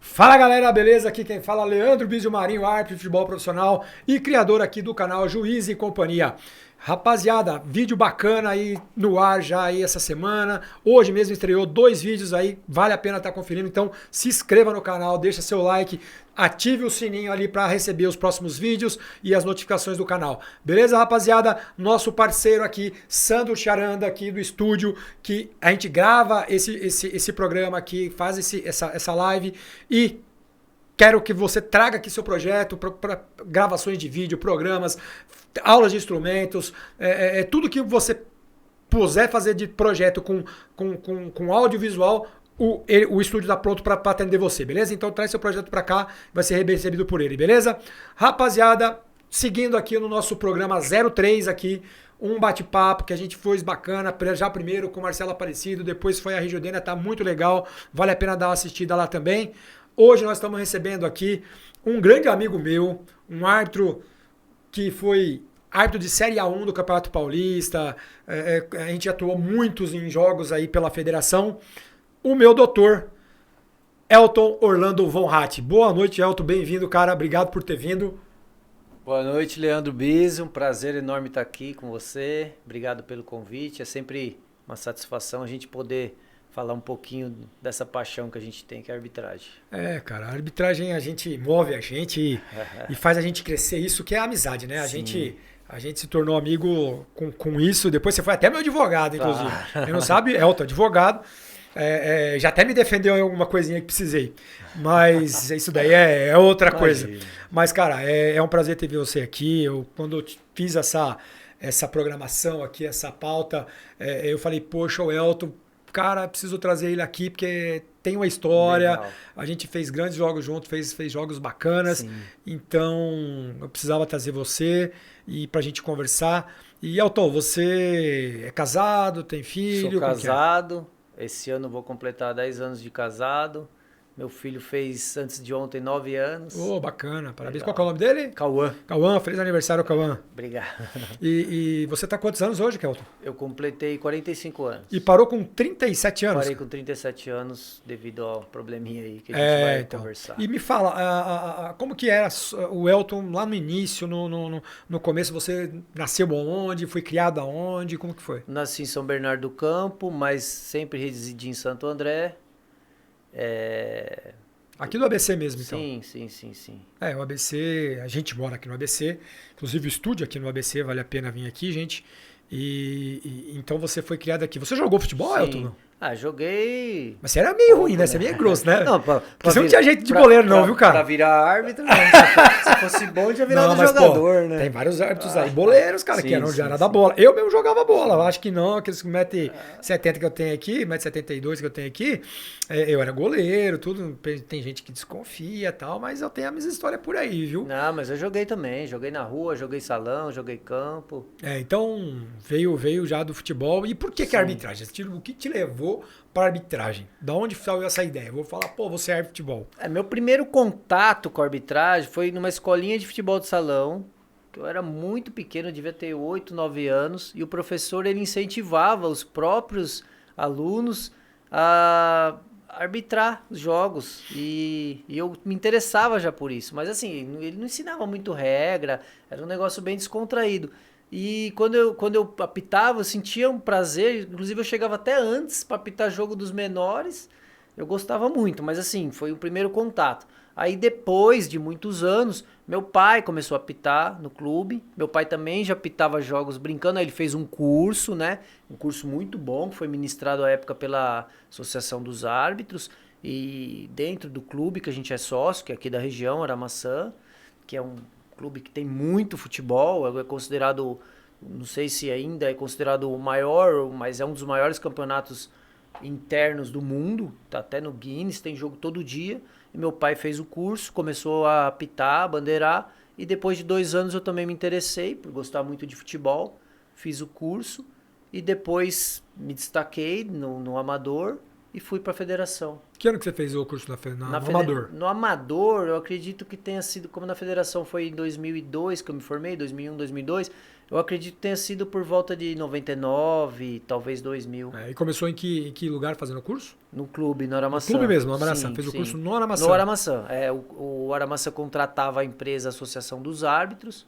Fala galera, beleza? Aqui quem fala é Leandro Bizio Marinho, árbitro de futebol profissional e criador aqui do canal Juiz e Companhia. Rapaziada, vídeo bacana aí no ar já aí essa semana. Hoje mesmo estreou 2 vídeos aí, vale a pena estar conferindo. Então se inscreva no canal, deixa seu like, ative o sininho ali para receber os próximos vídeos e as notificações do canal. Beleza, rapaziada? Nosso parceiro aqui, Sandro Charanda, aqui do estúdio, que a gente grava esse programa aqui, faz essa live e quero que você traga aqui seu projeto para gravações de vídeo, programas, aulas de instrumentos, tudo que você puder fazer de projeto com audiovisual, o estúdio está pronto para atender você, beleza? Então traz seu projeto para cá, vai ser recebido por ele, beleza? Rapaziada, seguindo aqui no nosso programa 03 aqui, um bate-papo que a gente fez bacana, já primeiro com o Marcelo Aparecido, depois foi a Rigiodênia, tá muito legal, vale a pena dar uma assistida lá também. Hoje nós estamos recebendo aqui um grande amigo meu, um árbitro que foi árbitro de Série A1 do Campeonato Paulista, a gente atuou muitos em jogos aí pela federação, o meu doutor, Elton Orlando Von Hatt. Boa noite, Elton, bem-vindo, cara, obrigado por ter vindo. Boa noite, Leandro Bizio, um prazer enorme estar aqui com você, obrigado pelo convite, é sempre uma satisfação a gente poder falar um pouquinho dessa paixão que a gente tem, que é a arbitragem. Cara, a arbitragem move a gente e faz a gente crescer, isso que é a amizade, né? A gente se tornou amigo com isso, depois você foi até meu advogado, inclusive. Quem não sabe, Elton, advogado, já até me defendeu em alguma coisinha que precisei, mas isso daí é outra coisa. Mas, cara, é um prazer ter você aqui, quando eu fiz essa programação aqui, essa pauta, eu falei, poxa, o Elton, cara, preciso trazer ele aqui porque tem uma história. Legal. A gente fez grandes jogos juntos, fez jogos bacanas. Sim. Então, eu precisava trazer você e pra gente conversar. E, Elton, você é casado, tem filho? Sou casado. Esse ano vou completar 10 anos de casado. Meu filho fez, antes de ontem, 9 anos. Bacana. Parabéns. Legal. Qual é o nome dele? Cauã. Cauã, feliz aniversário, Cauã. Obrigado. E você tá quantos anos hoje, Kelton? Eu completei 45 anos. E parou com 37 anos? Parei com 37 anos devido ao probleminha aí que a gente vai conversar. E me fala, como que era o Elton lá no início, no começo? Você nasceu onde? Foi criado aonde? Como que foi? Nasci em São Bernardo do Campo, mas sempre residi em Santo André. Aqui do ABC mesmo, então? Sim. O ABC, a gente mora aqui no ABC, inclusive o estúdio aqui no ABC, vale a pena vir aqui, gente. Então você foi criado aqui. Você jogou futebol, Elton? Não? Joguei. Mas você era meio ruim, né? Você é meio grosso, né? Não, porque você não tinha jeito de goleiro, não, viu, cara? Pra virar árbitro, não. Se fosse bom, já virava jogador, né? Tem vários árbitros aí, boleiros, cara, que já era da bola. Eu mesmo jogava bola, eu acho que não, aqueles 1,70 m que eu tenho aqui, 1,72 m que eu tenho aqui, eu era goleiro, tudo. Tem gente que desconfia e tal, mas eu tenho a minha história por aí, viu? Não, mas eu joguei também. Joguei na rua, joguei salão, joguei campo. Então veio já do futebol. E por que a arbitragem? O que te levou para arbitragem? Da onde saiu essa ideia? Eu vou falar, você é árbitro de futebol. Meu primeiro contato com a arbitragem foi numa escolinha de futebol de salão, que eu era muito pequeno, eu devia ter 8, 9 anos, e o professor ele incentivava os próprios alunos a arbitrar os jogos, e eu me interessava já por isso, mas assim, ele não ensinava muito regra, era um negócio bem descontraído. E quando eu apitava, eu sentia um prazer, inclusive eu chegava até antes para apitar jogo dos menores, eu gostava muito, mas assim, foi o primeiro contato. Aí depois de muitos anos, meu pai começou a apitar no clube, meu pai também já apitava jogos brincando, aí ele fez um curso, né? Um curso muito bom, que foi ministrado à época pela Associação dos Árbitros, e dentro do clube que a gente é sócio, que é aqui da região, Aramaçã, que é um clube que tem muito futebol, é considerado, não sei se ainda é considerado o maior, mas é um dos maiores campeonatos internos do mundo, tá até no Guinness, tem jogo todo dia, e meu pai fez o curso, começou a apitar, a bandeirar, e depois de 2 anos eu também me interessei, por gostar muito de futebol, fiz o curso, e depois me destaquei no amador, e fui para a federação. Que ano que você fez o curso no Amador? No Amador, eu acredito que tenha sido, como na federação foi em 2002 que eu me formei, 2001, 2002, eu acredito que tenha sido por volta de 99, talvez 2000. E começou em que lugar fazendo o curso? No clube, no Aramaçã. No clube mesmo, no Aramaçã. Sim, Fez o sim. curso no Aramaçã. No Aramaçã. O Aramaçã contratava a empresa, a Associação dos Árbitros,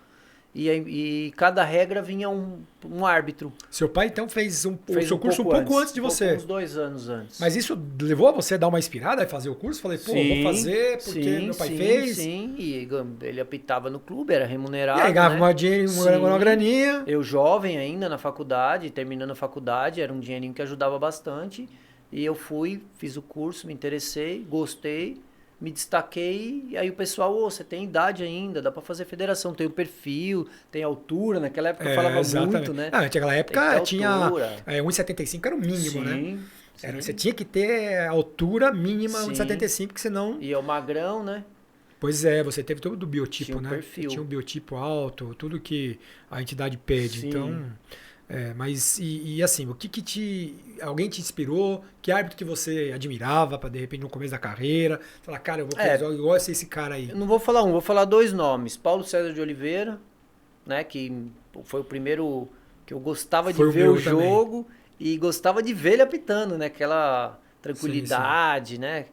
e cada regra vinha um árbitro. Seu pai, então, fez o seu curso um pouco pouco antes de você. Uns 2 anos antes. Mas isso levou a você a dar uma inspirada e fazer o curso? Falei, pô, vou fazer porque meu pai fez. Sim, e ele apitava no clube, era remunerado. E aí ganhava né? uma graninha. Eu jovem ainda na faculdade, terminando a faculdade, era um dinheirinho que ajudava bastante. E eu fui, fiz o curso, me interessei, gostei, me destaquei. E aí o pessoal, você tem idade ainda, dá pra fazer federação, tem o perfil, tem altura. Naquela época eu falava muito, né? Naquela época tinha 1,75 era o mínimo, sim, né? Sim. Você tinha que ter altura mínima 1,75, que senão... E é o magrão, né? Pois é, você teve todo o biotipo, tinha um né? Perfil. Tinha um biotipo alto, tudo que a entidade pede. Sim. Então, mas assim, o que alguém te inspirou? Que árbitro que você admirava para de repente no começo da carreira? Falar, cara, eu vou fazer igual esse cara aí. Eu não vou falar vou falar 2 nomes. Paulo César de Oliveira, né? Que foi o primeiro que eu gostava de ver o jogo e gostava de ver ele apitando, né? Aquela tranquilidade, né?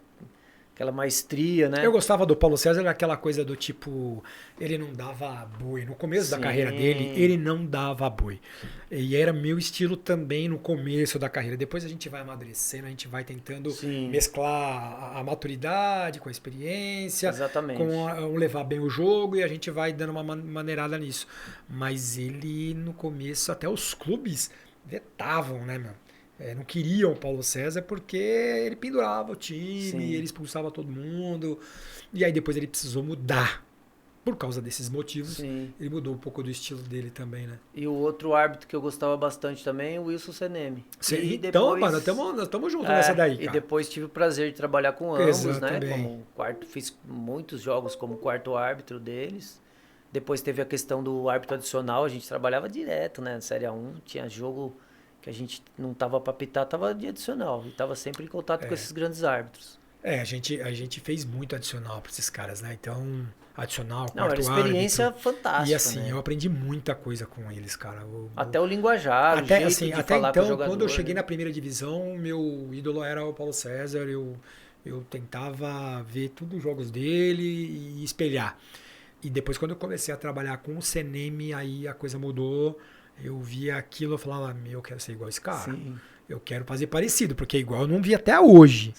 Aquela maestria, né? Eu gostava do Paulo César, aquela coisa do tipo, ele não dava boi. No começo da carreira dele, ele não dava boi. E era meu estilo também no começo da carreira. Depois a gente vai amadurecendo, a gente vai tentando mesclar a maturidade com a experiência, exatamente, com levar bem o jogo, e a gente vai dando uma maneirada nisso. Mas ele, no começo, até os clubes vetavam, né, meu? Não queriam o Paulo César porque ele pendurava o time, ele expulsava todo mundo. E aí depois ele precisou mudar. Por causa desses motivos, ele mudou um pouco do estilo dele também, né? E o outro árbitro que eu gostava bastante também, o Wilson Seneme. Então, mano, nós estamos juntos nessa daí, cara. E depois tive o prazer de trabalhar com ambos, né? Fiz muitos jogos como quarto árbitro deles. Depois teve a questão do árbitro adicional, a gente trabalhava direto, né? Na Série A1, tinha jogo que a gente não tava para apitar, tava de adicional. E tava sempre em contato com esses grandes árbitros. A gente fez muito adicional para esses caras, né? Então, adicional, quarto árbitro. Era uma experiência fantástica. E assim, né? eu aprendi muita coisa com eles, cara. Até o linguajar, o jeito de falar então, com o jogador, quando eu cheguei na primeira divisão, meu ídolo era o Paulo César. Eu tentava ver todos os jogos dele e espelhar. E depois, quando eu comecei a trabalhar com o Seneme, aí a coisa mudou. Eu via aquilo, eu falava, eu quero ser igual esse cara. Eu quero fazer parecido, porque igual eu não vi até hoje.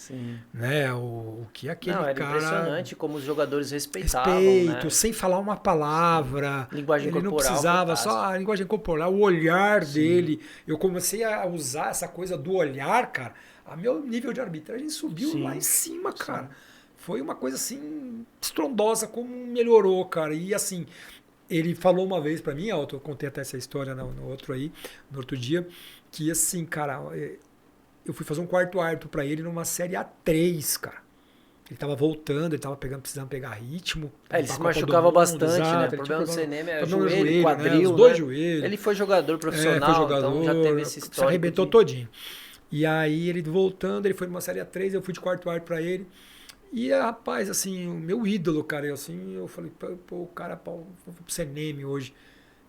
Né? O que aquele cara... Era impressionante como os jogadores respeitavam. Respeito, né? Sem falar uma palavra. Linguagem ele corporal. Ele não precisava, fantástico. só a linguagem corporal, o olhar dele. Eu comecei a usar essa coisa do olhar, cara. A meu nível de arbitragem subiu lá em cima, cara. Foi uma coisa assim, estrondosa, como melhorou, cara. E assim... Ele falou uma vez pra mim, eu contei até essa história no outro dia, que assim, cara, eu fui fazer um quarto árbitro pra ele numa série A3, cara. Ele tava voltando, ele tava precisando pegar ritmo. Ele se machucava bastante, né? O problema do Seneme é joelho, quadril, né? Os dois joelhos. Ele foi jogador profissional, então já teve esse histórico. Se arrebentou todinho. E aí ele voltando, ele foi numa série A3, eu fui de quarto árbitro pra ele. E, rapaz, assim, o meu ídolo, cara, eu falei, pô, o cara, vou pro Seneme hoje.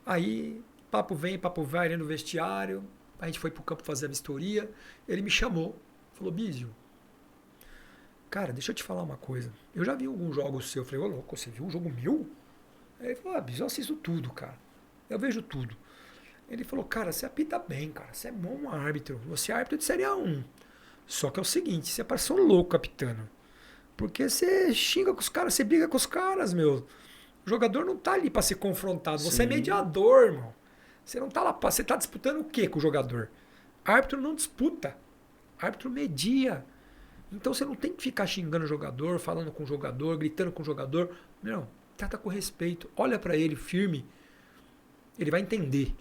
Aí, papo vem, papo vai, ele no vestiário, a gente foi pro campo fazer a vistoria, ele me chamou, falou, Bísio, cara, deixa eu te falar uma coisa, eu já vi alguns jogos seus, eu falei, ô louco, você viu um jogo meu? Aí ele falou, Bísio, eu assisto tudo, cara, eu vejo tudo. Ele falou, cara, você apita bem, cara, você é bom árbitro, você é árbitro de Série A1, só que é o seguinte, você parece um louco apitando. Porque você xinga com os caras, você briga com os caras, meu. O jogador não tá ali para ser confrontado. Você é mediador, irmão. Você não tá lá pra... Você tá disputando o quê com o jogador? Árbitro não disputa. Árbitro media. Então você não tem que ficar xingando o jogador, falando com o jogador, gritando com o jogador. Não, trata com respeito. Olha para ele firme. Ele vai entender.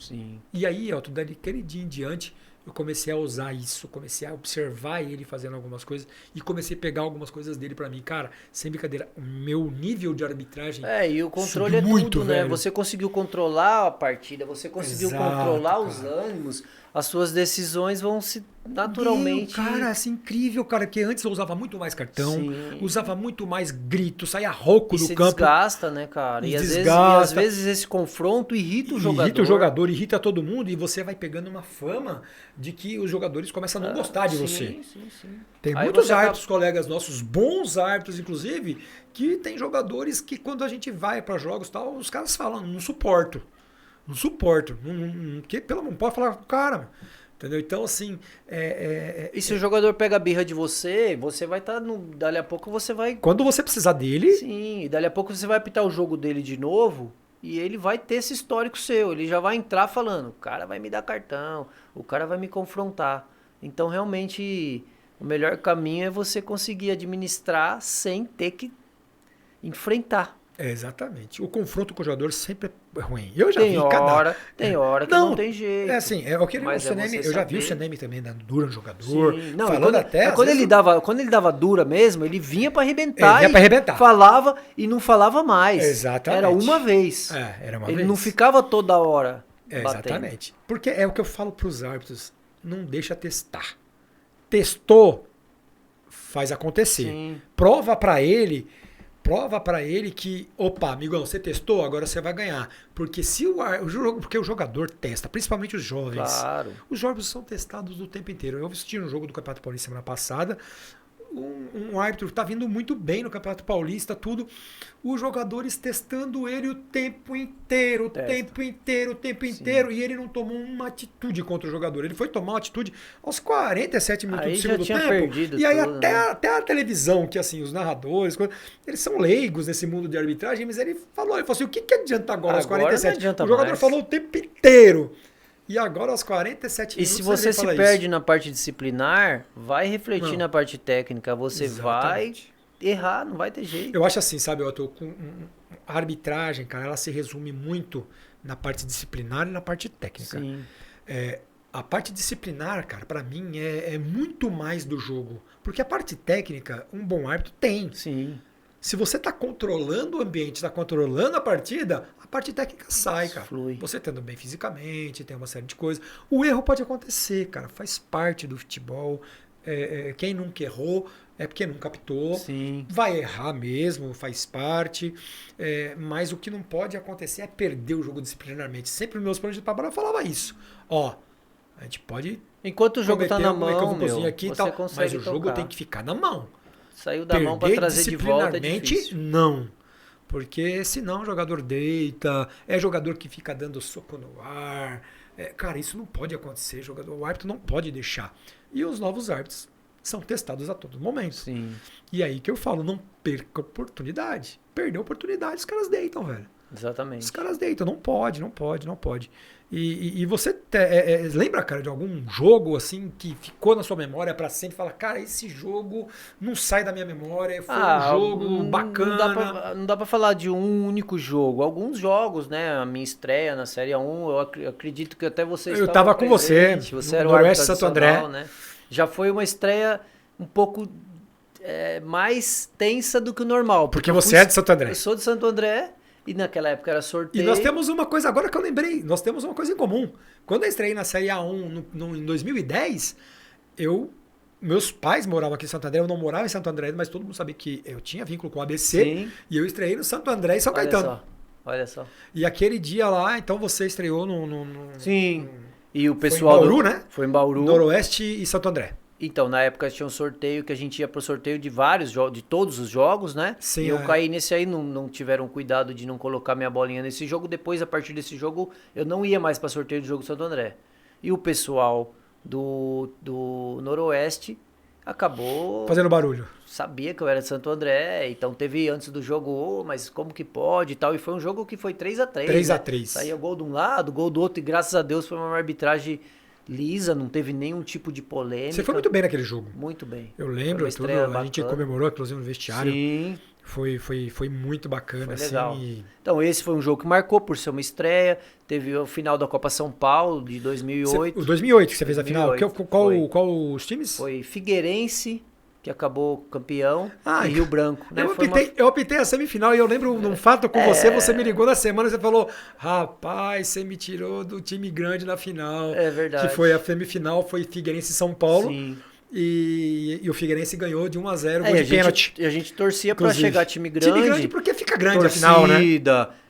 E aí, Elton, daquele dia em diante... Eu comecei a usar isso, comecei a observar ele fazendo algumas coisas e comecei a pegar algumas coisas dele pra mim. Cara, sem brincadeira, o meu nível de arbitragem e o controle é muito, tudo, né? velho. Você conseguiu controlar a partida, você conseguiu controlar os ânimos, as suas decisões vão se naturalmente... Cara, assim, incrível, cara, que antes eu usava muito mais cartão, Sim. usava muito mais grito, saía rouco do se campo. desgasta, né, cara? E Às vezes esse confronto irrita o jogador. Irrita o jogador, irrita todo mundo e você vai pegando uma fama de que os jogadores começam a não gostar de você. Sim. Tem Aí muitos você árbitros, colegas nossos, bons árbitros, inclusive, que tem jogadores que quando a gente vai para jogos e tal, os caras falam, não suporto. Não suporto. Não pode falar com o cara. Entendeu? Então, assim... E se o jogador pega a birra de você, você vai estar... Dali a pouco você vai... Quando você precisar dele... Sim, e dali a pouco você vai apitar o jogo dele de novo e ele vai ter esse histórico seu. Ele já vai entrar falando, o cara vai me dar cartão, o cara vai me confrontar. Então, realmente, o melhor caminho é você conseguir administrar sem ter que enfrentar. Exatamente. O confronto com o jogador sempre é ruim. Eu já Tem vi hora que não tem jeito. É assim, é o que Mas o Seneme, eu já vi o saber. Seneme também dando dura no jogador, Sim. Não, falando até... quando ele dava dura mesmo, ele vinha pra arrebentar. Vinha pra arrebentar. Falava e não falava mais. Exatamente. Era uma vez. Era uma ele vez. não ficava toda hora batendo. Exatamente. Porque é o que eu falo pros árbitros, não deixa testar. Testou, faz acontecer. Sim. Prova pra ele que, opa, amigão, você testou, agora você vai ganhar. Porque se porque o jogador testa, principalmente os jovens. Claro. Os jovens são testados o tempo inteiro. Eu assisti um jogo do Campeonato Paulista semana passada. Um árbitro está vindo muito bem no Campeonato Paulista, tudo. Os jogadores testando ele o tempo inteiro, o tempo inteiro. E ele não tomou uma atitude contra o jogador. Ele foi tomar uma atitude aos 47 minutos Aí do segundo já tinha tempo. perdido E aí tudo, até a televisão, que assim, os narradores, eles são leigos nesse mundo de arbitragem, mas ele falou assim, o que adianta agora aos 47? Não adianta O jogador mais. falou o tempo inteiro. E agora aos 47 minutos... E se você se perde na parte disciplinar, vai refletir na parte técnica. Você Exatamente. vai errar, não vai ter jeito. Eu acho assim, sabe, a arbitragem, cara, ela se resume muito na parte disciplinar e na parte técnica. Sim. A parte disciplinar, cara, pra mim é muito mais do jogo. Porque a parte técnica, um bom árbitro tem. Sim. Se você está controlando o ambiente, está controlando a partida, a parte técnica sai, cara. Flui. Você estando bem fisicamente, tem uma série de coisas. O erro pode acontecer, cara. Faz parte do futebol. Quem nunca errou é porque nunca captou. Sim. Vai errar mesmo, faz parte. Mas o que não pode acontecer é perder o jogo disciplinarmente. Sempre nos meus planos de trabalho eu falava isso. Ó, a gente pode... Enquanto o jogo tá na cometer mão, alguma coisinha aqui e tal, mas o jogo tem que ficar na mão. Saiu da mão para trazer de volta é difícil. Não. Porque senão o jogador deita, é jogador que fica dando soco no ar. Cara, isso não pode acontecer. O árbitro não pode deixar. E os novos árbitros são testados a todo momento. Sim. E aí que eu falo, não perca oportunidade. Perder oportunidade, os caras deitam, velho. Exatamente. Os caras deitam. Não pode. E você lembra, cara, de algum jogo assim que ficou na sua memória pra sempre? Fala, cara, esse jogo não sai da minha memória, foi um jogo bacana. Não dá pra falar de um único jogo. Alguns jogos, né? A minha estreia na Série A1, eu acredito que até você estava tava com presente. você era no o Noroeste árbitro Santo André. adicional, né? Já foi uma estreia um pouco mais tensa do que o normal. Porque você é de Santo André. Eu sou de Santo André. E naquela época era sorteio. E nós temos uma coisa, agora que eu lembrei, nós temos uma coisa em comum. Quando eu estreiei na Série A1 em 2010, meus pais moravam aqui em Santo André, eu não morava em Santo André, mas todo mundo sabia que eu tinha vínculo com o ABC. Sim. E eu estreiei no Santo André e São Caetano. Olha só. E aquele dia lá, então você estreou Sim. E o pessoal... Foi em Bauru, né? Foi em Bauru. Noroeste e Santo André. Então, na época tinha um sorteio que a gente ia pro sorteio de vários jogos, de todos os jogos, né? Sim, e eu caí nesse aí, não tiveram cuidado de não colocar minha bolinha nesse jogo. Depois, a partir desse jogo, eu não ia mais para sorteio do jogo Santo André. E o pessoal do Noroeste acabou... fazendo barulho. Sabia que eu era de Santo André, então teve antes do jogo, mas como que pode e tal. E foi um jogo que foi 3-3. 3-3. Né? Saía gol de um lado, gol do outro, e graças a Deus foi uma arbitragem lisa, não teve nenhum tipo de polêmica. Você foi muito bem naquele jogo. Muito bem. Eu lembro, tudo, a gente comemorou, inclusive, no vestiário. Sim. Foi muito bacana. Foi assim, legal. Então, esse foi um jogo que marcou por ser uma estreia. Teve o final da Copa São Paulo, de 2008. O 2008 que você fez a final. Qual os times? Foi Figueirense, que acabou campeão, Ah, e Rio Branco. Né? Eu optei a semifinal e eu lembro de um fato com você me ligou na semana e você falou, rapaz, você me tirou do time grande na final. É verdade. Que foi a semifinal, foi Figueirense e São Paulo. Sim. E o Figueirense ganhou de 1-0, gol de pênalti. A gente torcia para chegar time grande. Time grande porque fica grande a final, né?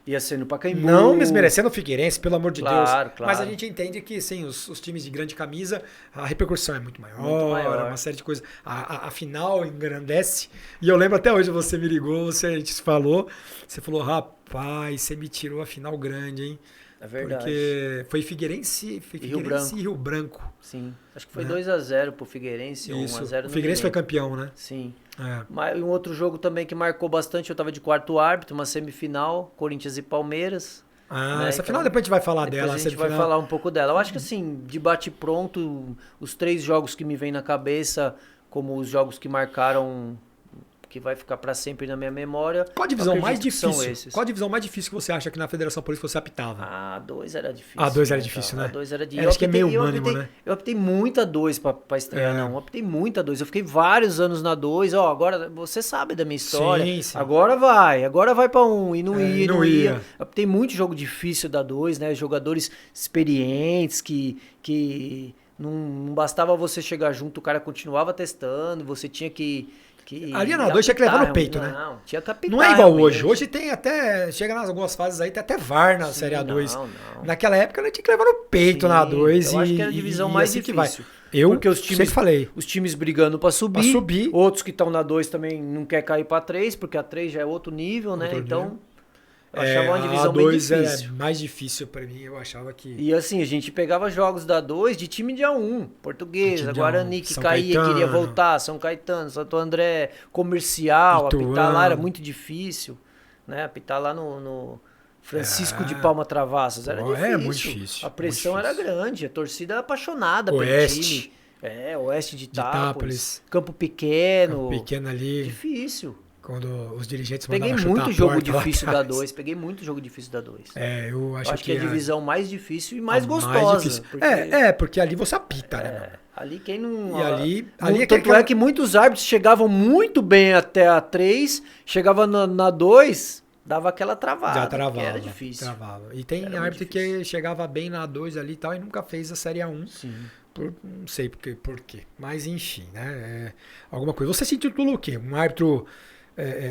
Ia ser no Pacaembu. Não desmerecendo o Figueirense, pelo amor de Deus. Claro. Mas a gente entende que, sim, os times de grande camisa, a repercussão é muito maior. Uma série de coisas. A final engrandece. E eu lembro até hoje, você me ligou, a gente se falou. Você falou, rapaz, você me tirou a final grande, hein? É verdade. Porque foi Figueirense e Rio Branco. Sim. Acho que foi 2-0 pro Figueirense, 1-0 no O Figueirense foi campeão, né? Sim. É. Mas um outro jogo também que marcou bastante, eu tava de quarto árbitro, uma semifinal, Corinthians e Palmeiras. Essa então, final depois a gente vai falar dela. A gente vai falar um pouco dela. Eu acho que assim, de bate-pronto, os 3 jogos que me vêm na cabeça, como os jogos que marcaram, que vai ficar para sempre na minha memória. Qual a divisão mais difícil? Qual a divisão mais difícil que você acha que na Federação Paulista você apitava? A 2 era difícil. A 2 era difícil, né? A 2 era difícil. Acho que é meio unânime, né? Eu optei muito a 2 pra estrear, não. Eu optei muito a 2. Eu fiquei vários anos na 2. Ó, agora você sabe da minha história. Sim. Agora vai pra 1. E não ia. Eu optei muito jogo difícil da 2, né? Jogadores experientes que não bastava você chegar junto, o cara continuava testando, você tinha que ali na 2 tinha que levar no peito, né? Não, tinha que apitar. Não é igual hoje. Hoje tem até. Chega nas algumas fases aí, tem até VAR na Série A2. Não. Naquela época ela tinha que levar no peito na A2. Eu acho que era a divisão mais assim difícil. Porque os times, sempre falei. Os times brigando pra subir. Outros que estão na 2 também não quer cair pra 3, porque a 3 já é outro nível, né? Então. Eu achava uma divisão bem difícil. A 2 é mais difícil pra mim, eu achava que... E assim, a gente pegava jogos da 2 de time de A1, Portuguesa, Guarani, que caía, Caetano, queria voltar, São Caetano, Santo André, Comercial, apitar lá era muito difícil, né? Apitar lá no Francisco de Palma Travassos era difícil. É muito difícil. A pressão era grande, a torcida era apaixonada pelo time. Oeste de Itápolis, Campo Pequeno. Campo Pequeno ali. Difícil. Quando os dirigentes mandavam chutar a porta. Peguei muito jogo difícil da 2. Eu acho que é a divisão mais difícil e mais gostosa. Mais difícil. Porque ali você apita, né? Ali quem não... E ali tanto é que muitos árbitros chegavam muito bem até a 3, chegava na 2, dava aquela travada. Já travava. Era difícil. Travava. E tem árbitro que chegava bem na 2 ali e tal e nunca fez a Série A1. Sim. Não sei por quê. Mas enfim, né? Alguma coisa. Você se intitulou o quê? Um árbitro...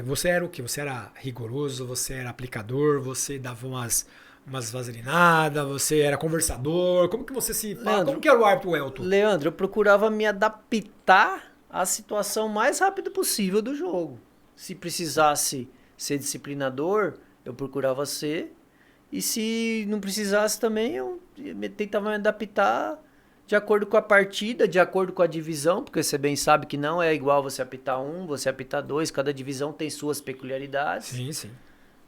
você era o quê? Você era rigoroso, você era aplicador, você dava umas vaselinadas, você era conversador. Como que você se fala? Como que era o árbitro Elton? Leandro, eu procurava me adaptar à situação mais rápido possível do jogo. Se precisasse ser disciplinador, eu procurava ser. E se não precisasse também, eu tentava me adaptar de acordo com a partida, de acordo com a divisão, porque você bem sabe que não é igual você apitar 1, você apitar 2, cada divisão tem suas peculiaridades. Sim.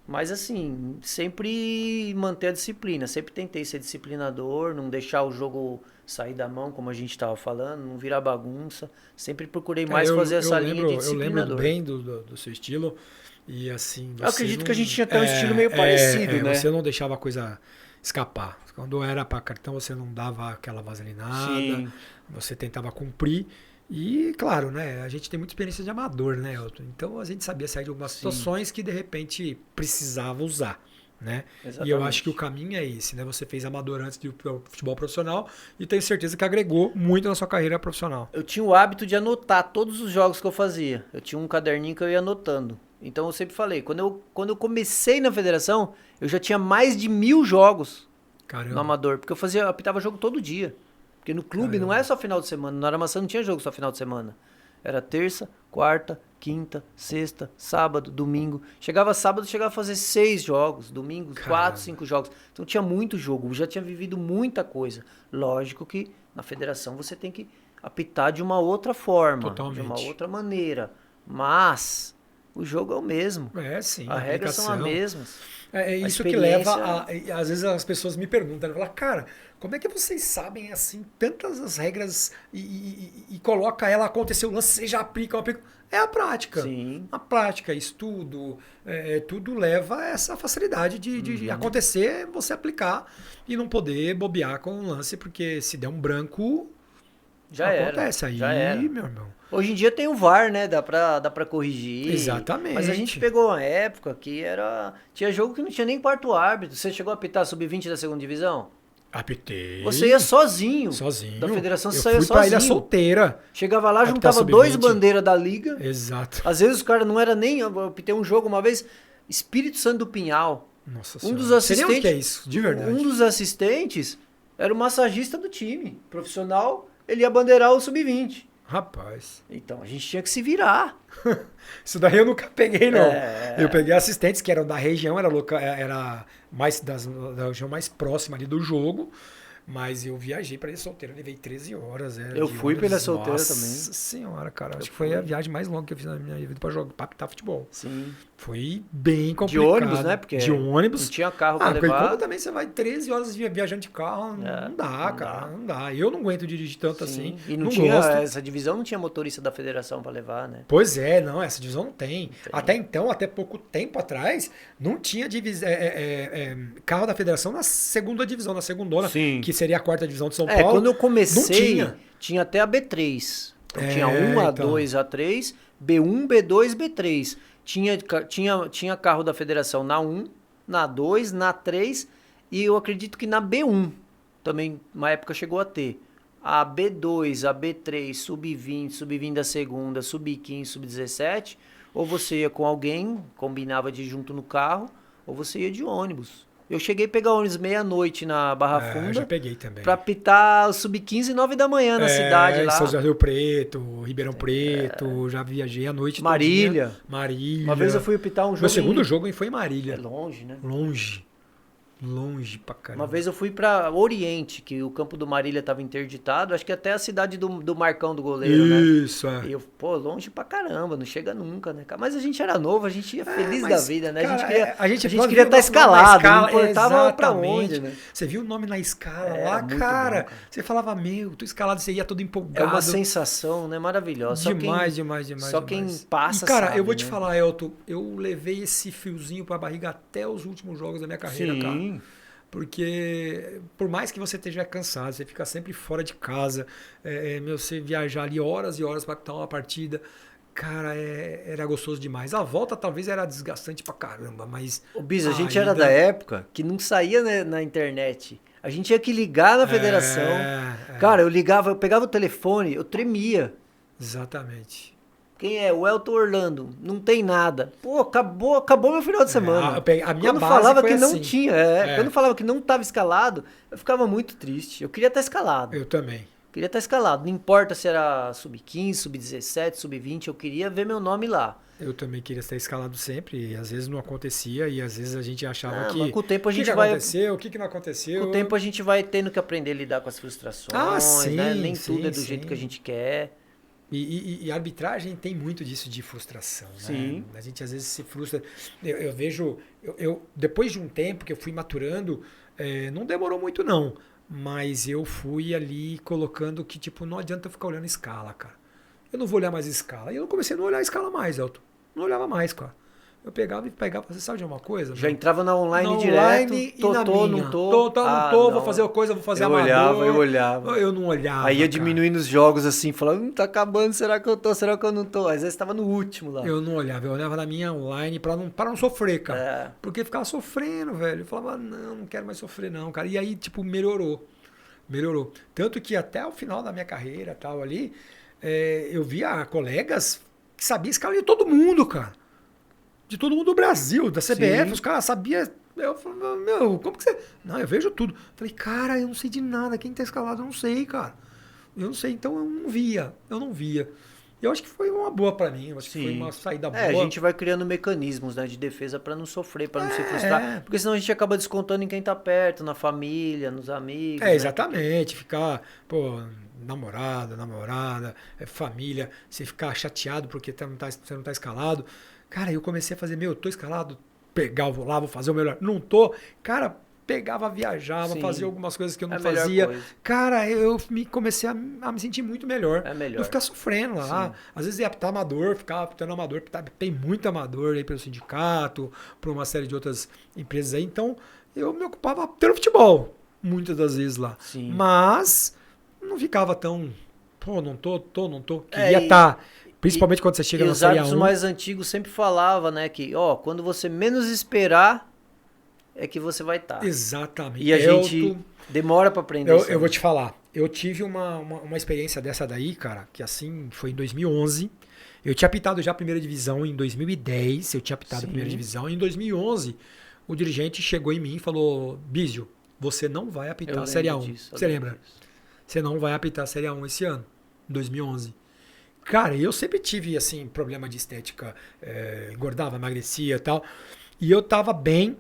Mas assim, sempre manter a disciplina, sempre tentei ser disciplinador, não deixar o jogo sair da mão, como a gente estava falando, não virar bagunça, sempre procurei mais fazer essa linha de disciplinador. Eu lembro bem do seu estilo, e assim... Eu acredito que a gente tinha até um estilo meio parecido, né? Você não deixava a coisa escapar. Quando era para cartão, você não dava aquela vaselinada. Sim. Você tentava cumprir. E, claro, né? A gente tem muita experiência de amador, né, Elton? Então, a gente sabia sair de algumas situações que, de repente, precisava usar, né? Exatamente. E eu acho que o caminho é esse, né? Você fez amador antes do futebol profissional e tenho certeza que agregou muito na sua carreira profissional. Eu tinha o hábito de anotar todos os jogos que eu fazia. Eu tinha um caderninho que eu ia anotando. Então, eu sempre falei, quando eu comecei na federação, eu já tinha mais de 1000 jogos. Caramba. No amador, porque eu apitava jogo todo dia. Porque no clube não é só final de semana, no Aramaçã não tinha jogo só final de semana. Era terça, quarta, quinta, sexta, sábado, domingo. Chegava sábado, chegava a fazer 6 jogos, domingo 4, 5 jogos. Então tinha muito jogo, já tinha vivido muita coisa. Lógico que na federação você tem que apitar de uma outra forma, totalmente, de uma outra maneira. Mas o jogo é o mesmo. Sim. As regras são as mesmas. É isso que leva às vezes as pessoas me perguntam, falam, cara, como é que vocês sabem assim tantas as regras e coloca ela acontecer o lance, vocês já aplicam? É a prática. Sim. A prática, estudo, tudo leva a essa facilidade de acontecer, você aplicar e não poder bobear com o lance, porque se der um branco, Já era. Acontece aí, já era. meu irmão. Hoje em dia tem o VAR, né? Dá pra corrigir. Exatamente. Mas a gente pegou uma época que era... Tinha jogo que não tinha nem quarto árbitro. Você chegou a apitar sub-20 da segunda divisão? Apitei. Você ia sozinho. Sozinho. Da federação, você eu saía fui sozinho. pra Ilha Solteira. Chegava lá, Apitar juntava sub-20. 2 bandeiras da liga. Exato. Às vezes os caras não era nem... Eu apitei um jogo uma vez, Espírito Santo do Pinhal. Nossa Um senhora. dos Sei nem assistentes... onde que é isso, de verdade. Um dos assistentes era o massagista do time. Profissional, ele ia bandeirar o sub-20. Rapaz. Então a gente tinha que se virar. Isso daí eu nunca peguei, não. É. Eu peguei assistentes que eram da região, era mais da região mais próxima ali do jogo. Mas eu viajei pra Ilha Solteira, levei 13 horas. Eu fui pra Ilha Solteira Nossa também. Nossa senhora, cara. Acho que foi a viagem mais longa que eu fiz na minha vida pra apitar futebol. Sim. Foi bem complicado. De ônibus, né? Porque de ônibus. não tinha carro pra porque levar. como também você vai 13 horas viajando de carro, não dá, cara. Não dá. Eu não aguento dirigir tanto assim. E não tinha, gosto. essa divisão não tinha motorista da federação pra levar, né? Pois é, não, essa divisão não tem. Até então, até pouco tempo atrás, não tinha carro da federação na segunda divisão, na segundona, Sim. que seria a quarta divisão de São Paulo. Quando eu comecei, não tinha até a B3. Então tinha então. A2, A3, B1, B2, B3. Tinha carro da federação na 1, na 2, na 3 e eu acredito que na B1 também, uma época chegou a ter. A B2, a B3, sub-20, sub-20 da segunda, sub-15, sub-17, ou você ia com alguém, combinava de ir junto no carro, ou você ia de ônibus. Eu cheguei a pegar ônibus meia-noite na Barra Funda. Já peguei também. Pra pitar o sub-15 9 da manhã na cidade lá. São José do Rio Preto, Ribeirão Preto, já viajei à noite Marília. Marília. Uma vez eu fui pitar um jogo. Meu segundo jogo foi em Marília. É longe, né? Longe pra caramba. Uma vez eu fui pra Oriente, que o campo do Marília tava interditado. Acho que até a cidade do Marcão do goleiro, né? Isso, é. E eu, longe pra caramba, não chega nunca, né, cara? Mas a gente era novo, a gente ia feliz da vida, né? Cara, a gente queria estar escalado, não importava pra onde, né? Você viu o nome na escala lá, cara? Você falava, tô escalado, você ia todo empolgado. É uma sensação, né? Maravilhosa. Demais. Só quem passa, e, cara, sabe, eu vou te né? falar, Elton, eu levei esse fiozinho pra barriga até os últimos jogos da minha carreira, cara. Porque por mais que você esteja cansado, você fica sempre fora de casa, você viajar ali horas e horas para apitar uma partida, cara, era gostoso demais. A volta talvez era desgastante pra caramba, mas... Ô, Bis, a gente era da época que não saía, né, na internet. A gente tinha que ligar na federação. Cara, eu pegava o telefone, eu tremia. Exatamente. Quem é? O Elton Orlando. Não tem nada. Pô, acabou meu final de semana. A minha quando base falava foi que assim. não tinha, quando falava que não estava escalado, eu ficava muito triste. Eu queria estar escalado. Eu também. Queria estar escalado. Não importa se era sub-15, sub-17, sub-20, eu queria ver meu nome lá. Eu também queria estar escalado sempre, e às vezes não acontecia, e às vezes a gente achava que... Mas com o tempo a gente vai... aconteceu? O que não aconteceu? Com o tempo a gente vai tendo que aprender a lidar com as frustrações, sim, né? Nem sim, tudo é do jeito que a gente quer. E a arbitragem tem muito disso de frustração, né? Sim. A gente às vezes se frustra. Eu vejo, depois de um tempo que eu fui maturando, não demorou muito não, mas eu fui ali colocando que tipo, não adianta eu ficar olhando a escala, cara. Eu não vou olhar mais a escala. E eu comecei a não olhar a escala mais, Elton. Não olhava mais, cara. Eu pegava, você sabe de uma coisa? Já entrava na online direto, online e na minha. Não tô. Não, vou fazer uma coisa, vou fazer amador. Eu olhava. Eu não olhava. Aí ia diminuindo os jogos assim, falando, tá acabando, será que eu tô, será que eu não tô? Às vezes tava no último lá. Eu não olhava, eu olhava na minha online pra não sofrer, cara. Porque ficava sofrendo, velho. Eu falava, não quero mais sofrer não, cara. E aí, tipo, melhorou. Tanto que até o final da minha carreira, tal, ali, eu via colegas que sabiam escalar de todo mundo, cara. De todo mundo do Brasil, da CBF, Sim. Os caras sabiam. Eu falei, como que você... Não, eu vejo tudo. Falei, cara, eu não sei de nada. Quem tá escalado, eu não sei, cara. Eu não sei, então eu não via. Eu acho que foi uma boa pra mim, eu acho que foi uma saída boa. A gente vai criando mecanismos, né, de defesa pra não sofrer, pra não se frustrar. Porque senão a gente acaba descontando em quem tá perto, na família, nos amigos. Exatamente. Ficar, namorada, família, você ficar chateado porque você não tá escalado. Cara, eu comecei a fazer, tô escalado, vou lá, vou fazer o melhor. Não tô, cara, pegava, viajava, fazia algumas coisas que eu não fazia. Cara, eu comecei a me sentir muito melhor. É melhor. Não ficar sofrendo lá. Sim. Às vezes ia apitar amador, ficava apitando amador, tem muito amador aí pelo sindicato, por uma série de outras empresas aí. Então, eu me ocupava tendo futebol, muitas das vezes lá. Sim. Mas não ficava tão Pô, não tô. Queria estar. Principalmente quando você chega na os Série árbitros A1. mais antigos sempre falavam, né, que, quando você menos esperar, é que você vai estar. Exatamente. E a gente demora para aprender isso. Eu vou te falar. Eu tive uma experiência dessa daí, cara, que assim, foi em 2011. Eu tinha apitado já a primeira divisão em 2010. Eu tinha apitado a primeira divisão. E em 2011, o dirigente chegou em mim e falou: Bísio, você não vai apitar a Série A1. Você lembra? Você não vai apitar a Série A1 esse ano, em 2011. Cara, eu sempre tive, assim, problema de estética. Engordava, emagrecia e tal. E eu tava bem.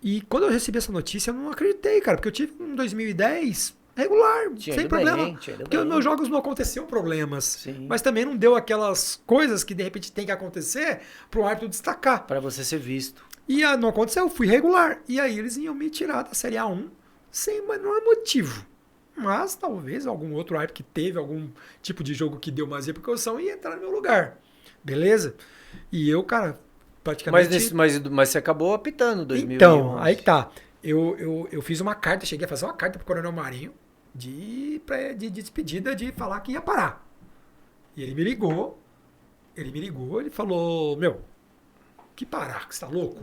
E quando eu recebi essa notícia, eu não acreditei, cara. Porque eu tive em 2010 regular, sem problema. Porque nos meus jogos não aconteciam problemas. Sim. Mas também não deu aquelas coisas que de repente tem que acontecer pro árbitro destacar. Para você ser visto. E não aconteceu, eu fui regular. E aí eles iam me tirar da Série A1 sem o menor motivo. Mas talvez algum outro árbitro que teve algum tipo de jogo que deu mais repercussão ia entrar no meu lugar. Beleza? E eu, cara, praticamente... Mas você acabou apitando em 2011. Então, aí que tá. Eu fiz uma carta, cheguei a fazer uma carta pro Coronel Marinho de despedida, de falar que ia parar. E ele me ligou, ele falou, meu, que parar, que você tá louco?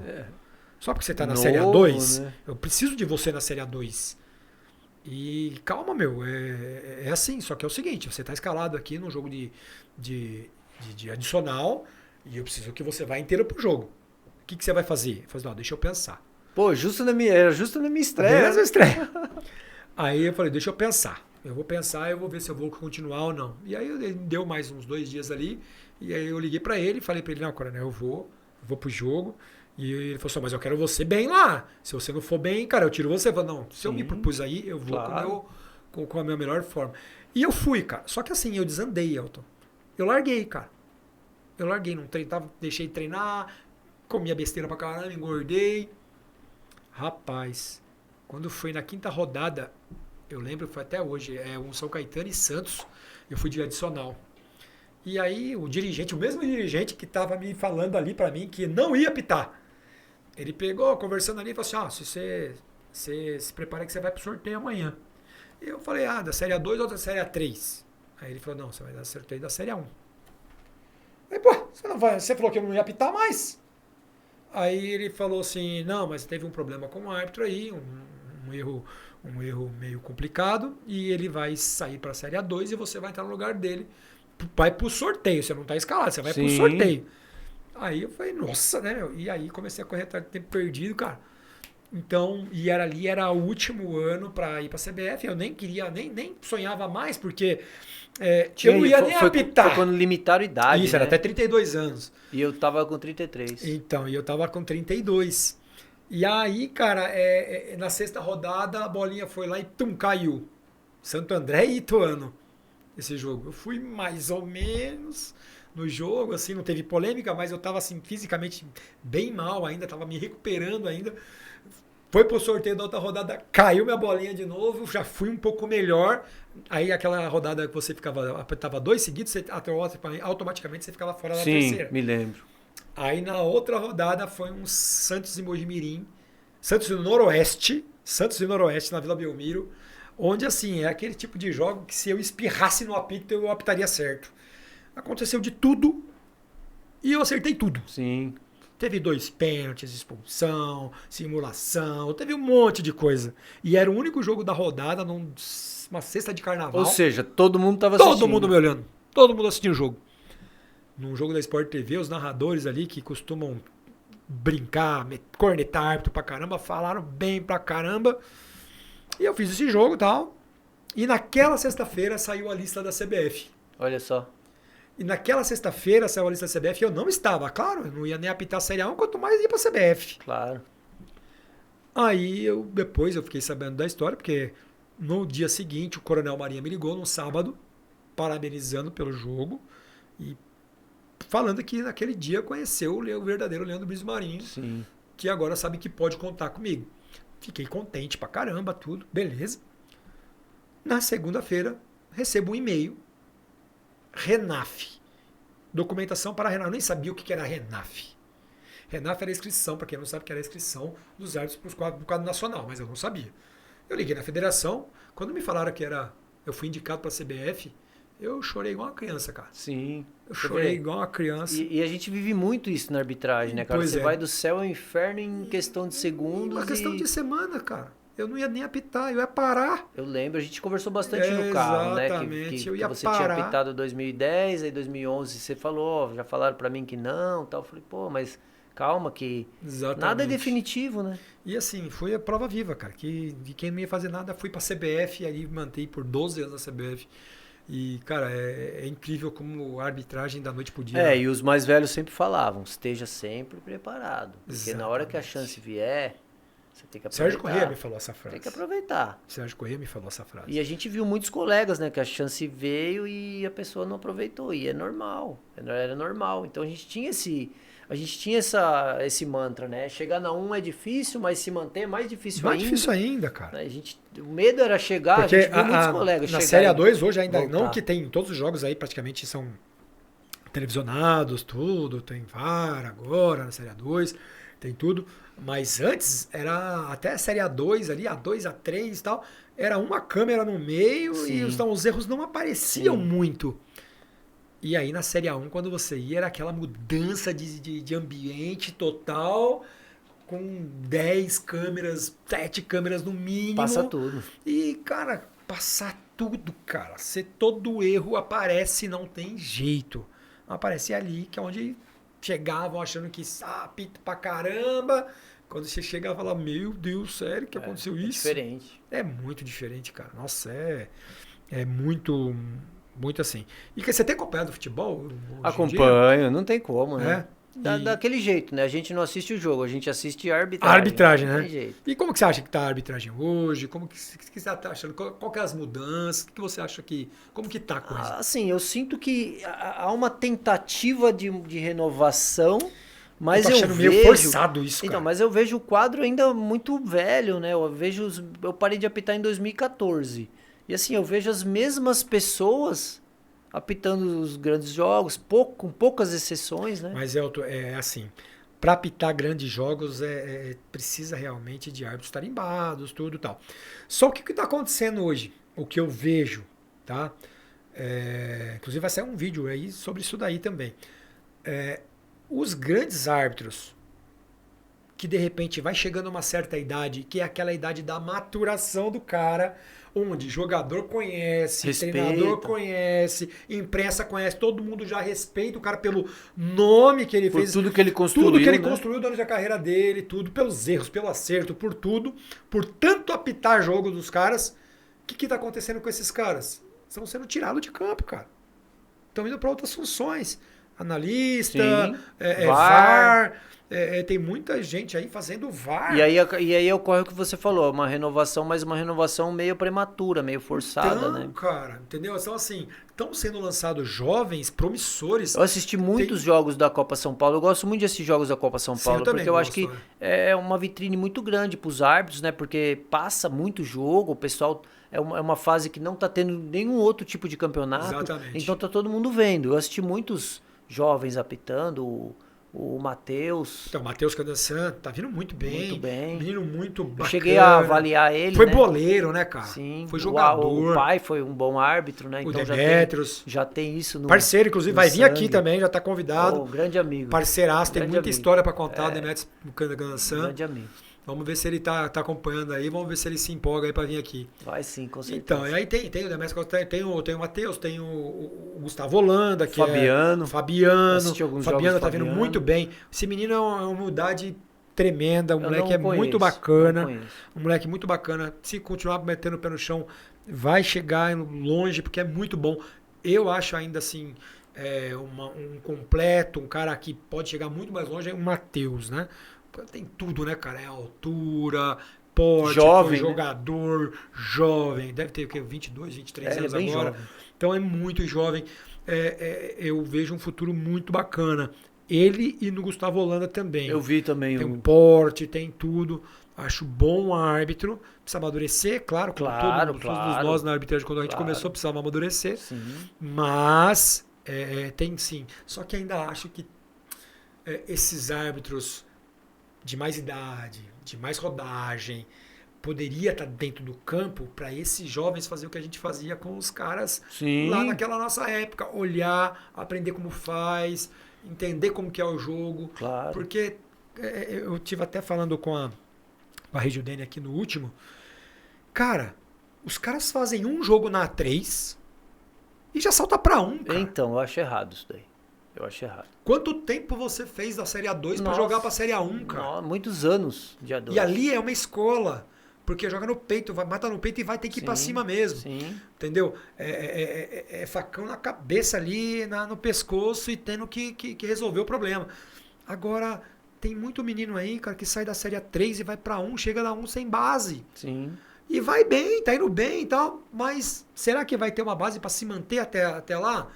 Só porque você tá na Série A2, né? Eu preciso de você na Série A2. E calma, meu, é assim, só que é o seguinte, você tá escalado aqui num jogo de adicional e eu preciso que você vá inteiro pro jogo. O que você vai fazer? Eu falei, não, deixa eu pensar. Pô, era justo na minha estreia. Mesma estreia. Aí eu falei, deixa eu pensar. Eu vou pensar, eu vou ver se eu vou continuar ou não. E aí ele deu mais uns 2 dias ali, e aí eu liguei pra ele e falei pra ele, não, Coronel, eu vou pro jogo. E ele falou assim, mas eu quero você bem lá. Se você não for bem, cara, eu tiro você. Eu falei, não, se eu me propus aí, eu vou com a minha melhor forma. E eu fui, cara. Só que assim, eu desandei, Elton. Eu larguei, cara. Eu larguei, não treinava, deixei de treinar, comia besteira pra caramba, engordei. Rapaz, quando foi na 5ª rodada, eu lembro, foi até hoje, um São Caetano e Santos, eu fui de adicional. E aí o dirigente, o mesmo dirigente que estava me falando ali pra mim que não ia apitar, ele pegou, conversando ali, e falou assim, se você se prepara que você vai pro sorteio amanhã. E eu falei, da Série A2 ou da Série A3? Aí ele falou, não, você vai dar sorteio da Série A1. Aí, pô, você falou que eu não ia apitar mais. Aí ele falou assim, não, mas teve um problema com o árbitro aí, um erro meio complicado, e ele vai sair para a Série A2 e você vai entrar no lugar dele. Vai pro sorteio, você não tá escalado, você vai pro sorteio. Aí eu falei, nossa, né, meu? E aí comecei a correr atrás do tempo perdido, cara. Então, era o último ano para ir para a CBF, eu nem queria, nem sonhava mais, porque eu não ia nem apitar. Foi quando limitaram a idade. Isso, era até 32 anos. E eu tava com 33. Então, e eu tava com 32. E aí, cara, na 6ª rodada, a bolinha foi lá e caiu. Santo André e Ituano, esse jogo. Eu fui mais ou menos no jogo, assim, não teve polêmica, mas eu tava, assim, fisicamente bem mal ainda, tava me recuperando ainda. Foi pro sorteio da outra rodada, caiu minha bolinha de novo, já fui um pouco melhor. Aí aquela rodada que você apertava 2 seguidos, automaticamente você ficava fora da terceira. Sim, me lembro. Aí na outra rodada foi um Santos e Mojimirim, Santos e Noroeste na Vila Belmiro, onde assim, é aquele tipo de jogo que se eu espirrasse no apito, eu apitaria certo. Aconteceu de tudo e eu acertei tudo. Sim. Teve 2 pênaltis, expulsão, simulação, teve um monte de coisa. E era o único jogo da rodada, numa sexta de carnaval. Ou seja, todo mundo tava assistindo. Todo mundo me olhando. Todo mundo assistindo o jogo. Num jogo da Sport TV, os narradores ali que costumam brincar, cornetar árbitro pra caramba, falaram bem pra caramba. E eu fiz esse jogo e tal. E naquela sexta-feira saiu a lista da CBF. Olha só. E naquela sexta-feira saiu a lista da CBF e eu não estava. Claro, eu não ia nem apitar a Série A1, quanto mais ia pra CBF. Claro. Aí depois eu fiquei sabendo da história, porque no dia seguinte o Coronel Marinho me ligou, num sábado, parabenizando pelo jogo e falando que naquele dia conheceu o verdadeiro Leandro Bísio Marinho. Sim. Que agora sabe que pode contar comigo. Fiquei contente pra caramba, tudo, beleza. Na segunda-feira, recebo um e-mail, RENAF. Documentação para RENAF. Eu nem sabia o que era RENAF. RENAF era a inscrição, para quem não sabe, que era a inscrição dos árbitros para o quadro nacional, mas eu não sabia. Eu liguei na federação, quando me falaram que eu fui indicado para a CBF, Eu chorei igual uma criança, cara. Sim. Eu Você chorei vê? igual uma criança. E a gente vive muito isso na arbitragem, né, cara? Pois Você é. vai do céu ao inferno em questão de Uma segundos questão de semana, cara. Eu não ia nem apitar, eu ia parar. Eu lembro, a gente conversou bastante no carro, né? Exatamente, eu Que ia você tinha parar. apitado 2010, aí 2011 você falou, ó, já falaram pra mim que não, tal. Eu falei, pô, mas calma que nada é Exatamente. definitivo, né? E assim, foi a prova viva, cara. Que de quem não ia fazer nada, fui pra CBF, aí mantei por 12 anos na CBF. E, cara, é incrível como a arbitragem da noite pro dia. É, e os mais velhos sempre falavam, esteja sempre preparado. Porque na hora que a Exatamente. chance vier, você tem que aproveitar. Sérgio Corrêa me falou essa frase. Tem que aproveitar. Sérgio Corrêa me falou essa frase. E a gente viu muitos colegas, né, que a chance veio e a pessoa não aproveitou. E é normal, era normal. Então a gente tinha esse mantra, né? Chegar na 1 é difícil, mas se manter é mais difícil Mais ainda. difícil ainda, cara. O medo era chegar, Porque a gente viu muitos colegas na chegar Série e A2 hoje ainda voltar. não, que tem todos os jogos aí praticamente são televisionados, tudo, tem VAR agora na Série A2, tem tudo, mas antes era até a Série A2 ali, A2, A3 e tal, era uma câmera no meio e Sim. os erros não apareciam Sim. muito. E aí na Série A1, quando você ia, era aquela mudança de ambiente total, com 10 câmeras, 7 câmeras no mínimo. Passa tudo. E, cara, passar tudo, cara. Se todo erro aparece, não tem jeito. Aparece ali, que é onde chegavam achando que apito pra caramba. Quando você chega e fala, meu Deus, sério que aconteceu É isso? diferente. É muito diferente, cara. Nossa, é muito, muito assim. E que você tem acompanhado futebol? Hoje em dia? Acompanho, não tem como, né? É. Daquele jeito, né? A gente não assiste o jogo, a gente assiste a A arbitragem. arbitragem, Não né? tem jeito. E como que você acha que tá a arbitragem hoje? Como que você tá achando? Qual que é as mudanças? O que você acha que... Como que tá a coisa? Assim, eu sinto que há uma tentativa de renovação, mas eu tô eu achando vejo... meio forçado isso, Então, cara. mas eu vejo o quadro ainda muito velho, né? Eu parei de apitar em 2014. E assim, eu vejo as mesmas pessoas apitando os grandes jogos, com poucas exceções, né? Mas é assim, para apitar grandes jogos precisa realmente de árbitros tarimbados, tudo e tal. Só que o que está acontecendo hoje, o que eu vejo, tá? Inclusive vai sair um vídeo aí sobre isso daí também. Os grandes árbitros que de repente vai chegando a uma certa idade, que é aquela idade da maturação do cara, onde jogador conhece, Respeita. treinador conhece, imprensa conhece, todo mundo já respeita o cara pelo nome que ele Por fez, tudo que ele construiu, tudo que ele né? construiu durante a carreira dele, tudo, pelos erros, pelo acerto, por tudo, por tanto apitar jogo dos caras. O que está acontecendo com esses caras? Estão sendo tirados de campo, cara. Estão indo para outras funções. Analista, Sim, VAR. Tem muita gente aí fazendo VAR. E aí ocorre o que você falou, uma renovação, mas uma renovação meio prematura, meio forçada, então, né? cara, entendeu? Então, assim, estão sendo lançados jovens, promissores. Eu assisti muitos jogos da Copa São Paulo. Eu gosto muito de assistir jogos da Copa São Sim, Paulo, eu também porque eu acho gosto, que é uma vitrine muito grande para os árbitros, né? Porque passa muito jogo, o pessoal é uma fase que não tá tendo nenhum outro tipo de campeonato. Exatamente. Então tá todo mundo vendo. Eu assisti muitos jovens apitando, o Matheus. Então, o Matheus Candansan tá vindo muito bem. Muito bem. Menino muito bacana. Eu cheguei a avaliar ele, Foi né? boleiro, né, cara? Sim. Foi jogador. O pai foi um bom árbitro, né? O Então Demetrios. já tem isso no Parceiro, inclusive, no vai vir aqui sangue. também, já tá convidado. Oh, grande amigo. Parceiraço, tem Grande muita amigo. história pra contar, o Demetrios Candansan. Grande amigo. Vamos ver se ele tá acompanhando aí, vamos ver se ele se empolga aí pra vir aqui. Vai sim, com certeza. Então, e aí tem o Demetrios, tem o Matheus, tem o Gustavo Holanda, que Fabiano. é o Fabiano. Assisti alguns Fabiano jogos do tá vindo Fabiano. muito bem. Esse menino é uma humildade tremenda, um Eu moleque não é muito conheço, bacana. não conheço. Um moleque muito bacana. Se continuar metendo o pé no chão, vai chegar longe, porque é muito bom. Eu acho ainda assim, um completo, um cara que pode chegar muito mais longe, é o Matheus, né? Tem tudo, né, cara? É altura, porte, Jovem, né? jogador, jovem. Deve ter o quê? 22, 23 Ele é anos bem agora. jovem. Então é muito jovem. Eu vejo um futuro muito bacana. Ele e no Gustavo Holanda também. Eu vi também Tem um porte, tem tudo. Acho bom árbitro. Precisa amadurecer, claro. Como Claro, todos claro. nós na arbitragem, quando a gente Claro. começou, precisava amadurecer. Sim. Mas tem sim. Só que ainda acho que esses árbitros de mais idade, de mais rodagem, poderia estar dentro do campo para esses jovens fazer o que a gente fazia com os caras Sim. lá naquela nossa época. Olhar, aprender como faz, entender como que é o jogo. Claro. Porque eu tive até falando com a Regildene aqui no último. Cara, os caras fazem um jogo na A3 e já salta para um, cara. Então, eu acho errado isso daí. Eu acho errado. Quanto tempo você fez da Série A2 para jogar para a Série A1, cara? Nossa, muitos anos de A2. E ali é uma escola, porque joga no peito, mata no peito e vai ter que ir para cima mesmo. Sim. Entendeu? É facão na cabeça ali, no pescoço e tendo que resolver o problema. Agora, tem muito menino aí, cara, que sai da Série A3 e vai para A1, chega na A1 sem base. Sim. E vai bem, tá indo bem e tal, mas será que vai ter uma base para se manter até lá?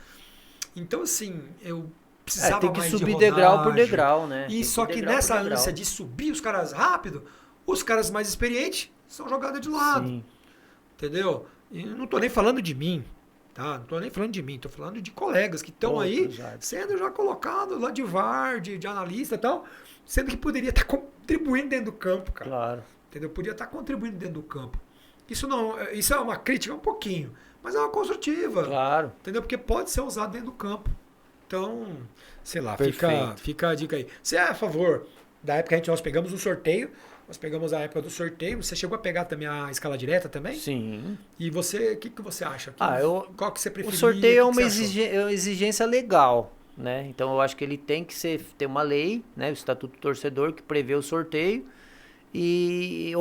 Então, assim, eu precisava tem que mais subir de degrau por rodagem. degrau, né? E só que nessa ânsia de subir os caras rápido, os caras mais experientes são jogados de lado. Sim. Entendeu? E não tô nem falando de mim, tá? Não tô nem falando de mim, tô falando de colegas que estão aí sendo já colocados lá de VAR, de analista e tal, sendo que poderia estar contribuindo dentro do campo, cara. Claro. Entendeu? Podia estar contribuindo dentro do campo. Isso é uma crítica um pouquinho, mas é uma construtiva. Claro. Entendeu? Porque pode ser usado dentro do campo. Então, sei lá, fica a dica aí. Você é a favor da época que nós pegamos um sorteio, nós pegamos a época do sorteio, você chegou a pegar também a escala direta também? Sim. E você, o que você acha? Qual que você preferia? O sorteio é uma exigência legal, né? Então eu acho que ele tem que ter uma lei, né? O Estatuto do Torcedor, que prevê o sorteio. E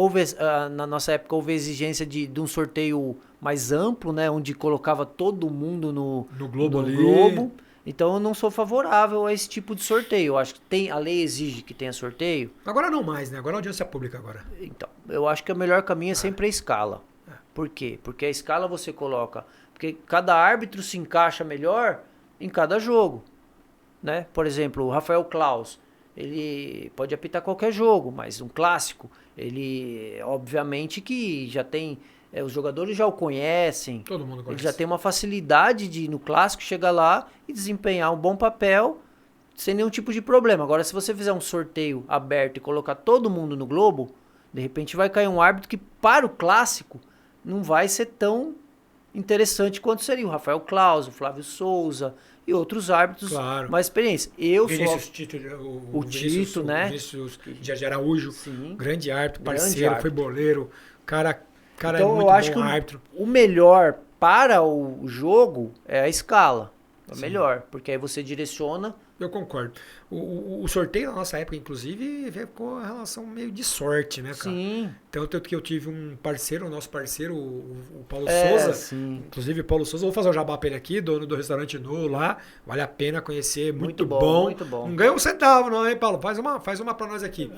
na nossa época houve a exigência de um sorteio mais amplo, né? Onde colocava todo mundo no Globo. Então eu não sou favorável a esse tipo de sorteio. Eu acho que a lei exige que tenha sorteio. Agora não mais, né? Agora é audiência pública agora. Então, eu acho que o melhor caminho é sempre a escala. Por quê? Porque a escala você coloca... Porque cada árbitro se encaixa melhor em cada jogo, né? Por exemplo, o Rafael Claus, ele pode apitar qualquer jogo, mas um clássico, ele obviamente que já tem... os jogadores já o conhecem. Todo mundo conhece. Ele já tem uma facilidade de, no clássico, chegar lá e desempenhar um bom papel sem nenhum tipo de problema. Agora, se você fizer um sorteio aberto e colocar todo mundo no Globo, de repente vai cair um árbitro que, para o clássico, não vai ser tão interessante quanto seria o Rafael Claus, o Flávio Souza e outros árbitros mais experientes. O Tito, né? O Vinícius de Araújo, grande árbitro, parceiro, foi boleiro, cara então, é muito eu acho bom que árbitro. O melhor para o jogo é a escala. É melhor, porque aí você direciona. Eu concordo. O sorteio na nossa época, inclusive, veio com a relação meio de sorte, né, cara? Sim. Tanto que eu tive um parceiro, o nosso parceiro, o Paulo Souza. Sim. Inclusive, o Paulo Souza, vou fazer o jabá pra ele aqui, dono do restaurante Nu lá. Vale a pena conhecer, muito bom. Muito bom. Não ganha um centavo, não, hein, Paulo? Faz uma pra nós aqui.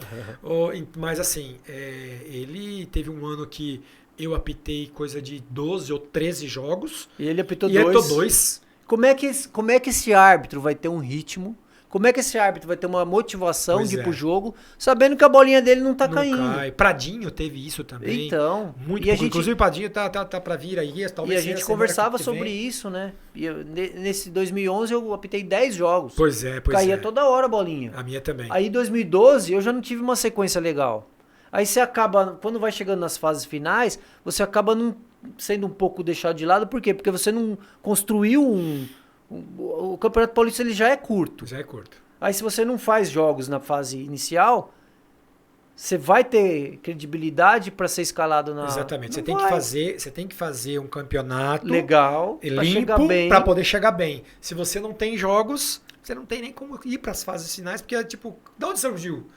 Mas assim, ele teve um ano que eu apitei coisa de 12 ou 13 jogos. E ele apitou dois. Como é que esse árbitro vai ter um ritmo? Como é que esse árbitro vai ter uma motivação de ir pro jogo, sabendo que a bolinha dele não tá caindo? Cai. Pradinho teve isso também. Então. Muito bom. Inclusive o Pradinho tá pra vir aí. Talvez e a gente conversava sobre isso, né? E nesse 2011 eu apitei 10 jogos. Pois é. Caía toda hora a bolinha. A minha também. Aí em 2012 eu já não tive uma sequência legal. Aí você acaba, quando vai chegando nas fases finais, você acaba sendo um pouco deixado de lado. Por quê? Porque você não construiu o Campeonato Paulista ele já é curto. Já é curto. Aí se você não faz jogos na fase inicial, você vai ter credibilidade para ser escalado na... Exatamente. Você tem que fazer um campeonato legal, limpo para poder chegar bem. Se você não tem jogos, você não tem nem como ir para as fases finais, porque tipo, de onde surgiu?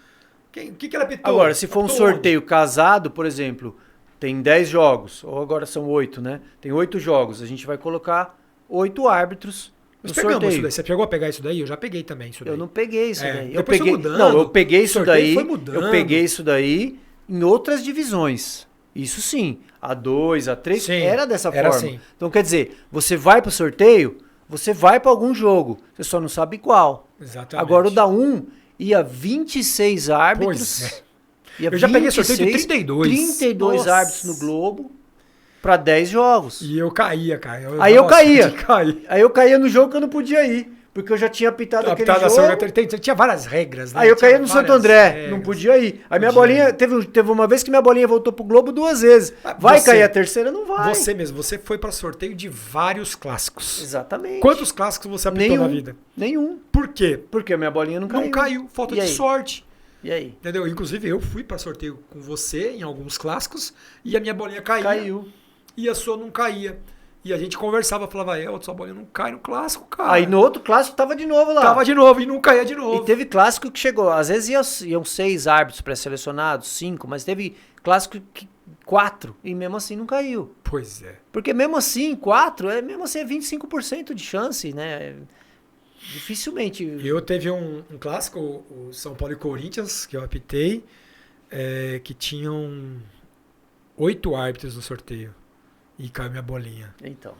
O que ela apitou? Agora, se for um sorteio casado, por exemplo, tem 10 jogos, ou agora são 8, né? Tem 8 jogos, a gente vai colocar 8 árbitros no sorteio. Isso daí. Você chegou a pegar isso daí? Eu já peguei também isso daí. Eu não peguei isso daí. Eu peguei, foi mudando. Não, eu peguei isso daí. Foi mudando. Eu peguei isso daí em outras divisões. Isso sim. A2, A3, era dessa forma. Assim. Então, quer dizer, você vai pro sorteio, você vai para algum jogo, você só não sabe qual. Exatamente. Agora o da 1 ia 26 árbitros. Pois é. Eu já peguei sorteio de 32. 32 árbitros no Globo para 10 jogos. E eu caía, cara. Aí eu caía no jogo que eu não podia ir. porque eu já tinha apitado aquele Apitado jogo. tinha várias regras, né? Aí eu Tinha caía no Santo várias André, regras. não podia ir. Aí minha Podia bolinha, ir. teve uma vez que minha bolinha voltou pro Globo 2 vezes. Vai cair a terceira? Não vai. Você mesmo, você foi para sorteio de vários clássicos. Exatamente. Quantos clássicos você apitou na vida? Nenhum. Por quê? Porque a minha bolinha não caiu. Não caiu, falta E de aí? sorte. E aí? Entendeu? Inclusive eu fui para sorteio com você em alguns clássicos e a minha bolinha caía. Caiu. E a sua não caía. E a gente conversava, falava, sua bolinha não cai no clássico, cara. Aí no outro clássico tava de novo lá. Tava de novo e não caía de novo. E teve clássico que chegou. Às vezes iam 6 árbitros pré-selecionados, 5, mas teve clássico que 4 e mesmo assim não caiu. Pois é. Porque mesmo assim, 4, mesmo assim é 25% de chance, né? Dificilmente. Eu teve um clássico, o São Paulo e Corinthians, que eu apitei, que tinham 8 árbitros no sorteio. E caiu minha bolinha. Então.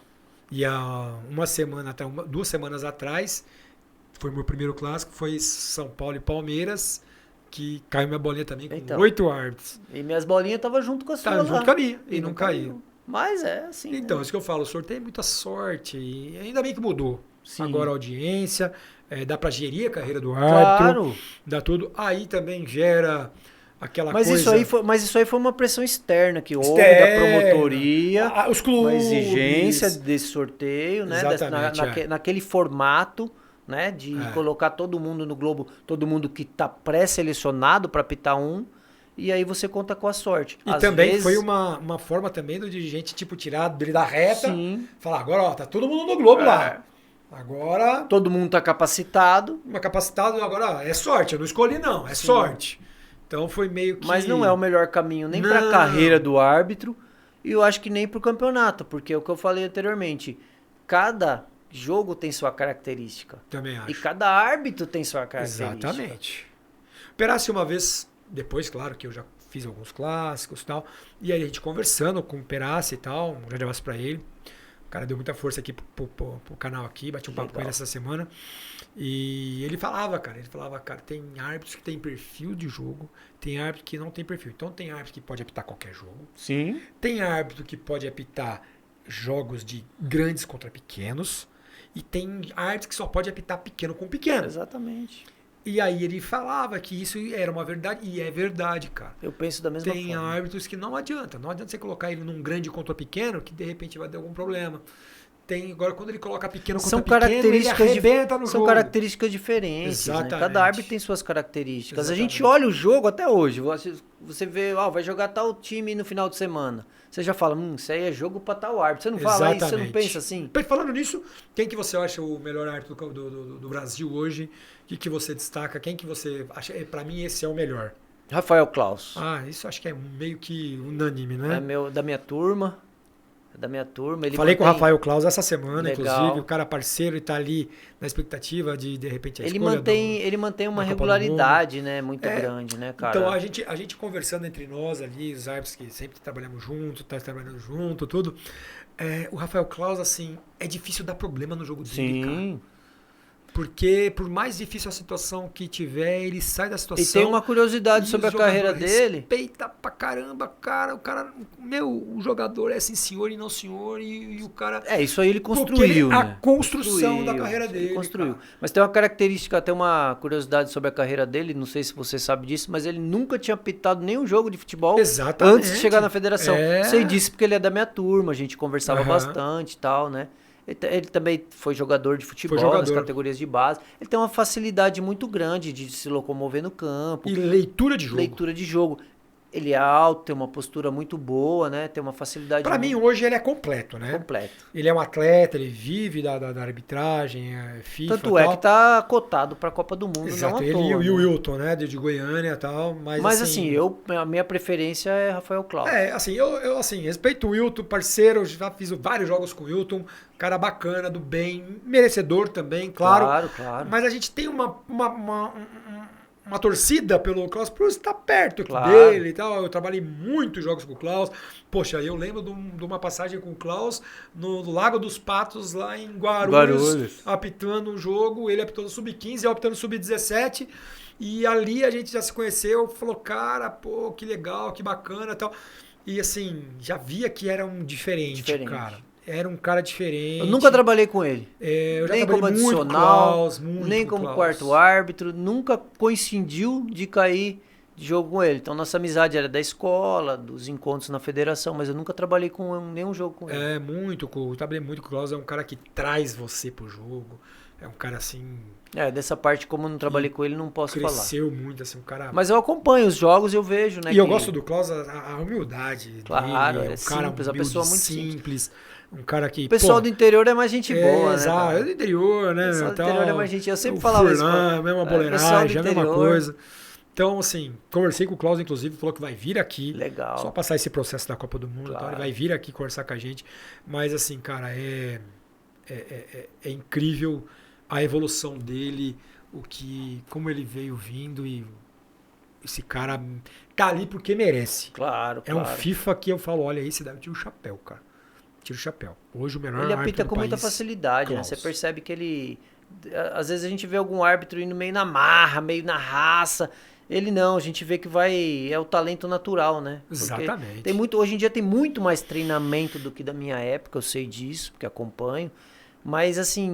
E há 2 semanas atrás, foi meu primeiro clássico, foi São Paulo e Palmeiras, que caiu minha bolinha também com 8 árbitros. E minhas bolinhas estavam junto com as suas. Tava junto com a minha, e não caiu. Mas é assim. Então, né? isso que eu falo, o sorteio é muita sorte, e ainda bem que mudou. Sim. Agora a audiência, dá pra gerir a carreira do árbitro, Claro. dá tudo. Aí também gera aquela Mas coisa... isso aí foi uma pressão externa que houve Externa. da promotoria, Os clubes. uma exigência desse sorteio, né? Exatamente, Naquele formato, né? De colocar todo mundo no Globo, todo mundo que tá pré-selecionado para apitar um, e aí você conta com a sorte. E Às também vezes, foi uma forma também do dirigente, tipo, tirar dele da reta, Sim. falar, agora, tá todo mundo no Globo lá. Agora, todo mundo tá capacitado, uma capacidade, agora é sorte, eu não escolhi não, é sorte. Então foi meio que... mas não é o melhor caminho nem para a Não. carreira do árbitro, e eu acho que nem para o campeonato, porque é o que eu falei anteriormente, cada jogo tem sua característica. Também acho. E cada árbitro tem sua característica. Exatamente. Perassi uma vez, depois, claro, que eu já fiz alguns clássicos e tal, e aí a gente conversando com o Perassi e tal, um grande abraço pra ele. O cara deu muita força aqui pro canal aqui, bati um papo com ele essa semana. E ele falava, cara, tem árbitros que tem perfil de jogo, tem árbitro que não tem perfil. Então tem árbitro que pode apitar qualquer jogo. Sim. Tem árbitro que pode apitar jogos de grandes contra pequenos. E tem árbitro que só pode apitar pequeno com pequeno. Exatamente. E aí ele falava que isso era uma verdade, e é verdade, cara. Eu penso da mesma Tem forma. árbitros que não adianta você colocar ele num grande contra pequeno, que de repente vai ter algum problema. Agora quando ele coloca pequeno contra pequeno, ele arrebenta no jogo. São características diferentes, né? Exatamente. Cada árbitro tem suas características. Exatamente. A gente olha o jogo até hoje, você vê, vai jogar tal time no final de semana. Você já fala, isso aí é jogo pra tal árbitro. Você não fala isso, você não pensa assim? Falando nisso, quem que você acha o melhor árbitro do Brasil hoje? O que você destaca? Quem que você acha? Pra mim, esse é o melhor. Rafael Claus. Isso acho que é meio que unânime, né? Da minha turma. Ele Falei com o Rafael Claus essa semana, Legal. inclusive. O cara parceiro e tá ali na expectativa de repente, a ele escolha mantém uma regularidade, né, muito grande, né, cara? Então, a gente conversando entre nós ali, os árbitros que sempre trabalhamos junto, tá trabalhando junto, tudo. O Rafael Claus, assim, é difícil dar problema no jogo dele, cara. Porque, por mais difícil a situação que tiver, ele sai da situação. E tem uma curiosidade sobre a carreira dele. Respeita pra caramba, cara. O cara, o jogador é sim senhor e não senhor. E o cara. Isso aí ele construiu, né? A construção da carreira dele. Ele construiu. Cara. Mas tem uma característica, tem uma curiosidade sobre a carreira dele. Não sei se você sabe disso, mas ele nunca tinha apitado nenhum jogo de futebol antes de chegar na federação. Sei disso porque ele é da minha turma, a gente conversava bastante e tal, né? Ele também foi jogador de futebol nas categorias de base. Ele tem uma facilidade muito grande de se locomover no campo. E leitura de jogo. Leitura de jogo. Ele é alto, tem uma postura muito boa, né? Tem uma facilidade... Pra mim, hoje, ele é completo, né? Completo. Ele é um atleta, ele vive da arbitragem, FIFA. Tanto é que tá cotado pra Copa do Mundo, Exato, não à ele toa, e o Wilton, né? De Goiânia e tal. Mas assim, a minha preferência é Rafael Claus. Eu respeito o Wilton, parceiro, já fiz vários jogos com o Wilton, cara bacana, do bem, merecedor também, claro. Claro. Mas a gente tem uma torcida pelo Klaus por estar perto dele e tal. Eu trabalhei muitos jogos com o Klaus. Poxa, eu lembro de uma passagem com o Klaus no Lago dos Patos, lá em Guarulhos. Apitando um jogo. Ele apitou no Sub-15, eu apitando no Sub-17. E ali a gente já se conheceu. Falou, cara, que legal, que bacana e tal. E assim, já via que era um diferente, cara. era um cara diferente. Eu nunca trabalhei com ele. Eu já nem trabalhei como muito adicional, Klaus, muito nem como Klaus. quarto árbitro. Nunca coincidiu de cair de jogo com ele. Então nossa amizade era da escola, dos encontros na federação, mas eu nunca trabalhei com nenhum jogo com ele. Eu trabalhei muito com o Klaus, é um cara que traz você pro jogo. É um cara assim. Dessa parte, como eu não trabalhei com ele, não posso falar. Cresceu muito, assim, um cara. Mas eu acompanho os jogos e eu vejo, né? E eu gosto do Klaus, a humildade Claro, dele. é Um cara simples, a humilde, pessoa muito simples. Um cara que. O pessoal do interior é mais gente boa, né? Exato, cara? é do interior, né? O pessoal do Tal, interior é mais gente. Eu sempre o falava isso. Furlan, a mesma pessoal do boleiragem, a mesma interior. coisa. Então, assim, conversei com o Klaus, inclusive, falou que vai vir aqui. Legal. Só passar esse processo da Copa do Mundo, Claro. então ele vai vir aqui conversar com a gente. Mas, assim, cara, é incrível a evolução dele, como ele veio vindo e esse cara tá ali porque merece. Claro, É um FIFA que eu falo, olha aí, você deve tirar o chapéu, cara. Tira o chapéu. Hoje o melhor Ele árbitro apita do com muita país, facilidade, né? Klaus. Você percebe que ele... Às vezes a gente vê algum árbitro indo meio na marra, meio na raça. Ele não, a gente vê que é o talento natural, né? Porque Exatamente. hoje em dia tem muito mais treinamento do que da minha época, eu sei disso, porque acompanho. Mas assim,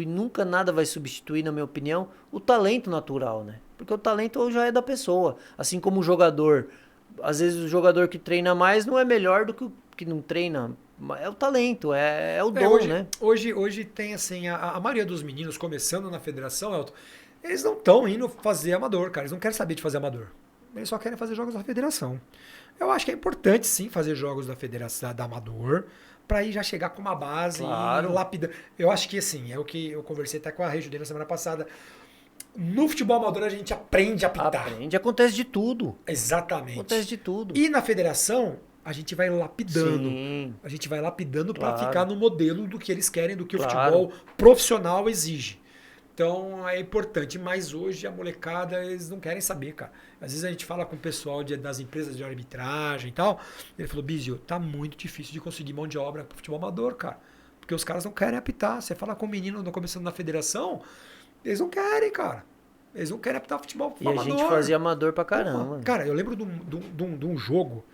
nunca nada vai substituir, na minha opinião, o talento natural, né? Porque o talento já é da pessoa. Assim como o jogador. Às vezes o jogador que treina mais não é melhor do que o que não treina. É o talento, é o dom, né? Hoje tem assim, a maioria dos meninos começando na federação, Elton, eles não estão indo fazer amador, cara. Eles não querem saber de fazer amador. Eles só querem fazer jogos da federação. Eu acho que é importante sim fazer jogos da federação, da amador, para aí já chegar com uma base Claro. e lapidar. Eu acho que assim, é o que eu conversei até com a Regi na semana passada. No futebol amador a gente aprende a apitar. Acontece de tudo. Exatamente. Acontece de tudo. E na federação, a gente vai lapidando. Sim. A gente vai lapidando para Claro. ficar no modelo do que eles querem, do que Claro. o futebol profissional exige. Então é importante, mas hoje a molecada, eles não querem saber, cara. Às vezes a gente fala com o pessoal das empresas de arbitragem e tal, ele falou, Bizio, tá muito difícil de conseguir mão de obra pro futebol amador, cara. Porque os caras não querem apitar. Você fala com um menino começando na federação, eles não querem, cara. Eles não querem apitar futebol E amador. a gente fazia amador pra caramba. Cara, eu lembro de um jogo,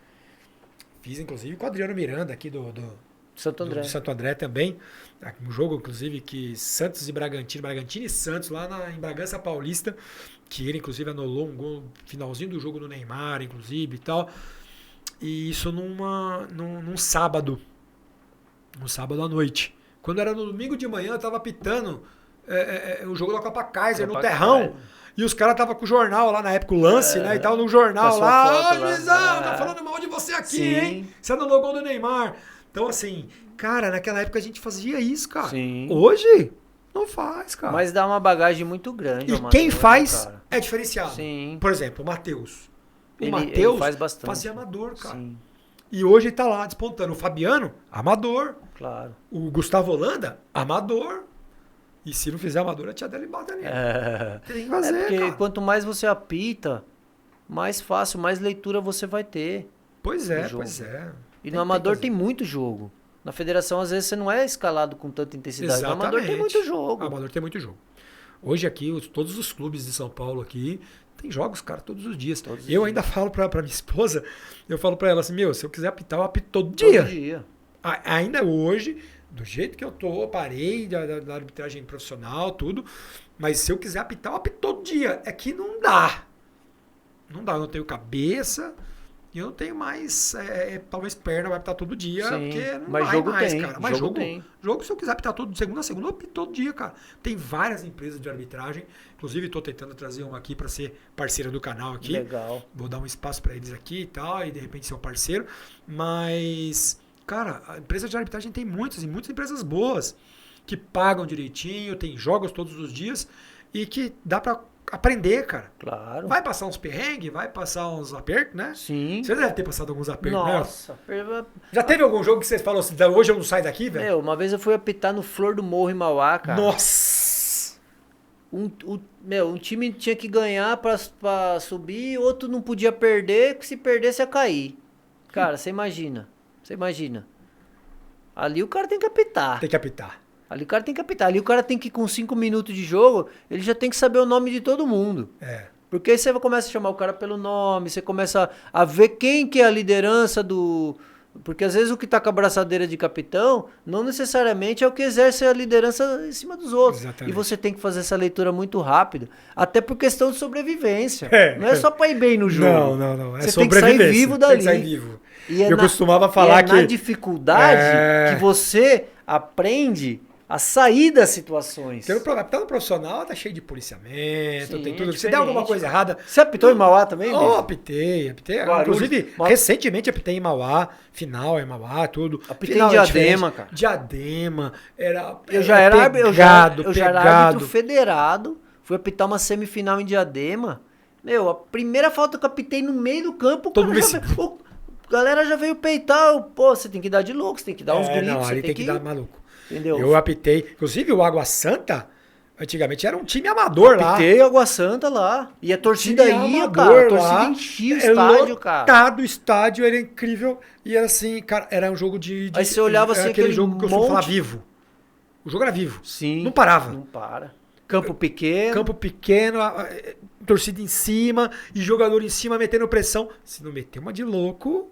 fiz inclusive com o Adriano Miranda aqui do Santo André. do Santo André também. Um jogo, inclusive, que Santos e Bragantino e Santos, lá em Bragança Paulista, que ele, inclusive, anulou um gol no finalzinho do jogo do Neymar, inclusive, e tal. E isso num sábado. Um sábado à noite. Quando era no domingo de manhã, eu tava apitando o jogo da Copa Kaiser no terrão. E os caras estavam com o jornal lá na época, o lance, né? E tava no jornal lá. Ô, juizão, tá falando mal de você aqui, Sim. hein? Você anulou o gol do Neymar. Então, assim, cara, naquela época a gente fazia isso, cara. Sim. Hoje, não faz, cara. Mas dá uma bagagem muito grande. E ao quem amador, faz cara. é diferenciado. Sim. Por exemplo, o Matheus. O Ele Matheus faz bastante. fazia amador, cara. Sim, E hoje ele tá lá despontando. O Fabiano, amador. claro. O Gustavo Holanda, amador. E se não fizer amador, a tia dele bate ali. Tem que fazer, porque cara. quanto mais você apita, mais fácil, mais leitura você vai ter. Pois é, do jogo. pois é. E no amador tem muito jogo. Na federação, às vezes, você não é escalado com tanta intensidade. No amador tem muito jogo. O amador tem muito jogo. Hoje aqui, todos os clubes de São Paulo aqui, tem jogos, cara, todos os dias. Eu ainda falo pra minha esposa, eu falo pra ela assim, se eu quiser apitar, eu apito todo dia. Todo dia. Ainda hoje, do jeito que eu tô, parei da arbitragem profissional, tudo, mas se eu quiser apitar, eu apito todo dia. É que não dá. Não dá, eu não tenho cabeça... E eu não tenho mais, talvez perna vai apitar todo dia, Sim, porque não mas vai jogo mais, tem, cara. Mas jogo tem. Jogo, se eu quiser apitar todo segunda a segunda, eu apito todo dia, cara. Tem várias empresas de arbitragem, inclusive estou tentando trazer uma aqui para ser parceira do canal aqui. Legal. Vou dar um espaço para eles aqui e tal, e de repente ser um parceiro. Mas, cara, a empresa de arbitragem tem muitas, e muitas empresas boas, que pagam direitinho, tem jogos todos os dias, e que dá para aprender, cara. Claro. Vai passar uns perrengues, vai passar uns apertos, né? Sim. Você deve ter passado alguns apertos, Nossa. né? Já teve algum jogo que você falou assim, hoje eu não saio daqui, velho? Uma vez eu fui apitar no Flor do Morro em Mauá, cara. Nossa! Um time tinha que ganhar pra subir, outro não podia perder, que se perdesse ia cair. Cara, você imagina. Ali o cara tem que apitar. Tem que apitar. Ali o cara tem que apitar. Ali o cara tem que, com 5 minutos de jogo, ele já tem que saber o nome de todo mundo. Porque aí você começa a chamar o cara pelo nome, você começa a ver quem que é a liderança do Porque às vezes o que tá com a braçadeira de capitão não necessariamente é o que exerce a liderança em cima dos outros. Exatamente. E você tem que fazer essa leitura muito rápido, até por questão de sobrevivência. É. Não é só pra ir bem no jogo. Não. É você tem que sair vivo dali. Tem que sair vivo. E eu costumava falar que... na dificuldade que você aprende a sair das situações. Porque no profissional tá cheio de policiamento, Sim, tem tudo. é Se der alguma coisa errada... Você apitou em Mauá também? Apitei. Guarulhos. Inclusive, recentemente apitei em Mauá, final em Mauá, tudo. Apitei em Diadema, cara. Diadema, eu já era árbitro federado, fui apitar uma semifinal em Diadema. Meu, a primeira falta que eu apitei no meio do campo, a galera já veio peitar. Pô, você tem que dar de louco, você tem que dar uns gritos. Não, ali tem que dar maluco. Entendeu? Eu apitei. Inclusive, o Água Santa, antigamente era um time amador lá. Apitei Água Santa lá. E a torcida ia, cara. A torcida enchia o estádio, cara. Lotado o estádio, era incrível. E era assim, cara, era um jogo de... Aí você olhava assim, aquele jogo que eu costumo falar vivo. O jogo era vivo. Sim. Não parava. Não para. Campo pequeno, torcida em cima e jogador em cima metendo pressão. Se não meter uma de louco...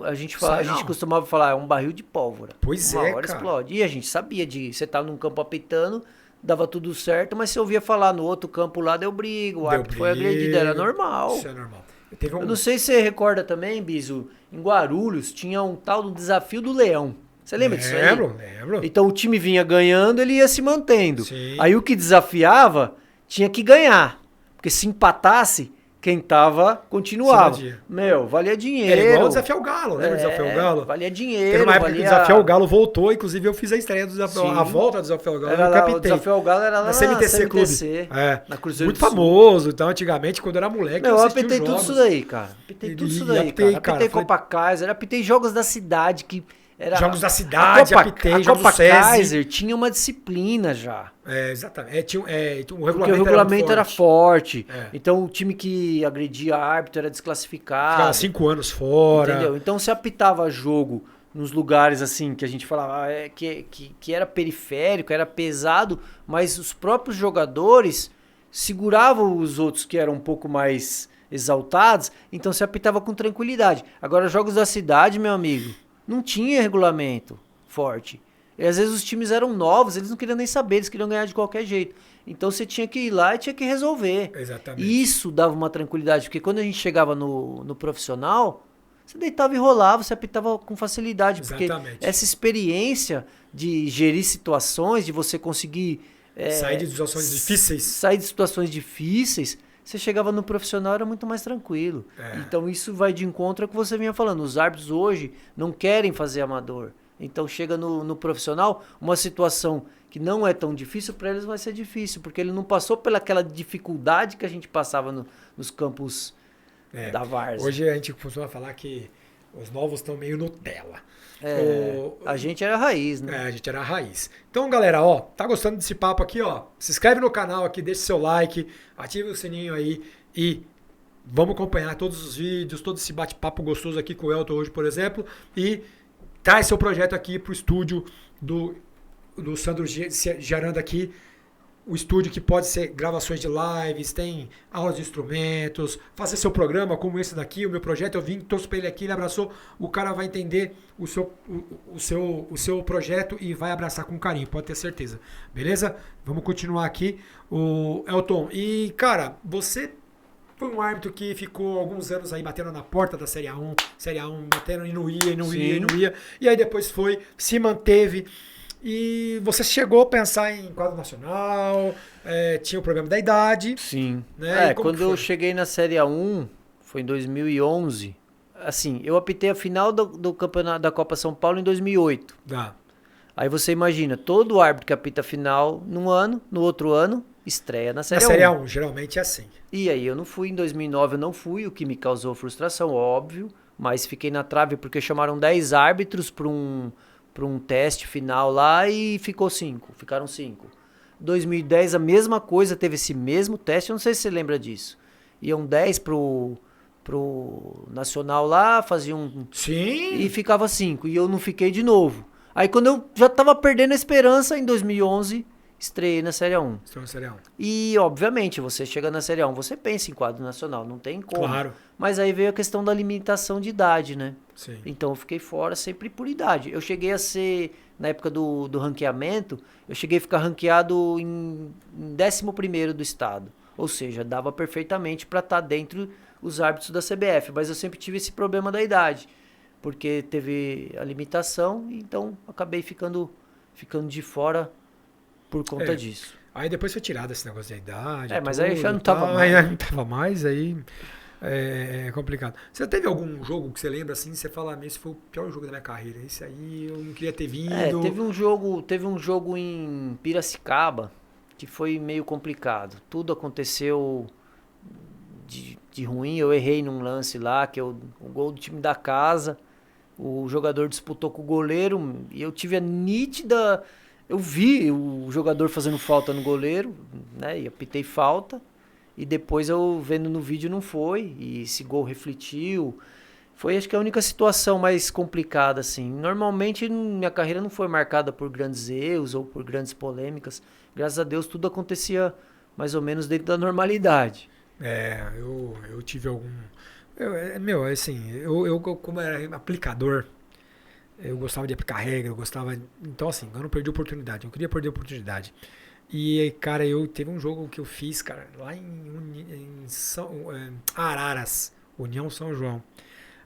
a gente costumava falar, é um barril de pólvora. Pois uma é, hora cara. explode. E a gente sabia você tava num campo apitando, dava tudo certo, mas você ouvia falar no outro campo lá, deu briga, o árbitro foi agredido, era normal. Isso é normal. Eu não sei se você recorda também, Biso, em Guarulhos tinha um tal do Desafio do Leão. Você lembra disso aí? Lembro. Então o time vinha ganhando, ele ia se mantendo. Sim. Aí o que desafiava tinha que ganhar. Porque se empatasse, quem tava continuava. Meu, valia dinheiro. Era igual o Desafiar o Galo, lembra do Desafiar o Galo? Valia dinheiro. Teve uma época que o Desafiar o Galo voltou, inclusive eu fiz a estreia do a volta do Desafiar o Galo. Era lá, o Desafiar o Galo era lá na CMTC Clube. Na Cruzeiro muito famoso. Então, antigamente, quando eu era moleque, eu apitei tudo isso daí, cara. Apitei Copa Kaiser, apitei jogos da cidade que... Jogos da cidade, apitei, jogos do SESI. Kaiser tinha uma disciplina já. Exatamente. Tinha o regulamento era forte. Então o time que agredia árbitro era desclassificado. Ficava 5 anos fora. Entendeu? Então você apitava jogo nos lugares assim que a gente falava que era periférico, era pesado, mas os próprios jogadores seguravam os outros que eram um pouco mais exaltados, então você apitava com tranquilidade. Agora, jogos da cidade, meu amigo, não tinha regulamento forte. E às vezes os times eram novos, eles não queriam nem saber, eles queriam ganhar de qualquer jeito. Então você tinha que ir lá e tinha que resolver. Exatamente. E isso dava uma tranquilidade, porque quando a gente chegava no profissional, você deitava e rolava, você apitava com facilidade. Exatamente. Porque essa experiência de gerir situações, de você conseguir... sair de situações difíceis. Sair de situações difíceis, você chegava no profissional, era muito mais tranquilo. Então isso vai de encontro ao que você vinha falando. Os árbitros hoje não querem fazer amador. Então chega no profissional, uma situação que não é tão difícil, para eles vai ser difícil, porque ele não passou pelaquela dificuldade que a gente passava nos campos da várzea. Hoje a gente costuma falar que os novos estão meio Nutella. A gente era a raiz, né? A gente era a raiz. Então, galera, tá gostando desse papo aqui, se inscreve no canal aqui, deixa seu like, ativa o sininho aí e vamos acompanhar todos os vídeos, todo esse bate-papo gostoso aqui com o Elton hoje, por exemplo, e traz seu projeto aqui pro estúdio do Sandro Gerando aqui, o estúdio que pode ser gravações de lives, tem aulas de instrumentos, fazer seu programa como esse daqui, o meu projeto, eu vim, trouxe para ele aqui, ele abraçou, o cara vai entender o seu projeto e vai abraçar com carinho, pode ter certeza. Beleza? Vamos continuar aqui. O Elton, e cara, você foi um árbitro que ficou alguns anos aí batendo na porta da Série A1, batendo e não ia, e aí depois se manteve. E você chegou a pensar em quadro nacional, tinha o problema da idade. Sim. Né? Quando eu cheguei na Série A1, foi em 2011. Assim, eu apitei a final do campeonato da Copa São Paulo em 2008. Aí você imagina, todo árbitro que apita a final num ano, no outro ano, estreia na Série A1. Na Série A1, geralmente é assim. E aí eu não fui, em 2009 eu não fui, o que me causou frustração, óbvio. Mas fiquei na trave porque chamaram 10 árbitros para um teste final lá e ficaram 5. 2010 a mesma coisa, teve esse mesmo teste, eu não sei se você lembra disso. Iam 10 pro nacional lá, faziam... Sim! E ficava 5, e eu não fiquei de novo. Aí quando eu já tava perdendo a esperança, em 2011, estreiei na Série A1. Estou na Série A1. E, obviamente, você chega na Série A1, você pensa em quadro nacional, não tem como. Claro. Mas aí veio a questão da limitação de idade, né? Sim. Então eu fiquei fora sempre por idade. Eu cheguei a ser, na época do ranqueamento, eu cheguei a ficar ranqueado em 11º do estado. Ou seja, dava perfeitamente para estar dentro os árbitros da CBF. Mas eu sempre tive esse problema da idade. Porque teve a limitação, então acabei ficando de fora por conta disso. Aí depois foi tirado esse negócio da idade. Mas aí já não tava mais. Aí não tava mais, aí é complicado. Você teve algum jogo que você lembra assim, você fala, esse foi o pior jogo da minha carreira, esse aí eu não queria ter vindo. Teve um jogo em Piracicaba que foi meio complicado. Tudo aconteceu de ruim, eu errei num lance lá, que é o gol do time da casa. O jogador disputou com o goleiro e eu tive a nítida... Eu vi o jogador fazendo falta no goleiro, né? E apitei falta. E depois eu vendo no vídeo não foi. E esse gol refletiu. Foi, acho que a única situação mais complicada, assim. Normalmente minha carreira não foi marcada por grandes erros ou por grandes polêmicas. Graças a Deus tudo acontecia mais ou menos dentro da normalidade. Eu tive algum... eu como era aplicador, eu gostava de aplicar regra, eu gostava... Então, assim, eu não perdi oportunidade, eu queria perder oportunidade. E, cara, teve um jogo que eu fiz, cara, lá em Araras, União São João.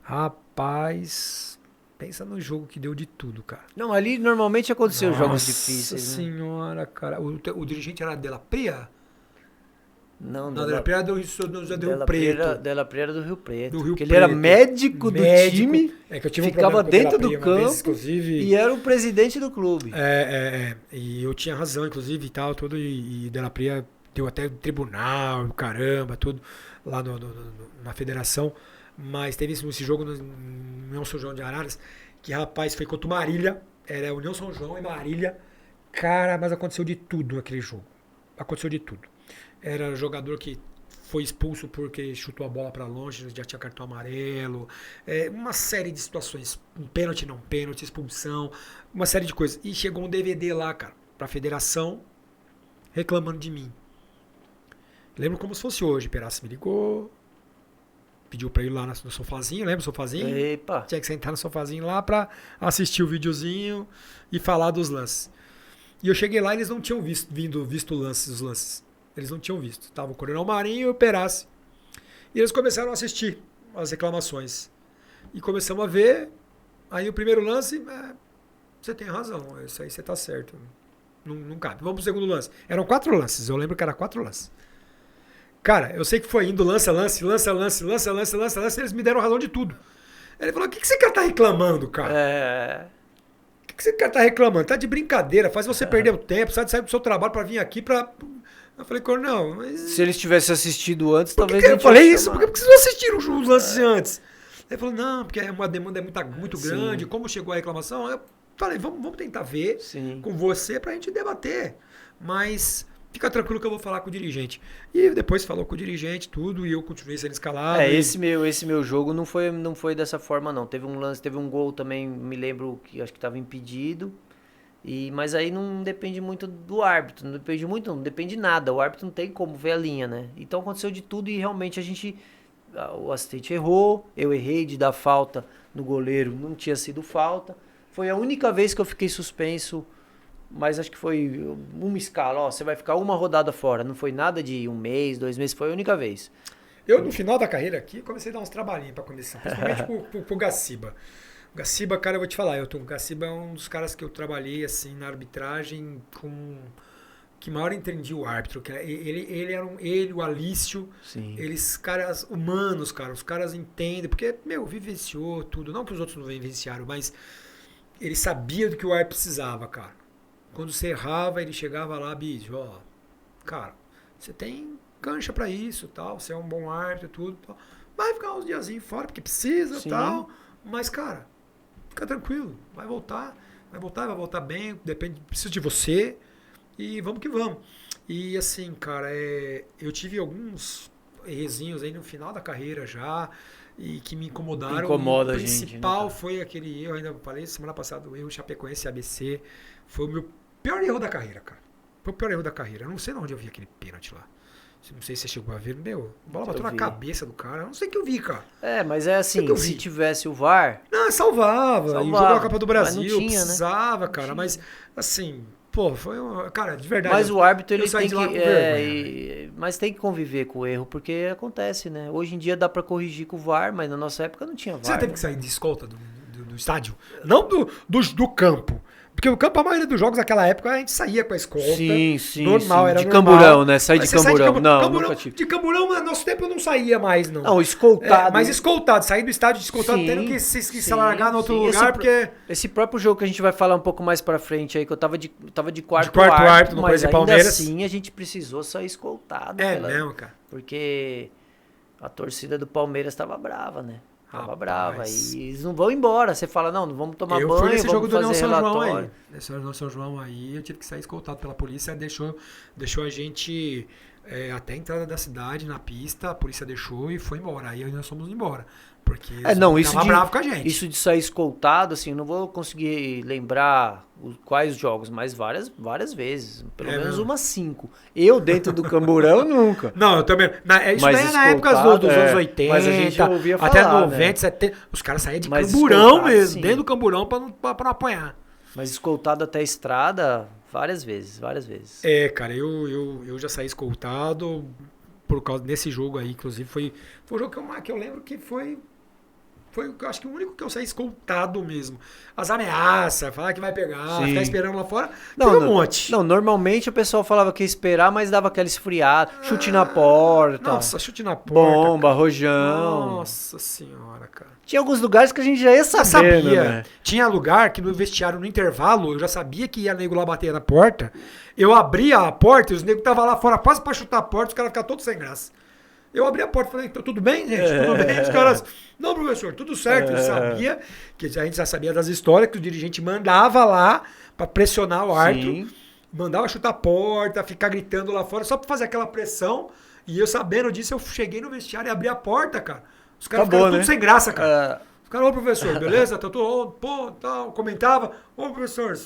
Rapaz, pensa no jogo que deu de tudo, cara. Não, ali normalmente aconteceu jogos difíceis. Nossa senhora, cara. O dirigente era Della Pria? Não, Della Pria era do Rio Preto. Della Pria era do Rio Preto. Do Rio porque Preto. ele era médico do time, que eu tive ficava dentro do campo inclusive, e era o presidente do clube. E eu tinha razão, inclusive, e tal, tudo. E Della Pria deu até tribunal, caramba, tudo, lá na federação. Mas teve esse jogo no União São João de Araras, que, rapaz, foi contra o Marília. Era União São João e Marília. Cara, mas aconteceu de tudo naquele jogo. Aconteceu de tudo. Era jogador que foi expulso porque chutou a bola para longe, já tinha cartão amarelo. Uma série de situações. Pênalti, não pênalti, expulsão. Uma série de coisas. E chegou um DVD lá, cara, pra federação, reclamando de mim. Lembro como se fosse hoje. Perazzi me ligou, pediu pra ir lá no sofazinho, lembra o sofazinho? Epa. Tinha que sentar no sofazinho lá pra assistir o videozinho e falar dos lances. E eu cheguei lá e eles não tinham visto os lances. Eles não tinham visto. Tava o Coronel Marinho e o Perazzi. E eles começaram a assistir as reclamações. E começamos a ver. Aí o primeiro lance, você tem razão, isso aí você tá certo. Não cabe. Vamos pro segundo lance. Eram 4 lances, eu lembro que era 4 lances. Cara, eu sei que foi indo lance, eles me deram razão de tudo. Ele falou, o que esse cara tá reclamando, cara? O que esse cara tá reclamando? Tá de brincadeira, faz você perder o tempo, sai do seu trabalho pra vir aqui pra... Eu falei, Coronel, mas... Se eles tivessem assistido antes, talvez... não eu falei isso? Por que vocês não assistiram os lances antes? Ele falou, não, porque uma demanda muito grande, como chegou a reclamação? Eu falei, vamos tentar ver com você pra gente debater. Mas... fica tranquilo que eu vou falar com o dirigente. E depois falou com o dirigente, tudo, e eu continuei sendo escalado. Esse meu jogo não foi dessa forma, não. Teve um lance, teve um gol também, me lembro que acho que estava impedido. Mas aí não depende muito do árbitro, não depende nada. O árbitro não tem como ver a linha, né? Então aconteceu de tudo e realmente o assistente errou, eu errei de dar falta no goleiro, não tinha sido falta. Foi a única vez que eu fiquei suspenso. Mas acho que foi uma escala, você vai ficar uma rodada fora. Não foi nada de 1 mês, 2 meses, foi a única vez. Eu, no final da carreira aqui, comecei a dar uns trabalhinhos pra condição, principalmente pro Gaciba. O Gaciba, cara, eu vou te falar, o Gaciba é um dos caras que eu trabalhei, assim, na arbitragem, que maior entendi o árbitro. Ele, o Alício, eles, caras humanos, cara, os caras entendem, porque, vivenciou tudo, não que os outros não vivenciaram, mas ele sabia do que o árbitro precisava, cara. Quando você errava, ele chegava lá, bicho, cara, você tem cancha pra isso, tal, você é um bom árbitro, tudo, tal. Vai ficar uns diazinhos fora, porque precisa, tal, mas, cara, fica tranquilo, vai voltar bem, precisa de você, e vamos que vamos. E assim, cara, eu tive alguns errezinhos aí no final da carreira já, e que me incomodaram. Incomoda o a gente, principal foi aquele erro, ainda falei semana passada, o erro Chapecoense ABC, foi o meu pior erro da carreira, cara. Foi o pior erro da carreira. Eu não sei de onde eu vi aquele pênalti lá. Não sei se você chegou a ver. Meu, a bola bateu na cabeça do cara. Eu não sei o que eu vi, cara. Mas é assim, se tivesse o VAR... Não, salvava. E jogou a Copa do Brasil. Mas não tinha, precisava, né? cara. Mas, assim, pô, foi cara, de verdade. Mas o árbitro, ele tem que... mas tem que conviver com o erro, porque acontece, né? Hoje em dia dá pra corrigir com o VAR, mas na nossa época não tinha VAR. Você já teve que sair de escolta do estádio? Não do campo. Porque o campo, a maioria dos jogos naquela época, a gente saía com a escolta. Sim. Normal, era de normal. camburão, né? Sair de camburão. Não, nunca tive. De camburão, no nosso tempo, eu não saía mais, não. Não, escoltado. Mas escoltado, sair do estádio escoltado, tendo que se largar no outro lugar, porque... Esse próprio jogo que a gente vai falar um pouco mais pra frente aí, que eu tava de quarto árbitro, no mas ainda Palmeiras. assim a gente precisou sair escoltado. Mesmo, cara. Porque a torcida do Palmeiras tava brava, né? Tava brava. E eles não vão embora. Você fala, não vamos tomar banho, fui nesse vamos jogo do fazer São relatório. João aí. Nesse jogo do São João aí, eu tive que sair escoltado pela polícia. Deixou a gente até a entrada da cidade, na pista. A polícia deixou e foi embora. Aí nós fomos embora. Porque eles estavam bravos com a gente. Isso de sair escoltado, assim, eu não vou conseguir lembrar quais jogos, mas várias vezes. Pelo menos umas 5. Eu, dentro do camburão, nunca. Não, eu também. Isso daí é na época dos anos 80. Mas a gente ouvia falar, até 90, né? 70. Os caras saíam de camburão mesmo, sim. dentro do camburão pra não apanhar. Mas escoltado até a estrada, várias vezes. Cara, eu já saí escoltado por causa desse jogo aí. Inclusive, foi um jogo que eu lembro que foi, acho que o único que eu saí escoltado mesmo. As ameaças, falar que vai pegar, ficar esperando lá fora, teve um monte. Não, normalmente o pessoal falava que ia esperar, mas dava aquela esfriada, chute na porta. Nossa, chute na porta. Bomba, cara. rojão. Nossa senhora, cara. Tinha alguns lugares que a gente já ia sabendo, né? Tinha lugar que no vestiário, no intervalo, eu já sabia que ia nego lá bater na porta. Eu abria a porta e os negros estavam lá fora quase pra chutar a porta, os caras ficavam todos sem graça. Eu abri a porta e falei, tudo bem, gente? Tudo bem? Os caras, não, professor, tudo certo. Eu sabia, que a gente já sabia das histórias, que o dirigente mandava lá pra pressionar o árbitro, mandava chutar a porta, ficar gritando lá fora, só pra fazer aquela pressão. E eu sabendo disso, eu cheguei no vestiário e abri a porta, cara. Os caras ficaram tudo sem graça, cara. Os caras, ô professor, beleza? Tal, comentava, ô professor...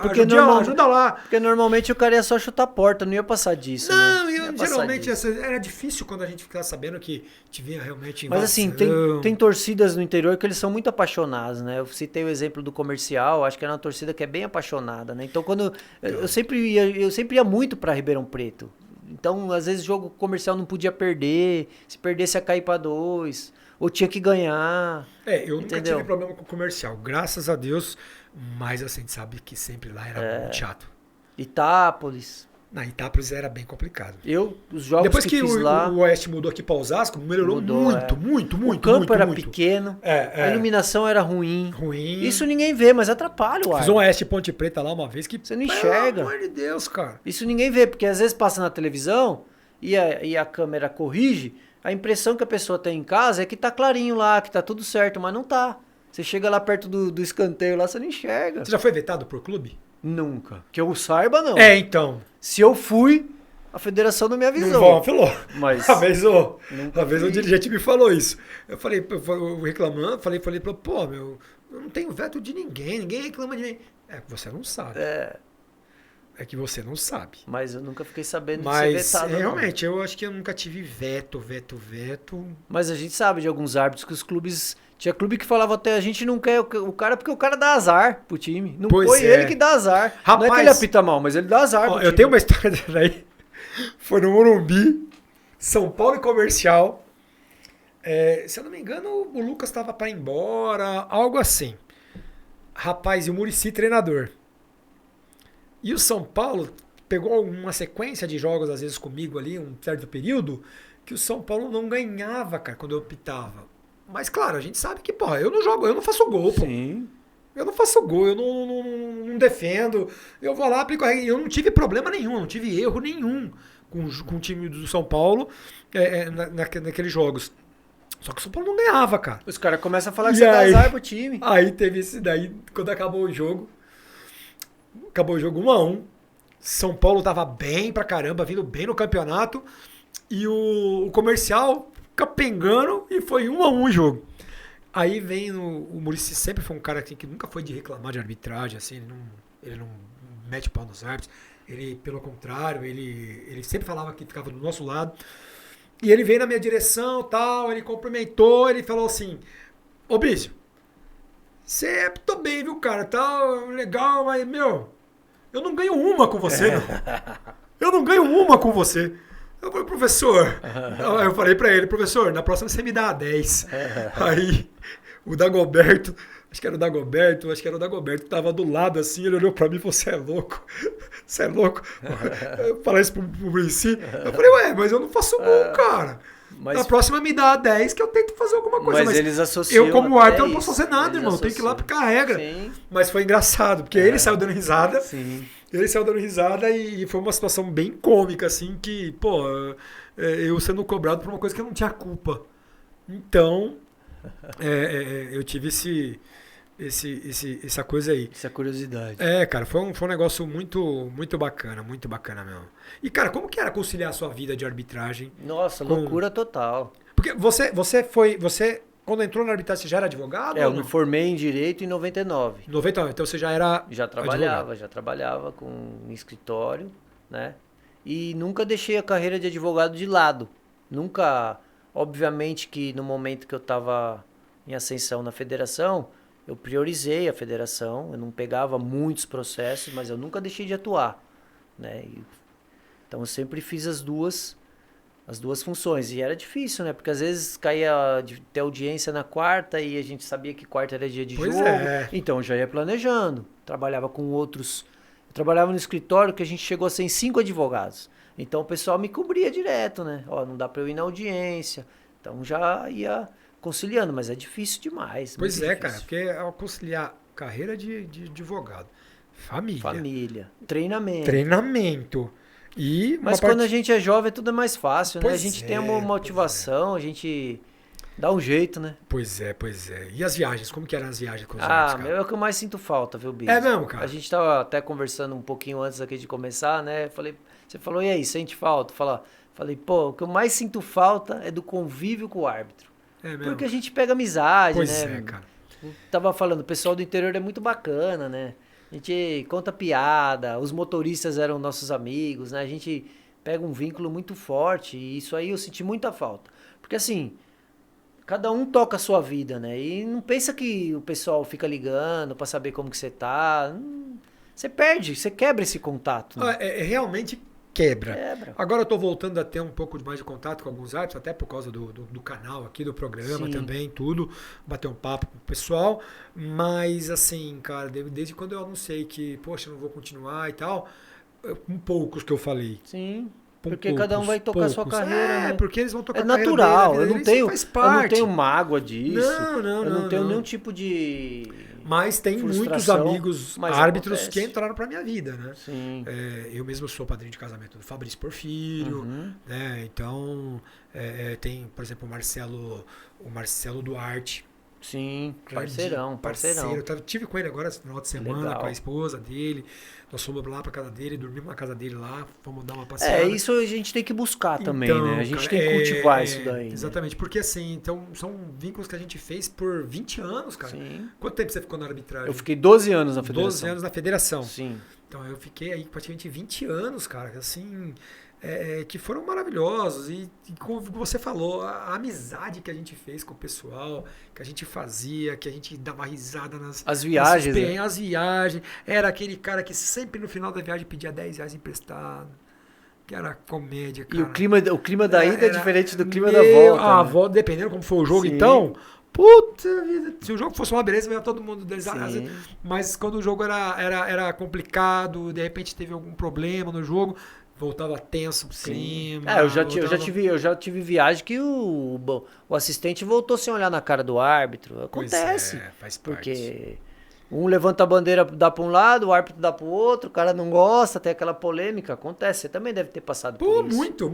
porque ajuda lá. Porque normalmente o cara ia só chutar a porta, não ia passar disso. Não, né? geralmente era difícil quando a gente ficava sabendo que tinha realmente invasão. Mas assim, tem torcidas no interior que eles são muito apaixonados, né? Eu citei o exemplo do Comercial, acho que era uma torcida que é bem apaixonada, né? Então quando eu sempre ia muito pra Ribeirão Preto. Então, às vezes o jogo comercial não podia perder, se perdesse ia cair pra 2, ou tinha que ganhar. Eu nunca tive problema com o Comercial, graças a Deus. Mas assim, a gente sabe que sempre lá era muito chato. Itápolis. Na Itápolis era bem complicado. Os jogos depois que fiz lá... o Oeste mudou aqui para Osasco, melhorou muito. O campo era pequeno, a iluminação era ruim. Isso ninguém vê, mas atrapalha o ar. Fiz um Oeste Ponte Preta lá uma vez que... Você não enxerga. Pelo amor de Deus, cara. Isso ninguém vê, porque às vezes passa na televisão e a câmera corrige, a impressão que a pessoa tem em casa é que tá clarinho lá, que tá tudo certo, mas não tá. Você chega lá perto do escanteio lá, você não enxerga. Você já foi vetado por clube? Nunca. Que eu saiba, não. Então. Se eu fui, a federação não me avisou. Não falou. Mas uma vez o dirigente me falou isso. Eu falei, reclamando, falei, pô, eu não tenho veto de ninguém reclama de mim. Você não sabe. É que você não sabe. Mas eu nunca fiquei sabendo de ser vetado. Realmente, eu acho que eu nunca tive veto. Mas a gente sabe de alguns árbitros que os clubes... Tinha clube que falava até, a gente não quer o cara porque o cara dá azar pro time. Não foi ele que dá azar. Rapaz, não é que ele apita mal, mas ele dá azar pro time. Eu tenho uma história daí. Foi no Morumbi, São Paulo e Comercial. Se eu não me engano, o Lucas estava para ir embora, algo assim. Rapaz, e o Muricy treinador. E o São Paulo pegou uma sequência de jogos, às vezes comigo ali, um certo período, que o São Paulo não ganhava, cara, quando eu optava. Mas, claro, a gente sabe que, porra, eu não jogo, eu não faço gol, pô. Sim. Eu não faço gol, eu não defendo. Eu vou lá, aplico a regra. Eu não tive problema nenhum, não tive erro nenhum com o time do São Paulo naqueles jogos. Só que o São Paulo não ganhava, cara. Os caras começam a falar que você dá azar pro time. Aí teve esse daí, quando acabou o jogo 1-1. São Paulo tava bem pra caramba, vindo bem no campeonato. E o Comercial capengando e foi 1-1 o jogo. Aí vem o Muricy, sempre foi um cara que nunca foi de reclamar de arbitragem, assim, ele não mete pau nos árbitros. Ele, pelo contrário, ele sempre falava que ficava do nosso lado. E ele veio na minha direção, tal, ele cumprimentou, ele falou assim, ô Bísio, você tô bem, viu, cara, tal, legal, mas, meu, eu não ganho uma com você, não. Eu não ganho uma com você. Eu falei, professor, eu falei pra ele, professor, na próxima você me dá 10. Aí, o Dagoberto, acho que era o Dagoberto que tava do lado assim, ele olhou pra mim e falou, você é louco? Você é louco? Eu falei isso pro Muricy. Eu falei, ué, mas eu não faço gol, cara. Na próxima me dá 10 que eu tento fazer alguma coisa. Mas eles associam. Eu, como árbitro, não posso fazer nada, irmão. Tem que ir lá porque é a regra. Sim. Mas foi engraçado, porque ele saiu dando risada. Sim. Ele saiu dando risada e foi uma situação bem cômica, assim, que, pô, eu sendo cobrado por uma coisa que eu não tinha culpa. Então, eu tive essa coisa aí. Essa curiosidade. Cara, foi um negócio muito bacana mesmo. E, cara, como que era conciliar a sua vida de arbitragem? Nossa, loucura total. Porque você quando entrou na arbitragem, você já era advogado? Eu me formei em Direito em 99. 99, então você já era Já trabalhava em escritório, né? E nunca deixei a carreira de advogado de lado. Nunca, obviamente que no momento que eu estava em ascensão na federação, eu priorizei a federação, eu não pegava muitos processos, mas eu nunca deixei de atuar, né? Então eu sempre fiz as duas funções. E era difícil, né? Porque às vezes caía de ter audiência na quarta e a gente sabia que quarta era dia de jogo. Então eu já ia planejando. Trabalhava com outros. Eu trabalhava no escritório que a gente chegou a ser em 5 advogados. Então o pessoal me cobria direto, né? Ó, não dá pra eu ir na audiência. Então já ia conciliando, mas é difícil demais. Pois difícil. Cara, porque ao conciliar carreira de advogado, família, treinamento. Mas quando a gente é jovem, tudo é mais fácil, né? A gente tem uma motivação, a gente dá um jeito, né? Pois é. E as viagens? Como que eram as viagens com os amigos, cara? É o que eu mais sinto falta, viu, Bísio? É mesmo, cara? A gente tava até conversando um pouquinho antes aqui de começar, né? Você falou, e aí, sente falta? Falei, pô, o que eu mais sinto falta é do convívio com o árbitro. É mesmo? Porque a gente pega amizade, né? Pois é, cara. Eu tava falando, o pessoal do interior é muito bacana, né? A gente conta piada, os motoristas eram nossos amigos, né? A gente pega um vínculo muito forte e isso aí eu senti muita falta. Porque assim, cada um toca a sua vida, né? E não pensa que o pessoal fica ligando pra saber como que você tá. Você perde, você quebra esse contato. Né? Realmente quebra. Agora eu tô voltando a ter um pouco mais de contato com alguns árbitros, até por causa do canal aqui, do programa. Sim. Também, tudo. Bater um papo com o pessoal. Mas assim, cara, desde quando eu anunciei que, poxa, eu não vou continuar e tal, com poucos que eu falei. Sim. Porque cada um vai tocar a sua carreira, né? Porque eles vão tocar a carreira natural, dele, eu não tenho mágoa disso. Não, eu não tenho nenhum tipo de Mas tem muitos amigos árbitros que entraram pra minha vida, né? Sim. Eu mesmo sou padrinho de casamento do Fabrício Porfírio, né? Então, tem, por exemplo, o Marcelo Duarte. Sim, parceirão. Eu tive com ele agora esse final de semana. Legal. Com a esposa dele. Nós fomos lá pra casa dele, dormimos na casa dele lá, fomos dar uma passeada. Isso a gente tem que buscar também, né? A gente tem que cultivar isso daí. Exatamente, né? Porque assim, então, são vínculos que a gente fez por 20 anos, cara. Sim. Quanto tempo você ficou na arbitragem? Eu fiquei 12 anos na federação. 12 anos na federação. Sim. Então eu fiquei aí praticamente 20 anos, cara, assim... que foram maravilhosos e como você falou, a amizade que a gente fez com o pessoal, que a gente fazia, que a gente dava risada as viagens, né? As viagens, era aquele cara que sempre no final da viagem pedia R$10 emprestado, que era comédia, cara. E o clima da ida é diferente do clima da volta. Né? Dependendo como for o jogo. Sim. Então, puta vida, se o jogo fosse uma beleza, ia todo mundo mas quando o jogo era complicado, de repente teve algum problema no jogo, voltava tenso pro clima. Eu já tive viagem que o assistente voltou sem olhar na cara do árbitro. Acontece. Faz parte. Porque um levanta a bandeira, dá para um lado, o árbitro dá para o outro, o cara não gosta, tem aquela polêmica. Acontece. Você também deve ter passado por isso. Muito.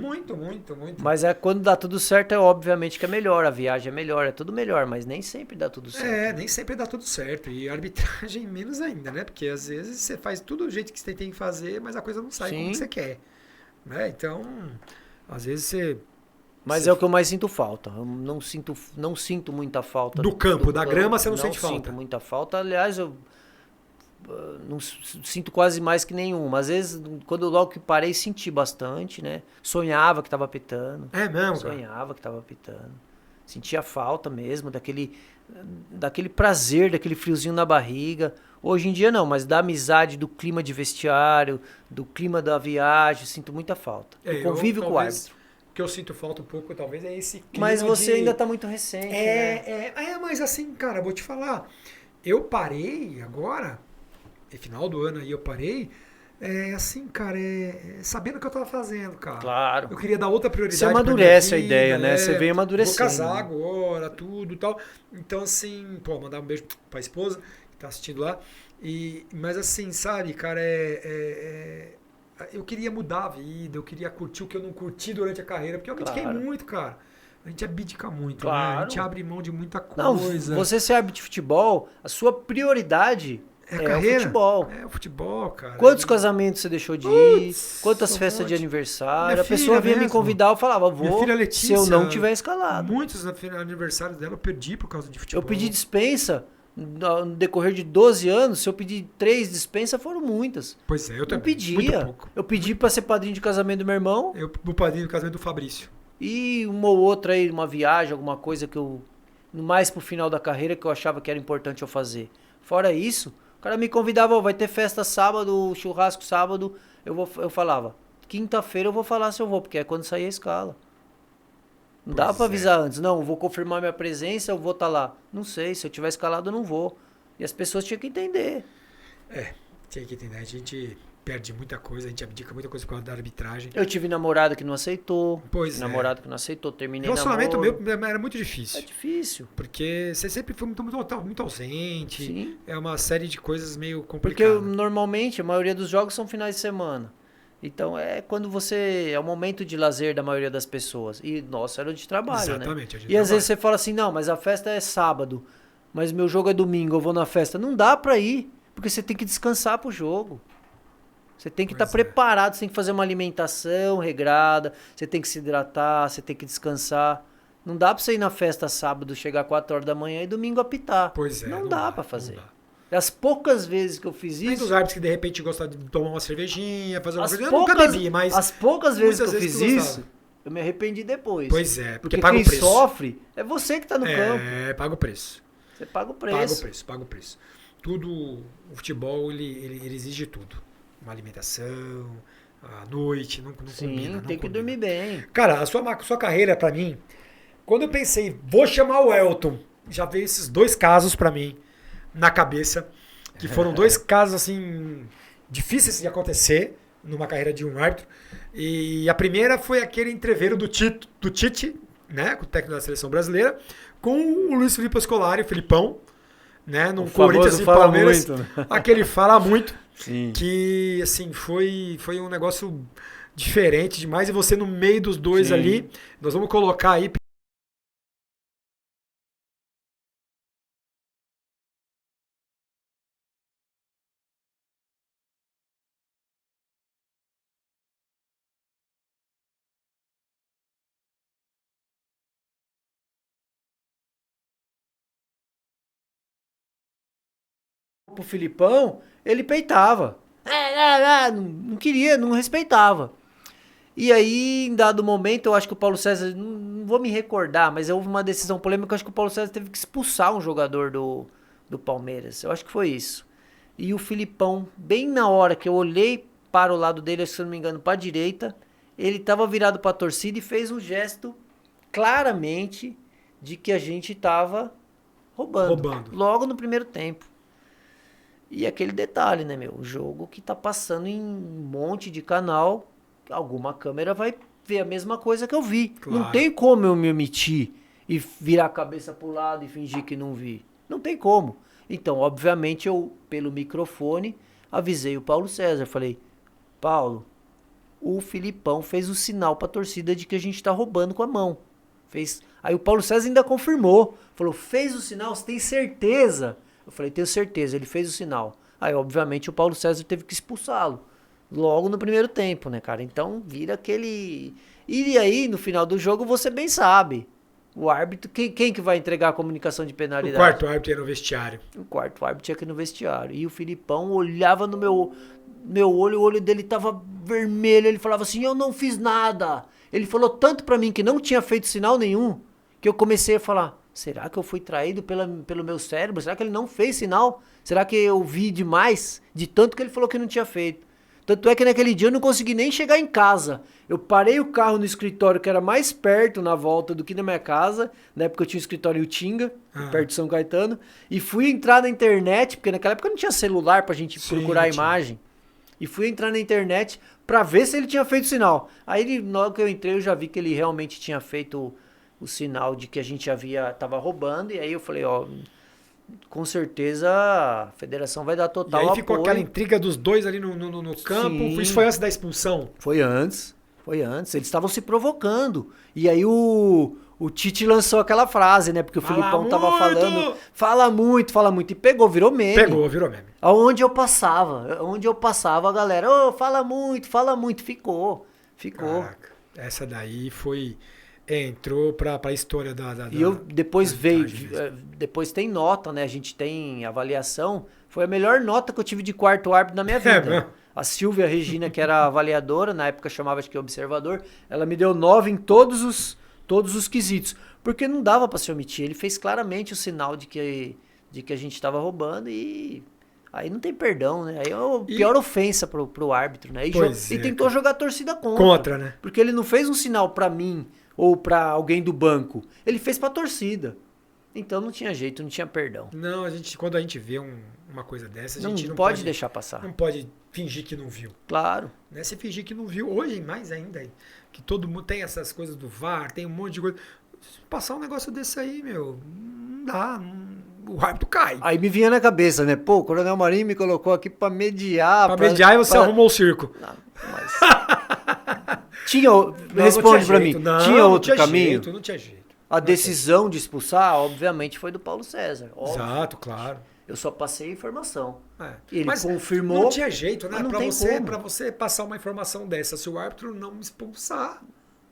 Mas quando dá tudo certo, obviamente que é melhor. A viagem é melhor, é tudo melhor, mas nem sempre dá tudo certo. Nem sempre dá tudo certo. E a arbitragem menos ainda, né? Porque às vezes você faz tudo do jeito que você tem que fazer, mas a coisa não sai como você quer. Né? Então, às vezes você... Mas é o que eu mais sinto falta. Eu não sinto muita falta. Do campo, da grama você não sente falta? Não sinto muita falta. Aliás, não sinto quase mais que nenhuma. Às vezes, quando logo que parei, senti bastante, né? Sonhava que tava apitando. É mesmo, cara? Sonhava que tava apitando. Sentia falta mesmo daquele prazer, daquele friozinho na barriga. Hoje em dia não, mas da amizade, do clima de vestiário, do clima da viagem, sinto muita falta. Eu convivo com o árbitro. O que eu sinto falta um pouco, talvez, é esse clima. Mas você ainda tá muito recente, né? Mas assim, cara, vou te falar. Eu parei agora, no final do ano aí eu parei, assim, cara, sabendo o que eu tava fazendo, cara. Claro. Eu queria dar outra prioridade. Você amadurece a ideia, né? Você vem amadurecendo. Vou casar agora, tudo e tal. Então, assim, mandar um beijo pra esposa que tá assistindo lá. Mas assim, sabe, cara, eu queria mudar a vida, eu queria curtir o que eu não curti durante a carreira, porque eu abdiquei muito, cara. A gente abdica muito, né? A gente abre mão de muita coisa. Não, você ser árbitro de futebol, a sua prioridade é a carreira. O futebol. É o futebol, cara. Quantos casamentos você deixou de ir? Quantas festas de aniversário? A pessoa vinha me convidar, eu falava, vou, filha Letícia, se eu não tiver escalado. Muitos aniversários dela eu perdi por causa de futebol. Eu pedi dispensa. No decorrer de 12 anos, se eu pedir 3 dispensas, foram muitas. Pois é, eu também. Não pedia. Eu pedi pra ser padrinho de casamento do meu irmão. O padrinho de casamento do Fabrício. E uma ou outra aí, uma viagem, alguma coisa que eu... Mais pro final da carreira que eu achava que era importante eu fazer. Fora isso, o cara me convidava, vai ter festa sábado, churrasco sábado. Eu falava, quinta-feira eu vou falar se eu vou, porque é quando sair a escala. Não dá pra avisar antes. Não, vou confirmar minha presença, eu vou estar lá. Não sei, se eu tiver escalado eu não vou. E as pessoas tinham que entender. Tinha que entender. A gente perde muita coisa, a gente abdica muita coisa por causa da arbitragem. Eu tive namorada que não aceitou. Namorado que não aceitou, terminei relacionamento meu era muito difícil. É difícil. Porque você sempre foi muito ausente. Sim. É uma série de coisas meio complicadas. Porque normalmente a maioria dos jogos são finais de semana. Então é quando é o momento de lazer da maioria das pessoas. E nossa, era de trabalho, exatamente, né? E às vezes você fala assim, não, mas a festa é sábado, mas meu jogo é domingo, eu vou na festa. Não dá pra ir, porque você tem que descansar pro jogo. Você tem que estar preparado, você tem que fazer uma alimentação regrada, você tem que se hidratar, você tem que descansar. Não dá pra você ir na festa sábado, chegar 4 horas da manhã e domingo apitar. Não dá pra fazer. As poucas vezes que eu fiz isso... Muitos árbitros que de repente gostam de tomar uma cervejinha, fazer uma coisa... Eu nunca bebi, mas... As poucas vezes que eu fiz isso, eu me arrependi depois. Pois é, porque paga o preço. Quem sofre é você que tá no campo. Paga o preço. Você paga o preço. Paga o preço. Tudo, o futebol, ele exige tudo. Uma alimentação, a noite, não combina. Tem que dormir bem. Cara, a sua carreira, pra mim, quando eu pensei, vou chamar o Elton, já veio esses 2 casos pra mim na cabeça, que foram 2 casos assim difíceis de acontecer numa carreira de um árbitro. E a primeira foi aquele entreveiro do Tite, né, o técnico da seleção brasileira, com o Luiz Felipe Scolari, o Filipão, né, no Corinthians e Palmeiras. Muito, né? Aquele fala muito. Sim. Que assim foi um negócio diferente demais, e você no meio dos dois ali. Nós vamos colocar aí pro Filipão, ele peitava. Não queria, não respeitava. E aí, em dado momento, eu acho que o Paulo César, não vou me recordar, mas houve uma decisão polêmica, eu acho que o Paulo César teve que expulsar um jogador do Palmeiras. Eu acho que foi isso. E o Filipão, bem na hora que eu olhei para o lado dele, se eu não me engano, para a direita, ele estava virado para a torcida e fez um gesto claramente de que a gente estava roubando. Logo no primeiro tempo. E aquele detalhe, né, meu? O jogo que tá passando em um monte de canal, alguma câmera vai ver a mesma coisa que eu vi. Claro. Não tem como eu me omitir e virar a cabeça pro lado e fingir que não vi. Não tem como. Então, obviamente, eu, pelo microfone, avisei o Paulo César. Falei, Paulo, o Filipão fez o sinal pra torcida de que a gente tá roubando com a mão. Fez. Aí o Paulo César ainda confirmou. Falou, fez o sinal? Você tem certeza? Eu falei, tenho certeza, ele fez o sinal. Aí, obviamente, o Paulo César teve que expulsá-lo. Logo no primeiro tempo, né, cara? Então, vira aquele... E aí, no final do jogo, você bem sabe. O árbitro, quem que vai entregar a comunicação de penalidade? O quarto árbitro ia no vestiário. O quarto árbitro tinha que ir no vestiário. E o Filipão olhava no meu olho, o olho dele tava vermelho. Ele falava assim, eu não fiz nada. Ele falou tanto pra mim que não tinha feito sinal nenhum, que eu comecei a falar, será que eu fui traído pelo meu cérebro? Será que ele não fez sinal? Será que eu vi demais? De tanto que ele falou que não tinha feito. Tanto é que naquele dia eu não consegui nem chegar em casa. Eu parei o carro no escritório, que era mais perto na volta do que na minha casa. Na época eu tinha um escritório em Utinga, perto de São Caetano. E fui entrar na internet, porque naquela época não tinha celular pra gente procurar a imagem. E fui entrar na internet pra ver se ele tinha feito sinal. Aí logo que eu entrei eu já vi que ele realmente tinha feito o sinal de que a gente tava roubando. E aí eu falei, ó... Com certeza a federação vai dar total apoio. E aí ficou aquela intriga dos dois ali no campo. Sim. Isso foi antes da expulsão? Foi antes. Eles estavam se provocando. E aí o Tite lançou aquela frase, né? Porque o Filipão tava falando... Fala muito. E virou meme. Virou meme. Onde eu passava, a galera... Fala muito. Ficou. Caraca, essa daí foi... entrou pra história da E eu depois depois tem nota, né? A gente tem avaliação. Foi a melhor nota que eu tive de quarto árbitro na minha vida. A Silvia Regina, que era avaliadora, na época chamava acho que observador, ela me deu 9 em todos os quesitos. Porque não dava pra se omitir. Ele fez claramente o sinal de que a gente tava roubando e... Aí não tem perdão, né? Aí é a pior ofensa pro árbitro, né? E tentou jogar a torcida contra. Né? Porque ele não fez um sinal pra mim ou pra alguém do banco. Ele fez pra torcida. Então não tinha jeito, não tinha perdão. Não, quando a gente vê uma coisa dessa, a gente não pode deixar passar. Não pode fingir que não viu. Claro. Né? Se fingir que não viu, hoje mais ainda, que todo mundo tem essas coisas do VAR, tem um monte de coisa. Passar um negócio desse aí, meu, não dá. O árbitro cai. Aí me vinha na cabeça, né? Pô, o Coronel Marinho me colocou aqui pra mediar. Pra mediar e você arrumou o circo. Não, mas... Responde pra mim. Tinha outro caminho? Não tinha jeito. A decisão de expulsar, obviamente, foi do Paulo César. Óbvio. Exato, claro. Eu só passei a informação. Ele confirmou. Não tinha jeito, né? Pra você passar uma informação dessa, se o árbitro não expulsar,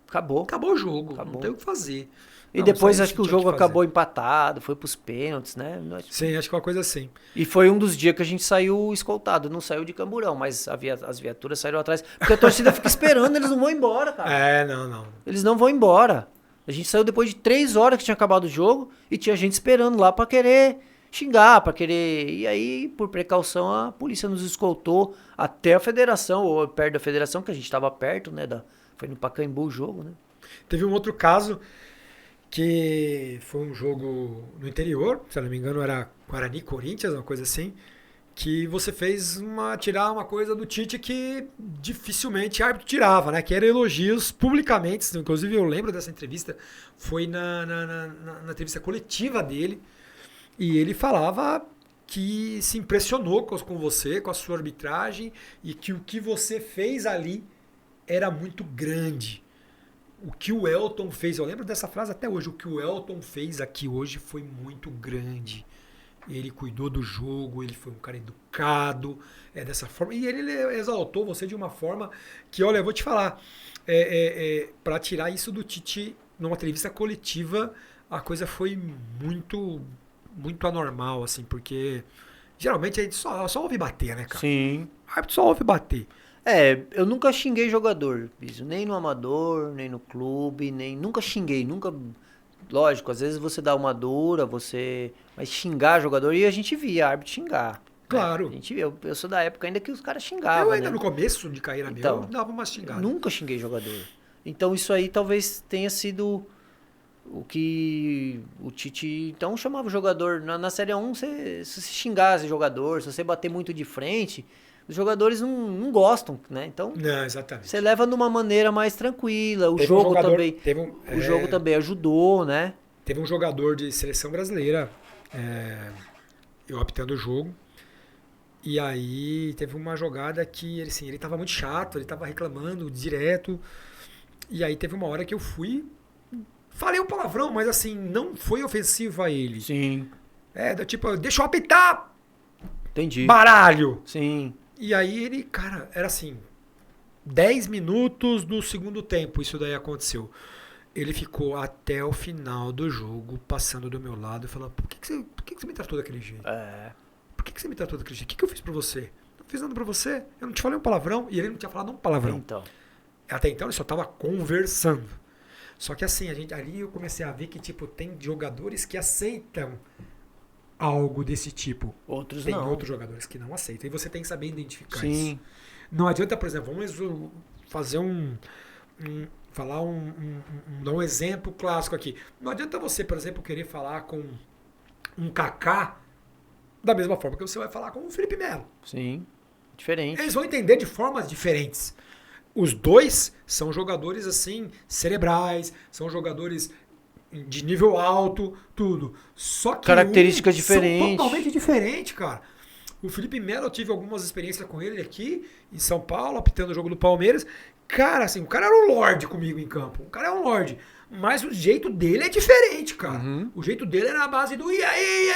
acabou o jogo. Não tem o que fazer. E depois acho que o jogo acabou empatado, foi pros pênaltis, né? Sim, acho que uma coisa assim. E foi um dos dias que a gente saiu escoltado. Não saiu de Camburão, mas as viaturas saíram atrás. Porque a torcida fica esperando, eles não vão embora, cara. Não. Eles não vão embora. A gente saiu depois de 3 horas que tinha acabado o jogo e tinha gente esperando lá pra querer xingar, pra querer... E aí, por precaução, a polícia nos escoltou até a federação, ou perto da federação, que a gente tava perto, né? Foi no Pacaembu o jogo, né? Teve um outro caso que foi um jogo no interior, se eu não me engano era Guarani Corinthians, uma coisa assim, que você fez tirar uma coisa do Tite que dificilmente árbitro tirava, né? Que era elogios publicamente. Inclusive eu lembro dessa entrevista, foi na entrevista coletiva dele, e ele falava que se impressionou com você, com a sua arbitragem, e que o que você fez ali era muito grande. O que o Elton fez, eu lembro dessa frase até hoje, o que o Elton fez aqui hoje foi muito grande. Ele cuidou do jogo, ele foi um cara educado, dessa forma. E ele exaltou você de uma forma que, olha, eu vou te falar, para tirar isso do Tite numa entrevista coletiva, a coisa foi muito, muito anormal, assim, porque geralmente a gente só ouve bater, né, cara? Sim. O árbitro só ouve bater. Eu nunca xinguei jogador, nem no amador, nem no clube, nunca xinguei, lógico, às vezes você dá uma dura, mas xingar jogador, e a gente via árbitro xingar. Claro. Né? Eu sou da época ainda que os caras xingavam, Eu ainda né? No começo de carreira então, eu dava uma xingada. Nunca xinguei jogador. Então isso aí talvez tenha sido o que o Tite então chamava o jogador. Na Série 1, se você xingasse jogador, se você bater muito de frente... Os jogadores não gostam, né? Então, não, exatamente. Você leva de uma maneira mais tranquila. O jogo também ajudou, né? Teve um jogador de seleção brasileira eu apitando o jogo. E aí teve uma jogada que ele tava muito chato, ele tava reclamando direto. E aí teve uma hora que eu falei um palavrão, mas assim, não foi ofensivo a ele. Sim. Tipo, deixa eu apitar! Entendi. Baralho! Sim. E aí ele, cara, era assim, 10 minutos do segundo tempo isso daí aconteceu. Ele ficou até o final do jogo, passando do meu lado e falando, por que você me tratou daquele jeito? Por que você me tratou daquele jeito? O que eu fiz pra você? Não fiz nada pra você. Eu não te falei um palavrão. E ele não tinha falado um palavrão. Então. Até então ele só tava conversando. Só que assim, ali eu comecei a ver que, tipo, tem jogadores que aceitam algo desse tipo. Outros tem não. outros jogadores que não aceitam. E você tem que saber identificar Sim. isso. Não adianta, por exemplo, vamos fazer dar um exemplo clássico aqui. Não adianta você, por exemplo, querer falar com um Kaká da mesma forma que você vai falar com o Felipe Melo. Sim. Diferente. Eles vão entender de formas diferentes. Os dois são jogadores assim, cerebrais, são jogadores de nível alto, tudo. Só que características diferentes. São totalmente diferentes, cara. O Felipe Melo, eu tive algumas experiências com ele aqui em São Paulo, apitando o jogo do Palmeiras. Cara, assim, o cara era um lorde comigo em campo. O cara é um lorde. Mas o jeito dele é diferente, cara. Uhum. O jeito dele é na base do e aí,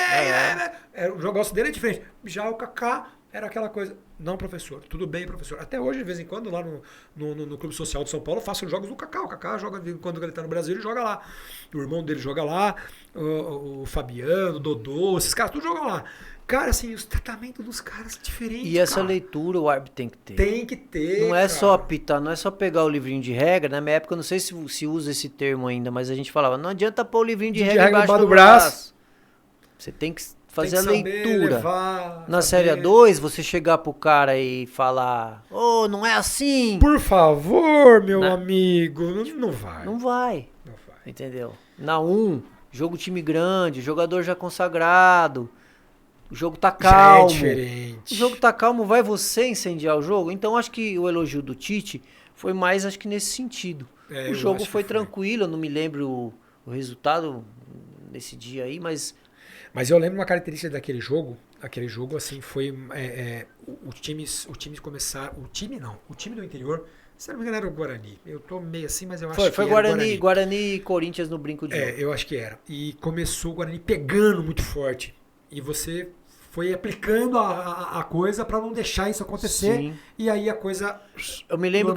o negócio dele é diferente. Já o Kaká era aquela coisa. Não, professor. Tudo bem, professor. Até hoje, de vez em quando, lá no Clube Social de São Paulo, eu faço os jogos do Kaká. O Kaká joga, quando ele tá no Brasil, ele joga lá. O irmão dele joga lá. O Fabiano, o Dodô, esses caras, tudo jogam lá. Cara, assim, os tratamentos dos caras diferentes. E essa cara. leitura o árbitro tem que ter. Tem que ter. Não é só apitar, não é só pegar o livrinho de regra. Na minha época, eu não sei se usa esse termo ainda, mas a gente falava, não adianta pôr o livrinho de regra embaixo do braço. Você tem que fazer a leitura. Na Série 2, você chegar pro cara e falar, não é assim. Por favor, meu amigo. Não vai. Não vai. Entendeu? Na 1, jogo time grande, jogador já consagrado. O jogo tá calmo. Já é diferente. O jogo tá calmo, vai você incendiar o jogo? Então acho que o elogio do Tite foi mais, acho que nesse sentido. O jogo foi tranquilo, eu não me lembro o resultado nesse dia aí, mas... Mas eu lembro uma característica daquele jogo. Aquele jogo, assim, foi... os times começaram... O time do interior... Se não me engano, era o Guarani. Eu tô meio assim, mas eu acho que foi era Guarani e Corinthians no brinco de ouro. eu acho que era. E começou o Guarani pegando muito forte. E você foi aplicando a coisa para não deixar isso acontecer. Sim. E aí a coisa eu me lembro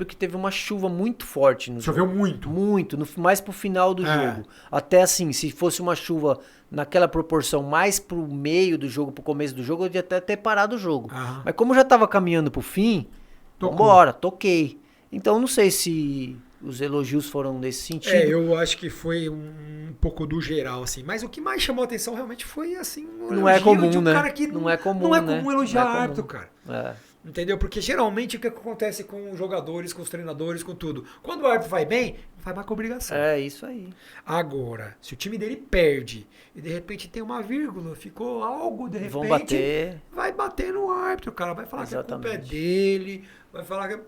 que teve uma chuva muito forte no Choveu jogo. muito. Muito, mais pro final do jogo. Até assim, se fosse uma chuva naquela proporção mais pro meio do jogo, pro começo do jogo, eu ia até ter parado o jogo. Mas como já tava caminhando pro fim, vambora, toquei. Então não sei se os elogios foram nesse sentido. Eu acho que foi um pouco do geral, assim. Mas o que mais chamou a atenção realmente foi, assim, não é comum, de um né? cara que não é comum elogiar árbitro, cara. É. Entendeu? Porque geralmente o que acontece com os jogadores, com os treinadores, com tudo? Quando o árbitro vai bem, vai mais com obrigação. É isso aí. Agora, se o time dele perde e de repente tem uma vírgula, ficou algo, de repente, vai bater no árbitro, cara. Vai falar que a culpa é dele, vai falar que...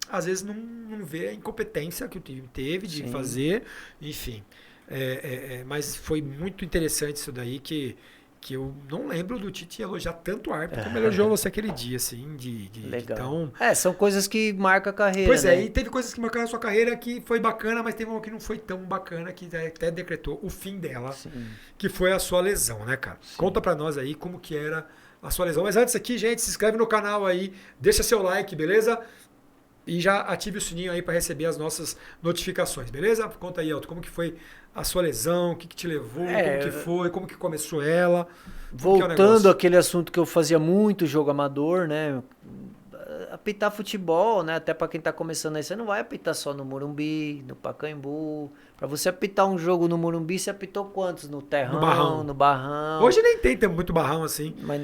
Às vezes não vê a incompetência que o time teve de fazer, enfim. Mas foi muito interessante isso daí, que eu não lembro do Tite elogiar tanto o árbitro como elogiou você aquele dia, assim. Legal. São coisas que marcam a carreira. Pois né? E teve coisas que marcaram a sua carreira que foi bacana, mas teve uma que não foi tão bacana, que até decretou o fim dela, que foi a sua lesão, né, cara? Sim. Conta pra nós aí como que era a sua lesão. Mas antes aqui, gente, se inscreve no canal aí, deixa seu like, beleza? E já ative o sininho aí para receber as nossas notificações, beleza? Conta aí, Elton, como que foi a sua lesão, o que te levou, como que foi, como que começou ela. Voltando àquele assunto que eu fazia muito, jogo amador, né? Apitar futebol, né? Até para quem tá começando aí, você não vai apitar só no Morumbi, no Pacaembu. Para você apitar um jogo no Morumbi, você apitou quantos? No Terrão, no Barrão. Hoje nem tem muito barrão assim. Mas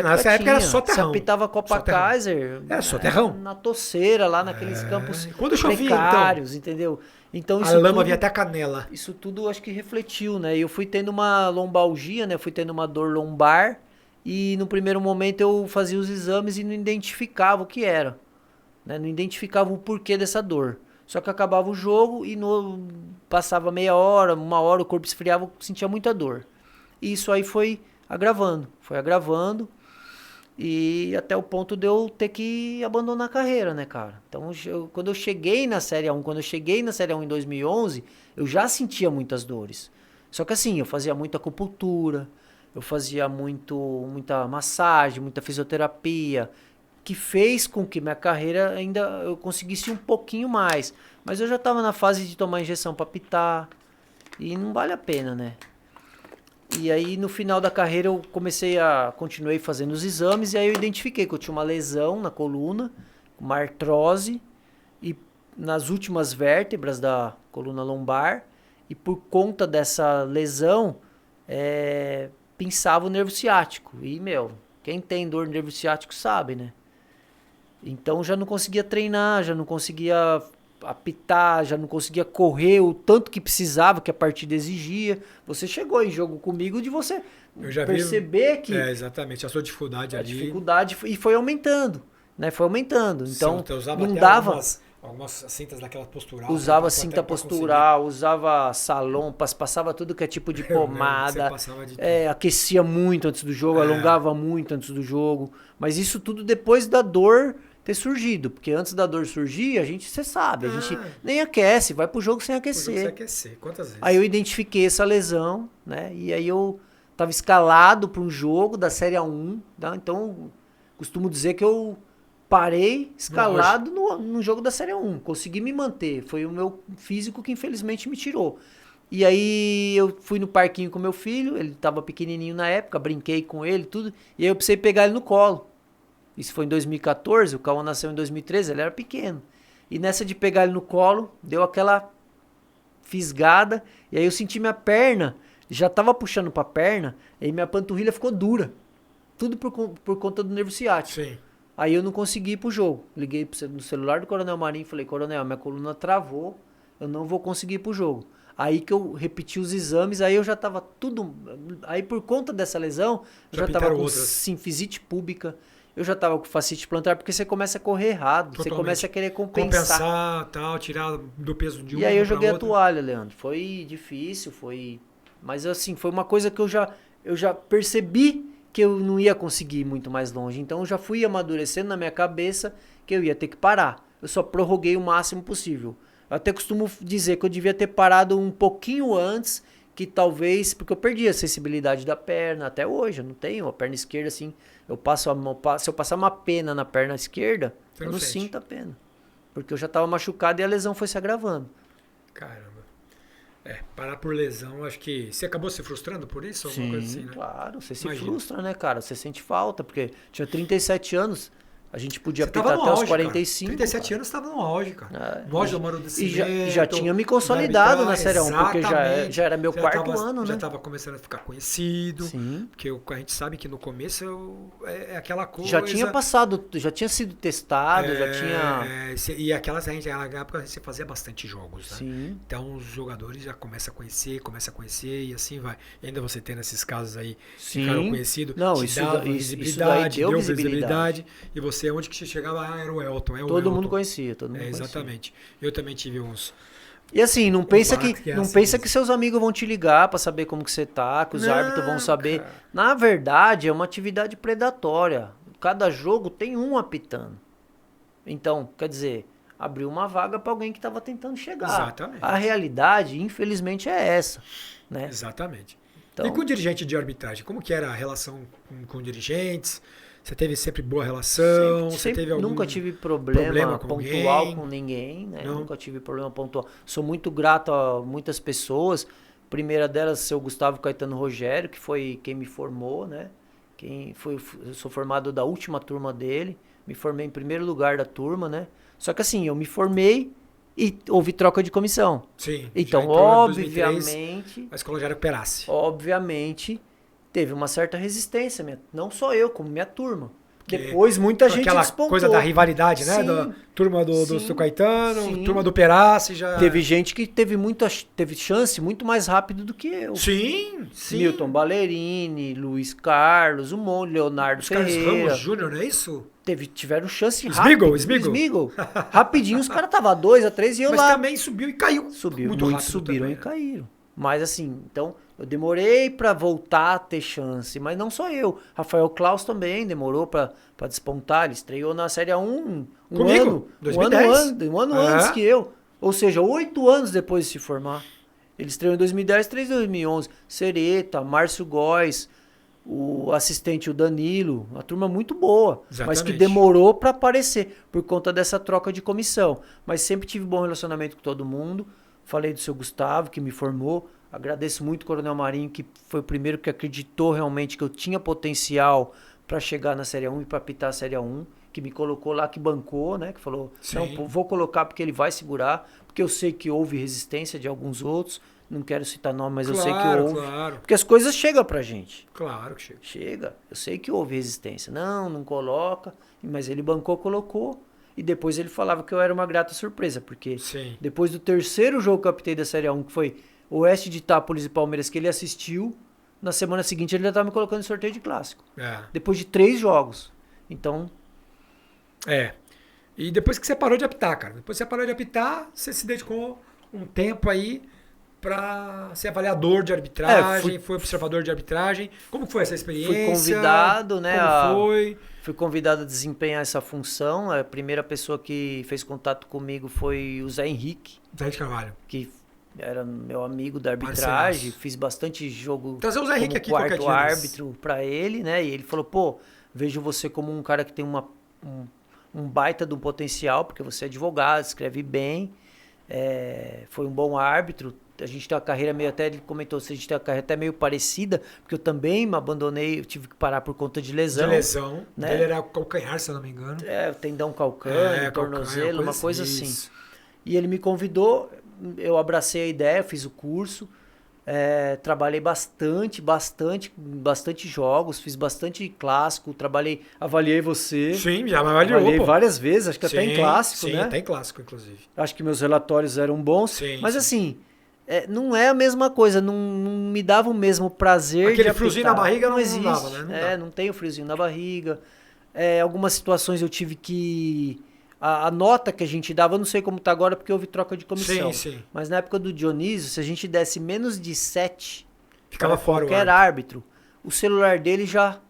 nessa época era só Terrão. Você apitava Copa Kaiser. Era só Terrão. Na Toceira, lá naqueles campos quando chovia, precários, entendeu? Então, a lama vinha até a canela. Isso tudo acho que refletiu, né? E eu fui tendo uma lombalgia, né? Eu fui tendo uma dor lombar. E no primeiro momento eu fazia os exames e não identificava o que era. Né? Não identificava o porquê dessa dor. Só que acabava o jogo e passava meia hora, uma hora, o corpo esfriava, eu sentia muita dor. E isso aí foi agravando. E até o ponto de eu ter que abandonar a carreira, né, cara? Então, quando eu cheguei na Série 1, em 2011, eu já sentia muitas dores. Só que assim, eu fazia muita acupuntura, eu fazia muita massagem, muita fisioterapia, que fez com que minha carreira ainda eu conseguisse um pouquinho mais. Mas eu já tava na fase de tomar injeção pra apitar. E não vale a pena, né? E aí, no final da carreira, eu continuei fazendo os exames, e aí eu identifiquei que eu tinha uma lesão na coluna, uma artrose, e nas últimas vértebras da coluna lombar, e por conta dessa lesão, pinçava o nervo ciático. E, quem tem dor no nervo ciático sabe, né? Então, já não conseguia treinar, já não conseguia apitar, já não conseguia correr o tanto que precisava, que a partida exigia. Você chegou em jogo comigo de você perceber que... exatamente, a sua dificuldade ali. A dificuldade e foi aumentando, né? Foi aumentando. Então, usava não até dava... Algumas cintas daquela postural. Usava cinta postural, usava salompas, passava tudo que é tipo de pomada. Aquecia muito antes do jogo, alongava muito antes do jogo. Mas isso tudo depois da dor ter surgido, porque antes da dor surgir, você sabe, a gente nem aquece, vai pro jogo sem aquecer. Quantas vezes? Aí eu identifiquei essa lesão, né? E aí eu tava escalado para um jogo da Série A1, tá? Então costumo dizer que eu parei escalado no jogo da Série A1, consegui me manter, foi o meu físico que infelizmente me tirou. E aí eu fui no parquinho com meu filho, ele tava pequenininho na época, brinquei com ele, tudo, e aí eu precisei pegar ele no colo. Isso foi em 2014, o Cauã nasceu em 2013, ele era pequeno. E nessa de pegar ele no colo, deu aquela fisgada, e aí eu senti minha perna, já tava puxando pra perna, e aí minha panturrilha ficou dura. Tudo por conta do nervo ciático. Sim. Aí eu não consegui ir pro jogo. Liguei no celular do Coronel Marinho e falei, Coronel, minha coluna travou, eu não vou conseguir ir pro jogo. Aí que eu repeti os exames, aí eu já tava tudo... Aí por conta dessa lesão, eu já tava com sinfisite púbica, eu já tava com fascite plantar, porque você começa a correr errado, você começa a querer compensar. Tal, tirar do peso de um. E aí eu joguei a toalha, Leandro. Foi difícil, mas assim, foi uma coisa que eu já percebi que eu não ia conseguir ir muito mais longe. Então eu já fui amadurecendo na minha cabeça que eu ia ter que parar. Eu só prorroguei o máximo possível. Eu até costumo dizer que eu devia ter parado um pouquinho antes, que talvez, porque eu perdi a sensibilidade da perna, até hoje eu não tenho a perna esquerda assim, se eu passar uma pena na perna esquerda, eu não sinto a pena, porque eu já estava machucado e a lesão foi se agravando. Caramba. Parar por lesão, acho que você acabou se frustrando por isso? Sim, alguma coisa assim, né? Claro, você se frustra, né, cara, você sente falta, porque tinha 37 anos, a gente podia apitar até os 45. 37 anos estava no auge, cara. No auge do amadurecimento. E já tinha me consolidado na Série 1, porque já era meu quarto ano, né? Já estava começando a ficar conhecido. Sim. Porque a gente sabe que no começo é aquela coisa... Já tinha passado, já tinha sido testado, já tinha... E aquela época você fazia bastante jogos, né? Sim. Então os jogadores já começam a conhecer e assim vai. E ainda você tendo esses casos aí, ficaram conhecidos, deu visibilidade. E você, onde que você chegava, era o Elton. Todo mundo conhecia, todo mundo conhecia. Exatamente. Eu também tive uns... E assim, não pensa que seus amigos vão te ligar pra saber como que você tá, que os árbitros vão saber. Cara. Na verdade, é uma atividade predatória. Cada jogo tem um apitando. Então, quer dizer, abriu uma vaga pra alguém que tava tentando chegar. Exatamente. A realidade, infelizmente, é essa, né? Exatamente. Então, e com o dirigente de arbitragem, como que era a relação com dirigentes? Você teve sempre boa relação? Você teve nunca tive problema pontual alguém? com ninguém, né? Não. Nunca tive problema pontual. Sou muito grato a muitas pessoas. Primeira delas, seu Gustavo Caetano Rogério, que foi quem me formou, né? Eu sou formado da última turma dele. Me formei em primeiro lugar da turma, né? Só que assim, eu me formei e houve troca de comissão. Sim. Então, obviamente... A escola já era Perace. Obviamente... Teve uma certa resistência, não só eu, como minha turma. Depois muita gente aquela despontou. Coisa da rivalidade, né? Sim, da turma do seu Caetano, sim. Turma do Perace já... Teve gente que teve chance muito mais rápido do que eu. Sim. Milton Ballerini, Luiz Carlos, Leonardo Ferreira. Ramos Júnior, não é isso? Tiveram chance rápido. Smigol. Rapidinho, os caras estavam 2-3 e eu lá. Mas também subiu e caiu. Muitos subiram também, e caíram. Mas assim, então... Eu demorei pra voltar a ter chance, mas não só eu. Rafael Claus também demorou pra despontar. Ele estreou na Série A1 um ano antes que eu. Ou seja, 8 anos depois de se formar. Ele estreou em 2010, 3 em 2011. Sereta, Márcio Góes, o assistente, o Danilo, uma turma muito boa, mas que Exatamente. demorou para aparecer por conta dessa troca de comissão. Mas sempre tive bom relacionamento com todo mundo. Falei do seu Gustavo, que me formou. Agradeço muito o Coronel Marinho, que foi o primeiro que acreditou realmente que eu tinha potencial para chegar na Série A1 e para apitar a Série A1, que me colocou lá, que bancou, né? Que falou, Sim. não, vou colocar porque ele vai segurar, porque eu sei que houve resistência de alguns outros. Não quero citar nome, mas eu sei que houve. Claro. Porque as coisas chegam pra gente. Claro que chega. Chega. Eu sei que houve resistência. Não coloca. Mas ele bancou, colocou. E depois ele falava que eu era uma grata surpresa. Porque Sim. depois do terceiro jogo que eu apitei da Série A1, que foi Oeste de Itápolis e Palmeiras, que ele assistiu, na semana seguinte ele já estava me colocando em sorteio de clássico. É. Depois de 3 jogos. Então, É. E depois que você parou de apitar, cara. Depois que você parou de apitar, você se dedicou um tempo aí para ser avaliador de arbitragem, foi observador de arbitragem. Como foi essa experiência? fui convidado, né? Como foi? Fui convidado a desempenhar essa função. A primeira pessoa que fez contato comigo foi o Zé Henrique, Zé de Carvalho. que era meu amigo da arbitragem. Parceiraço. Fiz bastante jogo Trazer o Zé Henrique como aqui qualquer quarto dia árbitro para ele, né? E ele falou, pô, vejo você como um cara que tem um baita de um potencial, porque você é advogado, escreve bem, foi um bom árbitro. A gente tem uma carreira meio, até ele comentou, a gente tem uma carreira até meio parecida, porque eu também me abandonei, eu tive que parar por conta de lesão. De lesão. Né? Ele era calcanhar, se eu não me engano. Tendão calcâneo, tornozelo, uma coisa assim. E ele me convidou, eu abracei a ideia, fiz o curso, trabalhei bastante jogos, fiz bastante clássico, avaliei você. Sim, já me avaliou. Avaliei várias vezes, acho que até em clássico, sim, né? até em clássico, inclusive. Acho que meus relatórios eram bons, Sim, mas sim. assim, não é a mesma coisa, não me dava o mesmo prazer. Aquele de friozinho apitar. na barriga não existe, dava, né? Não dá. não tem o friozinho na barriga. Algumas situações eu tive que... A nota que a gente dava, eu não sei como tá agora, porque houve troca de comissão. Sim. Mas na época do Dionísio, se a gente desse menos de 7 Ficava para fora qualquer árbitro, o celular dele já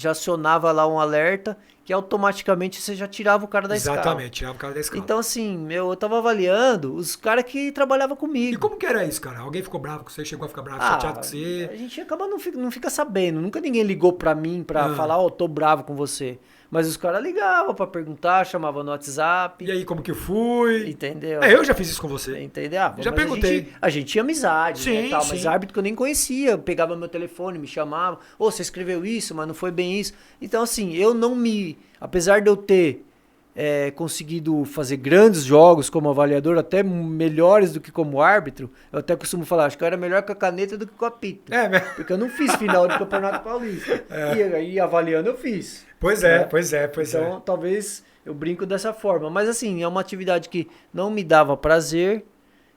acionava lá um alerta que automaticamente você já tirava o cara da escala. Exatamente, tirava o cara da escala. Então, assim, eu tava avaliando os caras que trabalhavam comigo. E como que era isso, cara? Alguém ficou bravo com você? Chegou a ficar bravo, chateado com você? A gente acaba não fica sabendo. Nunca ninguém ligou pra mim pra falar, tô bravo com você. Mas os caras ligavam pra perguntar, chamavam no WhatsApp. E aí, como que eu fui? Entendeu? Eu já fiz isso com você. Entendeu? Já mas perguntei. A gente tinha amizade, Sim, né, tal, sim. mas árbitro que eu nem conhecia. Eu pegava meu telefone, me chamava. Você escreveu isso, mas não foi bem isso. Então, assim, eu não me... Apesar de eu ter conseguido fazer grandes jogos como avaliador, até melhores do que como árbitro, eu até costumo falar, acho que eu era melhor com a caneta do que com a apito. Porque eu não fiz final de Campeonato Paulista. E aí, avaliando, eu fiz. Pois é. Então, talvez eu brinco dessa forma. Mas, assim, é uma atividade que não me dava prazer,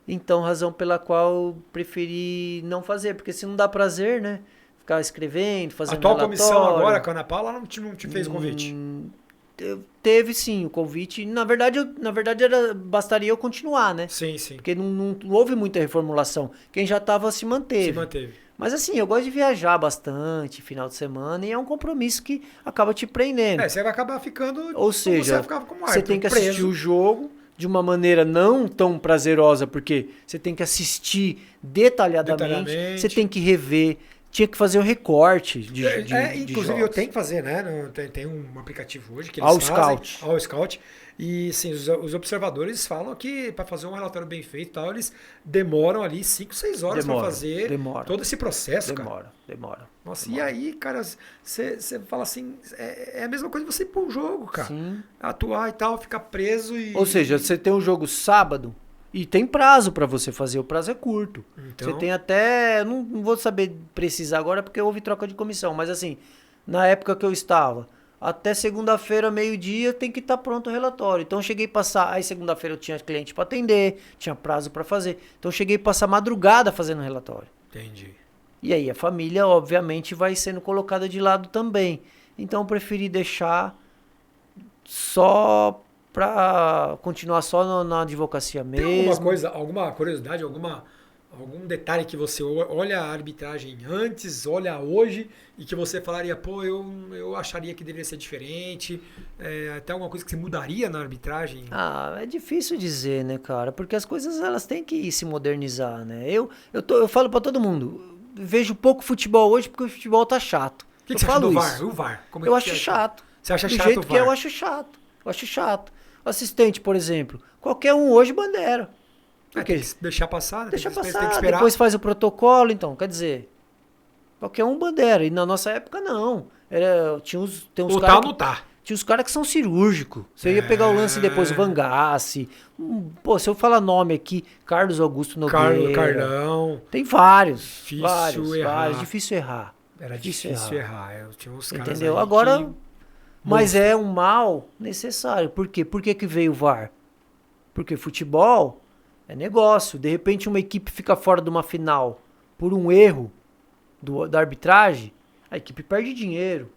então, razão pela qual eu preferi não fazer. Porque se não dá prazer, né? Ficar escrevendo, fazendo A atual relatório. comissão agora, com a Ana Paula, não te fez convite? Teve sim o convite. Na verdade, bastaria eu continuar, né? Sim. Porque não houve muita reformulação. Quem já estava se manteve. Se manteve. Mas assim, eu gosto de viajar bastante final de semana e é um compromisso que acaba te prendendo. Você vai acabar ficando... Ou seja, você ficava como você árbitro, tem que assistir preso. o jogo de uma maneira não tão prazerosa, porque você tem que assistir detalhadamente. Você tem que rever. Tinha que fazer o recorte de inclusive jogos. eu tenho que fazer, né? Tem um aplicativo hoje que eles All fazem. Scout. All Scout. E sim, os observadores falam que para fazer um relatório bem feito e tal, eles demoram ali 5, 6 horas para fazer todo esse processo, cara. Demora. Nossa, e aí, cara, você fala assim, é a mesma coisa que você ir pro jogo, cara. Sim. Atuar e tal, ficar preso e... Ou seja, você tem um jogo sábado e tem prazo para você fazer, o prazo é curto. Então... Você tem até, não vou saber precisar agora porque houve troca de comissão, mas assim, na época que eu estava, até segunda-feira, meio-dia, tem que estar pronto o relatório. Então eu cheguei a passar, aí segunda-feira eu tinha cliente para atender, tinha prazo para fazer. Então eu cheguei a passar madrugada fazendo o relatório. Entendi. E aí a família, obviamente, vai sendo colocada de lado também. Então eu preferi deixar só para continuar só na advocacia mesmo. Tem alguma coisa, alguma curiosidade, algum detalhe que você olha a arbitragem antes, olha hoje e que você falaria, pô, eu acharia que deveria ser diferente? Até alguma coisa que você mudaria na arbitragem? É difícil dizer, né, cara? Porque as coisas elas têm que se modernizar, né? Eu falo para todo mundo, vejo pouco futebol hoje porque o futebol tá chato. O que eu você acha falo do isso. VAR? O VAR? Como Eu que acho é? chato. Você acha Do chato jeito o que é, VAR? eu acho chato. Eu acho chato. O assistente, por exemplo. Qualquer um hoje bandeira. Por quê? Tem que deixar passar, né? Deixa tem que passar, esperar. depois faz o protocolo, então. Quer dizer, qualquer um bandeira. E na nossa época, não. Tem uns Ou caras tá ou não tá. tinha uns caras que são cirúrgicos. Você ia pegar o lance depois, o Vangassi. Pô, se eu falar nome aqui, Carlos Augusto Nogueira. Carlão. Tem vários. Difícil vários, errar. vários. Difícil errar. Era difícil errar. Eu tinha uns caras Entendeu? aí Agora, que- mas é um mal necessário. Por quê? Por que veio o VAR? Porque futebol é negócio. De repente uma equipe fica fora de uma final por um erro da arbitragem, a equipe perde dinheiro.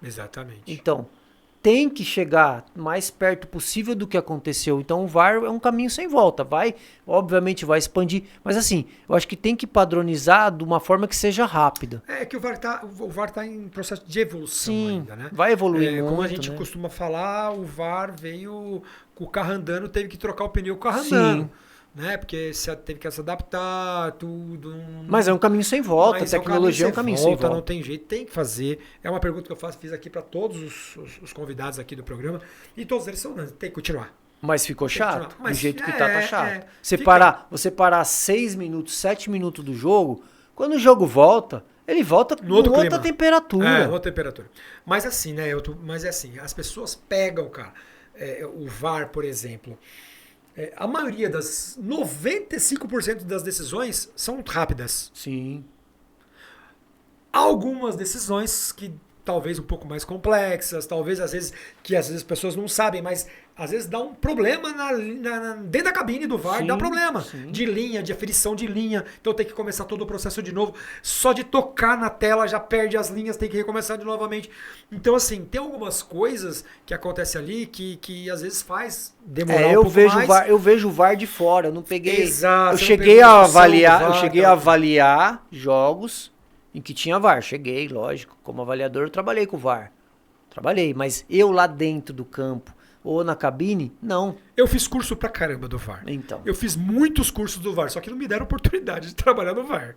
Exatamente. Então, tem que chegar mais perto possível do que aconteceu. Então, o VAR é um caminho sem volta. Obviamente, vai expandir. Mas, assim, eu acho que tem que padronizar de uma forma que seja rápida. É que o VAR tá em processo de evolução Sim, ainda, né? vai evoluir muito, como a gente né? costuma falar, o VAR veio com o carro andando, teve que trocar o pneu com o carro Sim. andando. Né? Porque teve que se adaptar, tudo. Mas é um caminho sem volta. Mas Tecnologia é um caminho sem volta. Não tem jeito, tem que fazer. É uma pergunta que eu fiz aqui para todos os convidados aqui do programa. E todos eles são, tem que continuar. Mas ficou chato. Mas do jeito que tá chato. Você fica- parar 6 minutos, 7 minutos do jogo, quando o jogo volta, ele volta com outro outra clima. temperatura. outra temperatura. Mas assim, né? Mas é assim, as pessoas pegam, cara, o VAR, por exemplo. A maioria 95% das decisões são rápidas. Sim. Há algumas decisões que talvez um pouco mais complexas, talvez às vezes as pessoas não sabem, mas às vezes dá um problema dentro da cabine do VAR, Sim, dá problema sim. de linha, de aferição de linha, então tem que começar todo o processo de novo, só de tocar na tela já perde as linhas, tem que recomeçar de novamente. Então assim, tem algumas coisas que acontecem ali que às vezes faz demorar um pouco mais. Eu vejo o VAR de fora, eu não peguei. Exato, Eu você não cheguei pegou a a função avaliar, do eu VAR, cheguei tá? a avaliar jogos em que tinha VAR. Cheguei, lógico, como avaliador eu trabalhei com o VAR. Trabalhei, mas eu lá dentro do campo ou na cabine, não. Eu fiz curso pra caramba do VAR. Então. Eu fiz muitos cursos do VAR, só que não me deram oportunidade de trabalhar no VAR.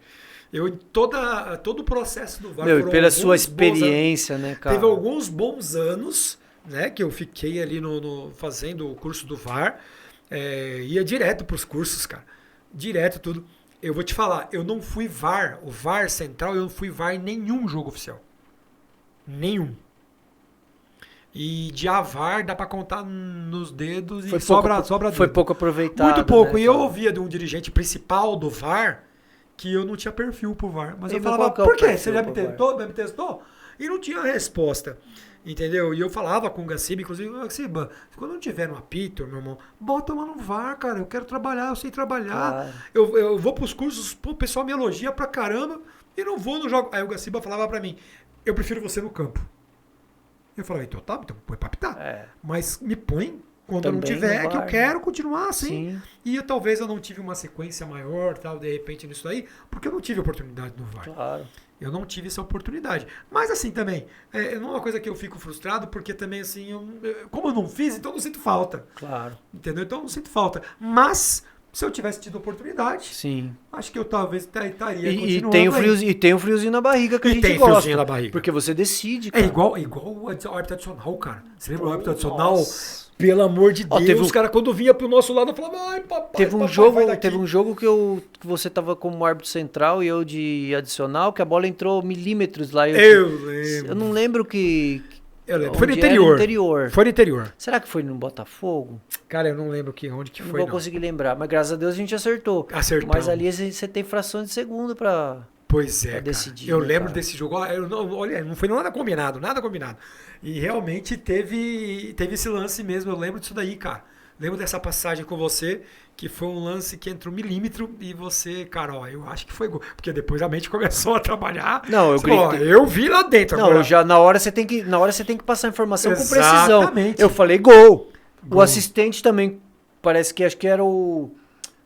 Todo o processo do VAR. Meu, e foram pela alguns sua bons experiência, né, anos. cara? Teve alguns bons anos, né, que eu fiquei ali fazendo o curso do VAR. Ia direto pros cursos, cara. Direto tudo. Eu vou te falar, eu não fui VAR, o VAR central, eu não fui VAR em nenhum jogo oficial. Nenhum. E de VAR dá pra contar nos dedos e sobra Foi dedo. pouco aproveitado. Muito pouco. Né, E eu cara? ouvia de um dirigente principal do VAR que eu não tinha perfil pro VAR. Mas E eu falava, qual que é o por quê? perfil Você já pro me testou? E não tinha resposta. Entendeu? E eu falava com o Gaciba, inclusive, Gaciba, quando não tiver no apito, meu irmão, bota lá no VAR, cara. Eu quero trabalhar, eu sei trabalhar. Claro. Eu vou pros cursos, o pessoal me elogia pra caramba e não vou no jogo. Aí o Gaciba falava pra mim, eu prefiro você no campo. Eu falava, então tá, então põe pra apitar. Mas me põe quando eu não Também tiver, no que eu VAR, quero continuar assim. Sim. E talvez eu não tive uma sequência maior, tal, de repente nisso daí, porque eu não tive oportunidade no VAR. Claro. Eu não tive essa oportunidade. Mas assim também, não é uma coisa que eu fico frustrado, porque também assim, como eu não fiz, então eu não sinto falta. Claro. Entendeu? Então eu não sinto falta. Mas, se eu tivesse tido oportunidade, Sim. acho que eu talvez estaria E continuando tem, aí. tem um friozinho na barriga que a E gente tem gosta. friozinho na barriga. Porque você decide, É cara. igual o árbitro adicional, cara. Você lembra o árbitro adicional? Nossa. Pelo amor de Ó, Deus, teve um- os caras quando vinha pro nosso lado, eu falava, ai, papai, Teve um papai, jogo, vai daqui. teve um jogo que você tava como árbitro central e eu de adicional, que a bola entrou milímetros lá. Eu lembro. Eu não lembro que. Eu lembro. Foi no onde era interior. interior. Foi no interior. Será que foi no Botafogo? Cara, eu não lembro onde que Não foi, vou não. conseguir lembrar, mas graças a Deus a gente acertou. Acertamos. Mas ali você tem frações de segundo pra. Pois é, pra cara. decidir, Eu né, lembro cara? desse jogo. Olha, não foi nada combinado, nada combinado. E realmente teve esse lance mesmo. Eu lembro disso daí, cara. Lembro dessa passagem com você, que foi um lance que entrou um milímetro e você, cara, ó, eu acho que foi gol. Porque depois a mente começou a trabalhar. Não, eu Você falou, ó, gritei. eu vi lá dentro. Não, agora. eu já na hora você tem que passar a informação com precisão. Exatamente. Eu falei gol. Gol. O assistente também parece que acho que era o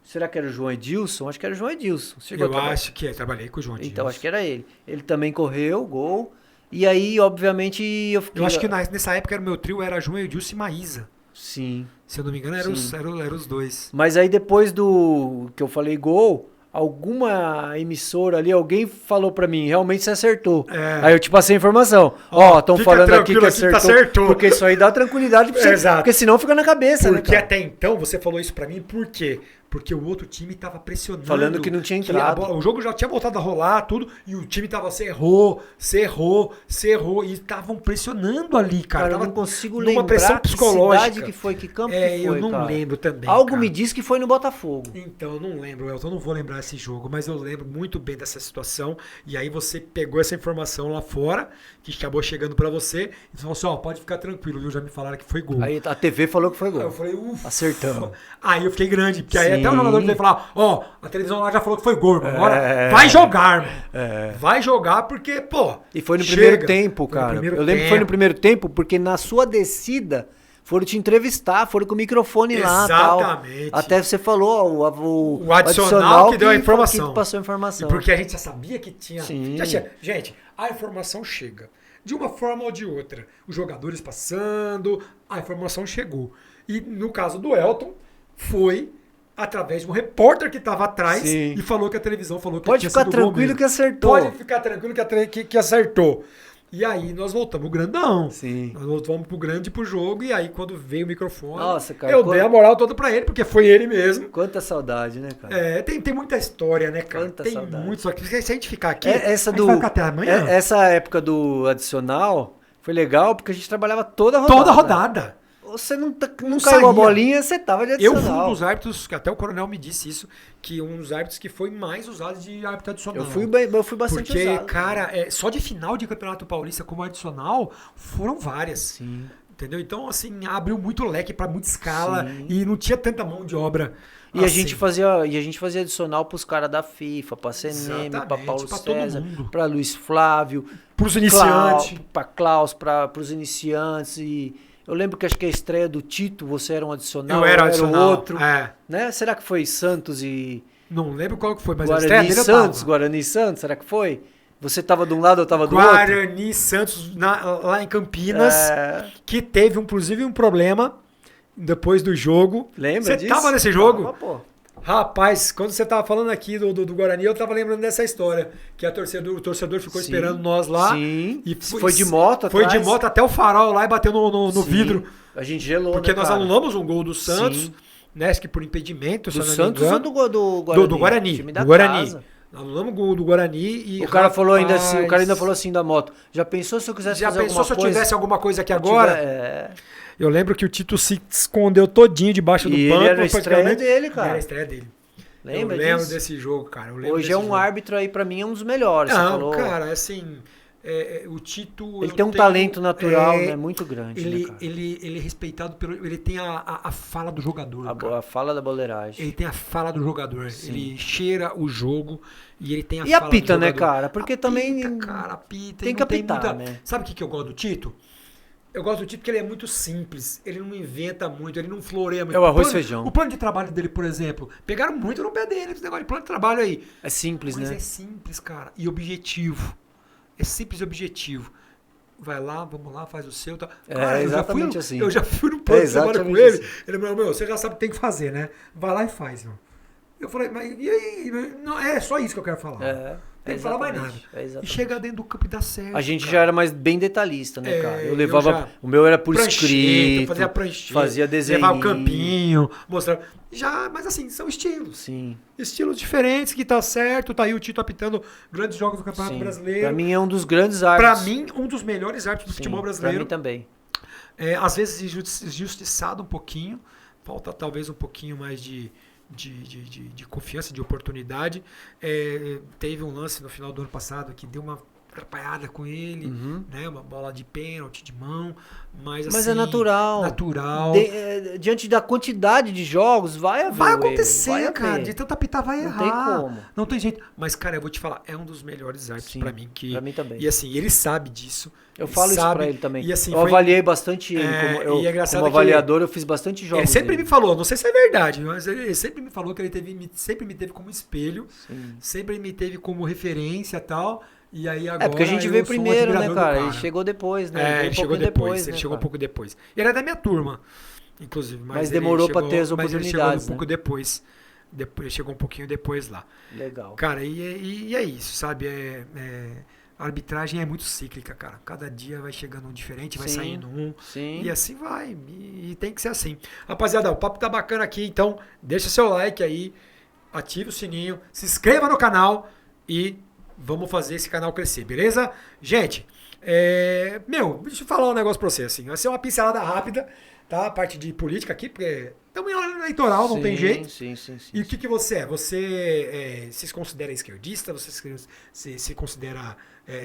será que era o João Edilson? Acho que era o João Edilson. Chegou a Eu trabalhar. acho que trabalhei com o João Então Dias. acho que era ele. Ele também correu, gol. E aí, obviamente, eu fiquei Eu acho que nessa época o meu trio era João Edilson e Maísa. Sim. Se eu não me engano, eram os dois. Mas aí depois do que eu falei gol, alguma emissora ali, alguém falou pra mim, realmente você acertou. É. Aí eu te passei a informação. Ó, estão fica falando aqui que tranquilo, acertou. Porque isso aí dá tranquilidade pra você. Exato. Porque senão fica na cabeça, Porque né, cara? até então você falou isso pra mim, por quê? Porque o outro time tava pressionando. Falando que não tinha entrado. O jogo já tinha voltado a rolar, tudo, e o time tava, você errou, e estavam pressionando ali, cara. Cara, eu Tava não consigo numa lembrar pressão psicológica. que cidade que foi, que campo que foi, eu não cara. lembro também, Algo cara. me diz que foi no Botafogo. Então, eu não lembro, Elton, eu não vou lembrar esse jogo, mas eu lembro muito bem dessa situação. E aí você pegou essa informação lá fora, que acabou chegando pra você, e falou assim, ó, pode ficar tranquilo, viu? Já me falaram que foi gol. Aí a TV falou que foi Aí gol. eu falei, ufa. Acertamos. Aí eu fiquei grande, porque aí Sim. até o jogador veio falar, ó, a televisão lá já falou que foi gol, irmão. Agora vai jogar, irmão. Vai jogar porque, pô. E foi no chega. primeiro tempo, Foi no cara. primeiro Eu lembro que foi no tempo. primeiro tempo, porque na sua descida foram te entrevistar, foram com o microfone lá e tal. Exatamente. Até você falou O adicional que deu a que informação. passou a informação. E porque a gente já sabia que tinha. Sim. Já tinha. Gente, a informação chega. De uma forma ou de outra. Os jogadores passando, a informação chegou. E no caso do Elton, foi através de um repórter que estava atrás Sim. e falou que a televisão falou que Pode tinha ficar sido gol tranquilo mesmo. que acertou. Pode ficar tranquilo que acertou. E aí nós voltamos o grandão. Sim. Nós voltamos pro grande pro jogo e aí quando veio o microfone, Nossa, cara, eu dei a moral toda pra ele, porque foi ele mesmo. Quanta saudade, né, cara? É, tem muita história, né, cara? Quanta tem saudade. muito. Só que se a gente ficar aqui, Essa a gente vai ficar até amanhã. Essa época do adicional foi legal porque a gente trabalhava toda a rodada. Toda rodada. Você não Não caiu a saía. bolinha, você tava de Eu adicional. fui um dos árbitros, que até o coronel me disse isso, que um dos árbitros que foi mais usado de árbitro adicional. Eu fui bastante Porque, usado. cara, só de final de Campeonato Paulista como adicional, foram várias. Sim. Entendeu? Então, assim, abriu muito leque pra muita escala Sim. e não tinha tanta mão de obra. E a assim. gente fazia adicional pros caras da FIFA, pra CNM, pra Exatamente, Paulo pra todo César, mundo. pra Luiz Flávio, Pros iniciantes. pra Klaus, pros iniciantes. E eu lembro que acho que a estreia do Tito, você era um adicional, Eu era o adicional. outro. É. Né? Será que foi Santos e Não lembro qual que foi, mas a estreia Guarani e dele eu Santos? tava. Guarani e Santos, será que foi? Você tava de um lado, eu tava do outro? Guarani Santos lá em Campinas, que teve inclusive um problema depois do jogo. Lembra disso? Você tava nesse jogo? Tava, pô. Rapaz, quando você tava falando aqui do Guarani, eu tava lembrando dessa história. Que o torcedor ficou Sim, esperando nós lá. sim. E Foi de moto Foi atrás? de moto até o farol lá e bateu no Sim. vidro. A gente gelou, Porque né, nós cara? anulamos um gol do Santos, Sim. né? Acho que por impedimento, se Do eu não me Santos ou engano. do Guarani? Do Guarani. Time da Do Guarani. casa. Nós anulamos o gol do Guarani e. O cara falou ainda assim, o cara ainda rapaz, falou assim da moto. Já pensou se eu quisesse Já fazer pensou alguma se eu coisa? tivesse alguma coisa aqui Se eu agora? tiver- Eu lembro que o Tito se escondeu todinho debaixo do E banco. ele era a estreia praticamente. dele, cara. Era a estreia dele. Lembra eu lembro disso? desse jogo, cara. Eu lembro Hoje desse é um jogo. árbitro aí, pra mim, é um dos melhores. você Não, falou. cara, assim, o Tito... Ele eu tem um tenho- talento natural, é, né? Muito grande, né, cara? Ele é respeitado pelo... Ele tem a fala do jogador, cara. A fala da boleiragem. Ele tem a fala do jogador. Sim. Ele cheira o jogo e ele tem a E fala apita, do né, jogador. cara? Porque também Apita, cara, apita. tem e que não apitar, muita... né? Sabe o que eu gosto do Tito? Eu gosto do Tito porque ele é muito simples. Ele não inventa muito, ele não floreia muito. É o arroz e plano- feijão. O plano de trabalho dele, por exemplo, pegaram muito no pé dele, esse negócio de plano de trabalho aí. É simples, Mas né? é simples, cara. E objetivo. É simples e objetivo. Vai lá, vamos lá, faz o seu. Tá. É eu já fui, exatamente assim. Eu já fui no plano É de trabalho com exatamente ele. assim. Ele falou, você já sabe o que tem que fazer, né? Vai lá e faz, meu. Eu falei, mas e aí? Não, é só isso que eu quero falar. Tem que falar mais nada. É E exatamente. chegar dentro do campo e dar certo. A gente cara. já era mais bem detalhista, né, É, cara? Eu eu levava. já- O meu era por Prancheta, escrito. fazia prancheta, Fazia desenho. levava o campinho, mostrava. Já, mas assim, são estilos. Sim. Estilos diferentes que tá certo. Tá aí o Tito apitando grandes jogos do Campeonato Sim. Brasileiro. Pra mim é um dos grandes Pra árbitros. mim, um dos melhores árbitros do Sim, futebol Pra brasileiro. mim também. Às vezes injustiçado um pouquinho. Falta talvez um pouquinho mais de confiança, de oportunidade. Teve um lance no final do ano passado que deu uma atrapalhada com ele, Uhum. né? Uma bola de pênalti, de mão. Mas é natural. Natural. Diante da quantidade de jogos, vai haver. Vai o erro, acontecer, vai cara. haver. De tanto apitar vai Não errar. tem como. Não tem jeito. Mas, cara, eu vou te falar, é um dos melhores árbitros Sim, pra mim. pra mim também. E assim, ele sabe disso. Eu ele falo isso sabe, pra ele também. E, assim, eu avaliei bastante ele. e é engraçado como que avaliador, eu fiz bastante jogos. Ele sempre dele. me falou, não sei se é verdade, mas ele sempre me falou que ele sempre me teve como espelho, Sim. sempre me teve como referência e tal. E aí agora. É porque a gente eu veio sou um primeiro, né, admirador do cara? Ele chegou depois, né? Ele veio um chegou pouquinho depois. Ele né, chegou um cara? pouco depois. Ele era da minha turma, inclusive. Mas ele demorou pra chegou- ter as Mas ele chegou um oportunidades, pouco né? depois. Depois chegou um pouquinho depois lá. Legal. Cara, e é isso, sabe? A arbitragem é muito cíclica, cara. Cada dia vai chegando um diferente, vai saindo um. Sim. E assim vai. E tem que ser assim. Rapaziada, o papo tá bacana aqui, então deixa seu like aí, ative o sininho, se inscreva no canal e vamos fazer esse canal crescer, beleza? Gente, deixa eu falar um negócio pra você, assim. Vai ser uma pincelada rápida, tá? A parte de política aqui, porque estamos em ano eleitoral, não tem jeito. Sim. E o que você é? Você se considera esquerdista? Você se considera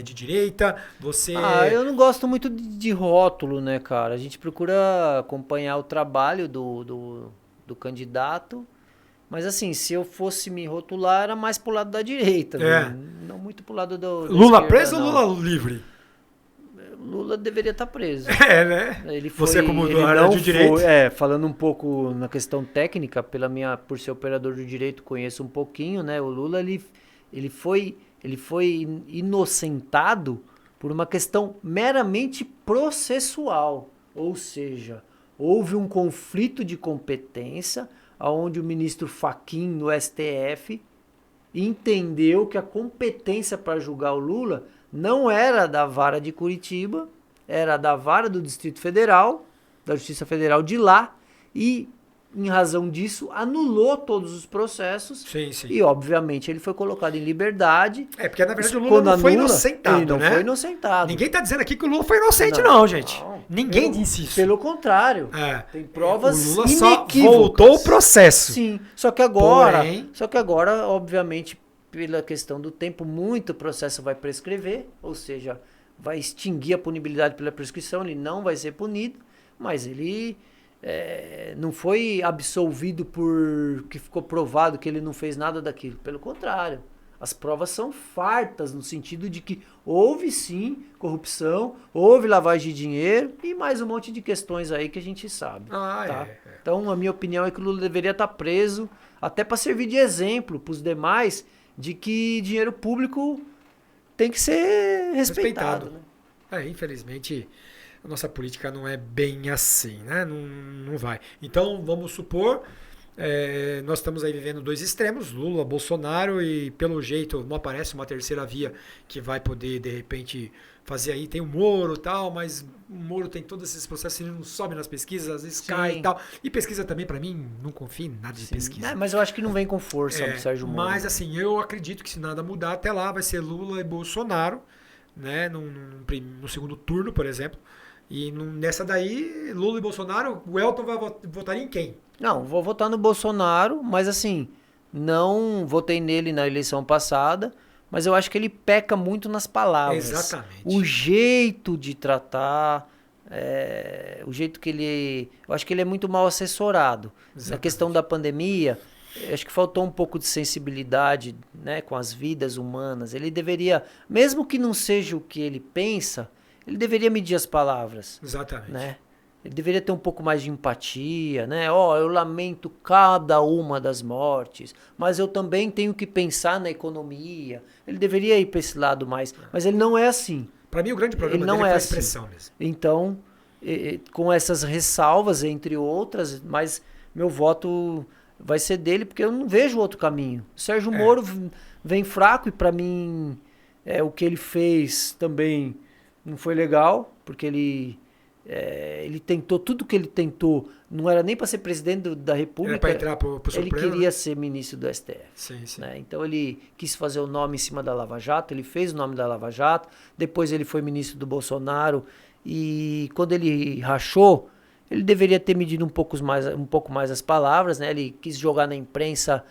de direita? Você... eu não gosto muito de rótulo, né, cara? A gente procura acompanhar o trabalho do candidato, mas assim, se eu fosse me rotular, era mais pro lado da direita, né? Não muito pro lado da Lula esquerda, preso não. ou Lula livre? Lula deveria estar preso. Né? Você como do área de direito. Falando um pouco na questão técnica, por ser operador do direito, conheço um pouquinho, né? O Lula, ele foi inocentado por uma questão meramente processual. Ou seja, houve um conflito de competência onde o ministro Fachin, no STF, entendeu que a competência para julgar o Lula não era da vara de Curitiba, era da vara do Distrito Federal, da Justiça Federal de lá, e, em razão disso, anulou todos os processos. Sim. E, obviamente, ele foi colocado em liberdade. Porque, na verdade, o Lula não foi inocentado, ele não foi inocentado. Ninguém tá dizendo aqui que o Lula foi inocente, não, gente. Ninguém disse isso. Pelo contrário. Tem provas o Lula inequívocas. só voltou o processo. Sim, só que agora, obviamente, pela questão do tempo, muito processo vai prescrever, ou seja, vai extinguir a punibilidade pela prescrição, ele não vai ser punido, mas ele não foi absolvido porque ficou provado que ele não fez nada daquilo. Pelo contrário, as provas são fartas no sentido de que houve sim corrupção, houve lavagem de dinheiro e mais um monte de questões aí que a gente sabe. Tá? Então, a minha opinião é que o Lula deveria estar preso, até para servir de exemplo para os demais, de que dinheiro público tem que ser respeitado. Né? Infelizmente, a nossa política não é bem assim, né? Não vai. Então, vamos supor, nós estamos aí vivendo dois extremos, Lula, Bolsonaro, e pelo jeito não aparece uma terceira via que vai poder, de repente, fazer aí. Tem o Moro e tal, mas o Moro tem todos esses processos, ele não sobe nas pesquisas, às vezes cai e tal. E pesquisa também, para mim, não confio em nada de pesquisa. Mas eu acho que não vem com força o Sérgio Moro. Mas assim, eu acredito que se nada mudar até lá, vai ser Lula e Bolsonaro, né? No segundo turno, por exemplo. E nessa daí, Lula e Bolsonaro, o Elton vai votar em quem? Não, vou votar no Bolsonaro, mas assim, não votei nele na eleição passada, mas eu acho que ele peca muito nas palavras. Exatamente. O jeito de tratar, o jeito que ele... Eu acho que ele é muito mal assessorado. Exatamente. Na questão da pandemia, acho que faltou um pouco de sensibilidade, né, com as vidas humanas. Ele deveria, mesmo que não seja o que ele pensa, ele deveria medir as palavras. Exatamente. Né? Ele deveria ter um pouco mais de empatia, né? Eu lamento cada uma das mortes, mas eu também tenho que pensar na economia. Ele deveria ir para esse lado mais, mas ele não é assim. Para mim, o grande problema dele foi a expressão mesmo. Então, com essas ressalvas, entre outras, mas meu voto vai ser dele, porque eu não vejo outro caminho. O Sérgio Moro vem fraco e, para mim, o que ele fez também não foi legal, porque ele tentou, tudo que ele tentou, não era nem para ser presidente da República. Era para entrar pro Supremo. Ele queria ser ministro do STF. Sim. Né? Então ele quis fazer o nome em cima da Lava Jato, ele fez o nome da Lava Jato, depois ele foi ministro do Bolsonaro, e quando ele rachou, ele deveria ter medido um pouco mais as palavras, né? Ele quis jogar na imprensa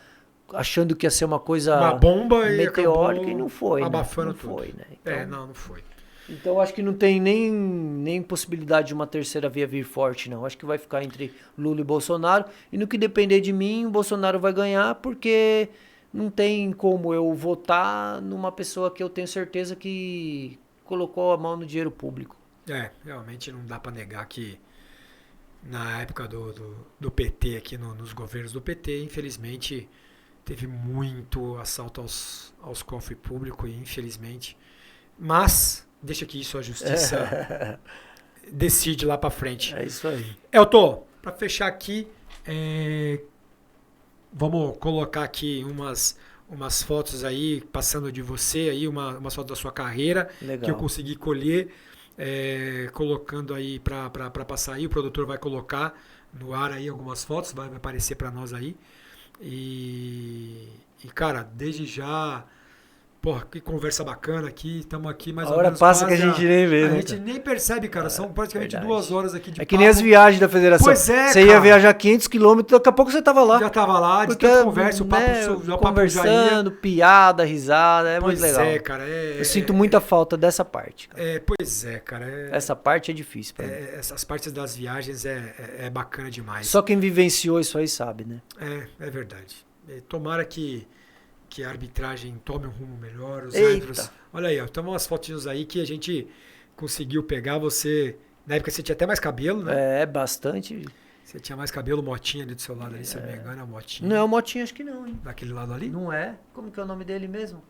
achando que ia ser uma coisa, uma bomba meteórica, e não foi. Abafando né? Não tudo. foi, né? Então, não foi. Então, acho que não tem nem possibilidade de uma terceira via vir forte, não. Acho que vai ficar entre Lula e Bolsonaro. E no que depender de mim, o Bolsonaro vai ganhar, porque não tem como eu votar numa pessoa que eu tenho certeza que colocou a mão no dinheiro público. Realmente não dá para negar que na época do PT, aqui nos governos do PT, infelizmente, teve muito assalto aos cofres públicos, e infelizmente... Mas... Deixa que isso a justiça decide lá pra frente. É isso aí. Elton, pra fechar aqui, Vamos colocar aqui umas fotos aí, passando de você aí, umas fotos da sua carreira, Legal. que eu consegui colher, colocando aí para passar aí. O produtor vai colocar no ar aí algumas fotos, vai aparecer para nós aí. E, cara, desde já, porra, que conversa bacana aqui, estamos aqui mais ou A hora menos passa que quase a gente nem vê, a né, gente cara? nem percebe, cara, são praticamente verdade. 2 horas aqui de É que nem as papo. viagens da federação. Pois é, Você ia cara. viajar 500 quilômetros, daqui a pouco você tava lá. Já tava lá, de Porque, tanta conversa, o papo, né, o papo já ia. conversando, piada, risada, é Pois muito legal. é, cara. Eu sinto muita falta dessa parte, cara. Pois é, cara. Essa parte é difícil pra mim. Essas partes das viagens é bacana demais. Só quem vivenciou isso aí sabe, né? É verdade. Tomara que a arbitragem tome um rumo melhor. Os Eita. árbitros. Olha aí, ó, tem umas fotinhos aí que a gente conseguiu pegar. Você. Na época você tinha até mais cabelo, né? É, bastante. Você tinha mais cabelo, motinha ali do seu lado ali, se eu não me engano, a motinha. Não é o Motinho, acho que não, hein? Daquele lado ali? Não é? Como que é o nome dele mesmo?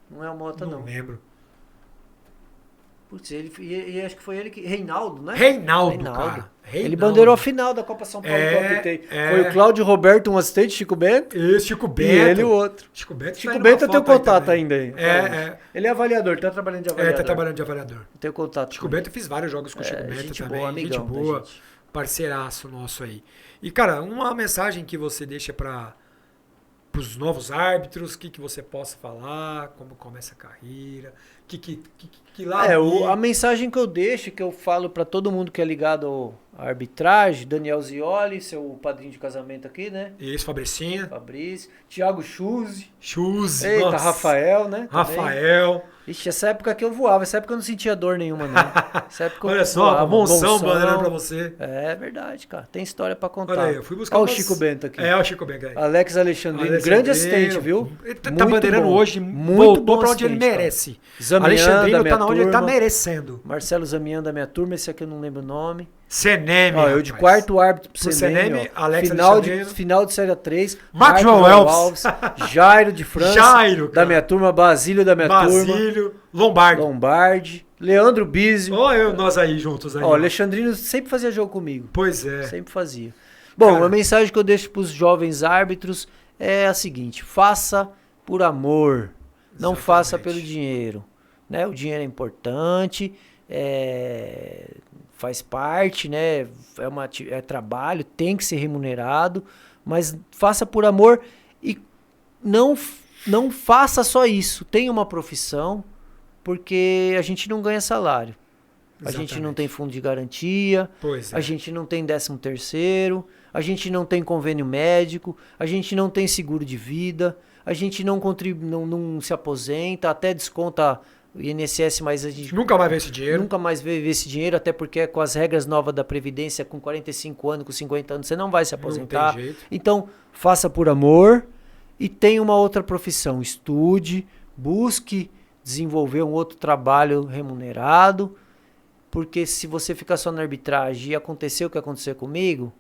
Não é o Mota, não. Não lembro. Putz, e acho que foi ele que... Reinaldo, né? Reinaldo, cara. Ele Reinaldo. bandeirou a final da Copa São Paulo que eu apitei. Foi o Cláudio Roberto, um assistente, Chico Bento. Isso, Chico Bento. E ele o outro. Chico Bento, Chico Bento eu tenho contato ainda aí. É. Ele é avaliador, tá trabalhando de avaliador. Tá trabalhando de avaliador. Eu tenho contato. Chico Bento, eu fiz vários jogos com o Chico Bento gente também. boa, amigão gente da boa, gente. parceiraço nosso aí. E, cara, uma mensagem que você deixa para os novos árbitros, o que você possa falar, como começa a carreira, que lado... A mensagem que eu deixo, que eu falo para todo mundo que é ligado à arbitragem, Daniel Zioli, seu padrinho de casamento aqui, né? Isso, Fabricinha. Fabrício, Thiago Chuse. Chuse, Eita, nossa. Rafael, né? Rafael. Ixi, essa época que eu voava, essa época eu não sentia dor nenhuma, não. Essa época eu Olha só, voava, Monção bandeirando pra você. É verdade, cara. Tem história pra contar. Olha aí, eu fui buscar Olha o Chico Bento aqui. É, o Chico Bento aí. Alex Alexandrino, grande assistente, viu? Ele tá Muito bandeirando bom. hoje, Muito voltou bom pra onde ele assistente, merece. Zamian, Alexandrino da minha tá onde ele tá turma. merecendo. Marcelo Zamian da minha turma, esse aqui eu não lembro o nome. Seneme, Ó, eu de rapaz. quarto árbitro pro Pro Seneme, Seneme, ó. Alex final de Alexandrino. Série 3. Marcos João Alves. Jairo de França. Jairo, cara. da minha turma. Basílio da minha turma. Basílio, Lombardi. Lombardi. Leandro Bizio. Ó, nós aí juntos aí. Ó, Alexandrino sempre fazia jogo comigo. Pois é. Sempre fazia. Bom, Cara, a mensagem que eu deixo pros jovens árbitros é a seguinte: faça por amor. Não Exatamente. faça pelo dinheiro. Né? O dinheiro é importante, faz parte, né? É trabalho, tem que ser remunerado, mas faça por amor e não faça só isso. Tenha uma profissão, porque a gente não ganha salário. A gente não Exatamente. tem fundo de garantia, Pois é. a gente não tem 13º, a gente não tem convênio médico, a gente não tem seguro de vida, a gente não se aposenta, até desconta o INSS, mas a gente Nunca mais vê esse dinheiro. nunca mais vê esse dinheiro, até porque com as regras novas da Previdência, com 45 anos, com 50 anos, você não vai se aposentar. Não tem jeito. Então, faça por amor e tenha uma outra profissão. Estude, busque desenvolver um outro trabalho remunerado, porque se você ficar só na arbitragem e acontecer o que aconteceu comigo,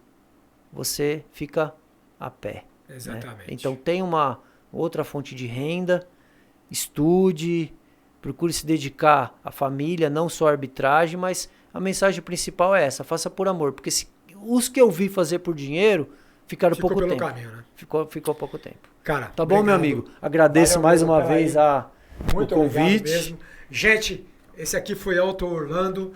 você fica a pé. Exatamente. Né? Então, tenha uma outra fonte de renda, estude, procure se dedicar à família, não só à arbitragem, mas a mensagem principal é essa: faça por amor, porque os que eu vi fazer por dinheiro ficaram Ficou pouco pelo tempo. caminho, né? Ficou pouco tempo. Cara, Tá bom, meu obrigado. amigo? Agradeço Valeu, mais meu, uma pela vez aí. o Muito convite. obrigado mesmo. Gente, esse aqui foi Elton Orlando,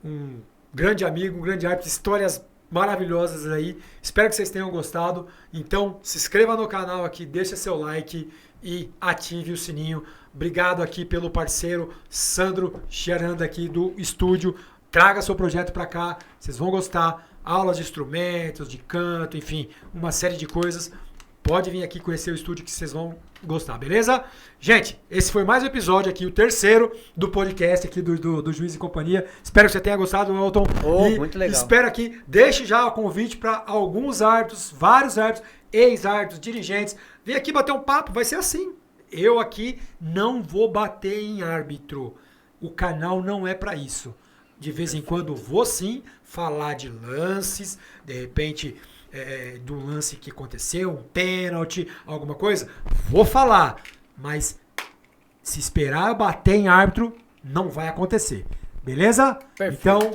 um grande amigo, um grande árbitro, histórias maravilhosas aí. Espero que vocês tenham gostado. Então, se inscreva no canal aqui, deixa seu like e ative o sininho. Obrigado aqui pelo parceiro Sandro Chiaranda aqui do estúdio. Traga seu projeto para cá, vocês vão gostar. Aulas de instrumentos, de canto, enfim, uma série de coisas. Pode vir aqui conhecer o estúdio que vocês vão gostar, beleza? Gente, esse foi mais um episódio aqui, o terceiro do podcast aqui do Juiz e Companhia. Espero que você tenha gostado, Elton. Muito legal. Espero aqui, deixe já o convite para alguns árbitros, vários árbitros, ex-árbitros, dirigentes. Vem aqui bater um papo, vai ser assim. Eu aqui não vou bater em árbitro. O canal não é para isso. De vez em quando vou sim falar de lances, de repente do lance que aconteceu, um pênalti, alguma coisa, vou falar. Mas se esperar eu bater em árbitro, não vai acontecer. Beleza? Perfeito. Então,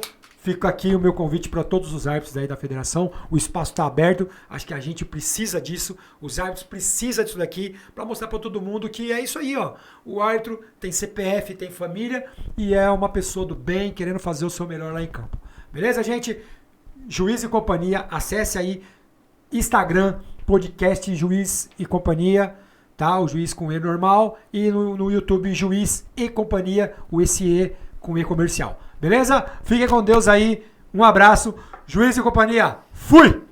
fica aqui o meu convite para todos os árbitros aí da federação. O espaço está aberto. Acho que a gente precisa disso. Os árbitros precisam disso daqui para mostrar para todo mundo que é isso aí, ó. O árbitro tem CPF, tem família e é uma pessoa do bem querendo fazer o seu melhor lá em campo. Beleza, gente? Juiz e Companhia, acesse aí Instagram, podcast Juiz e Companhia, tá? O Juiz com E normal e no YouTube Juiz e Companhia, o SE com E comercial. Beleza? Fiquem com Deus aí. Um abraço. Juiz e Companhia. Fui!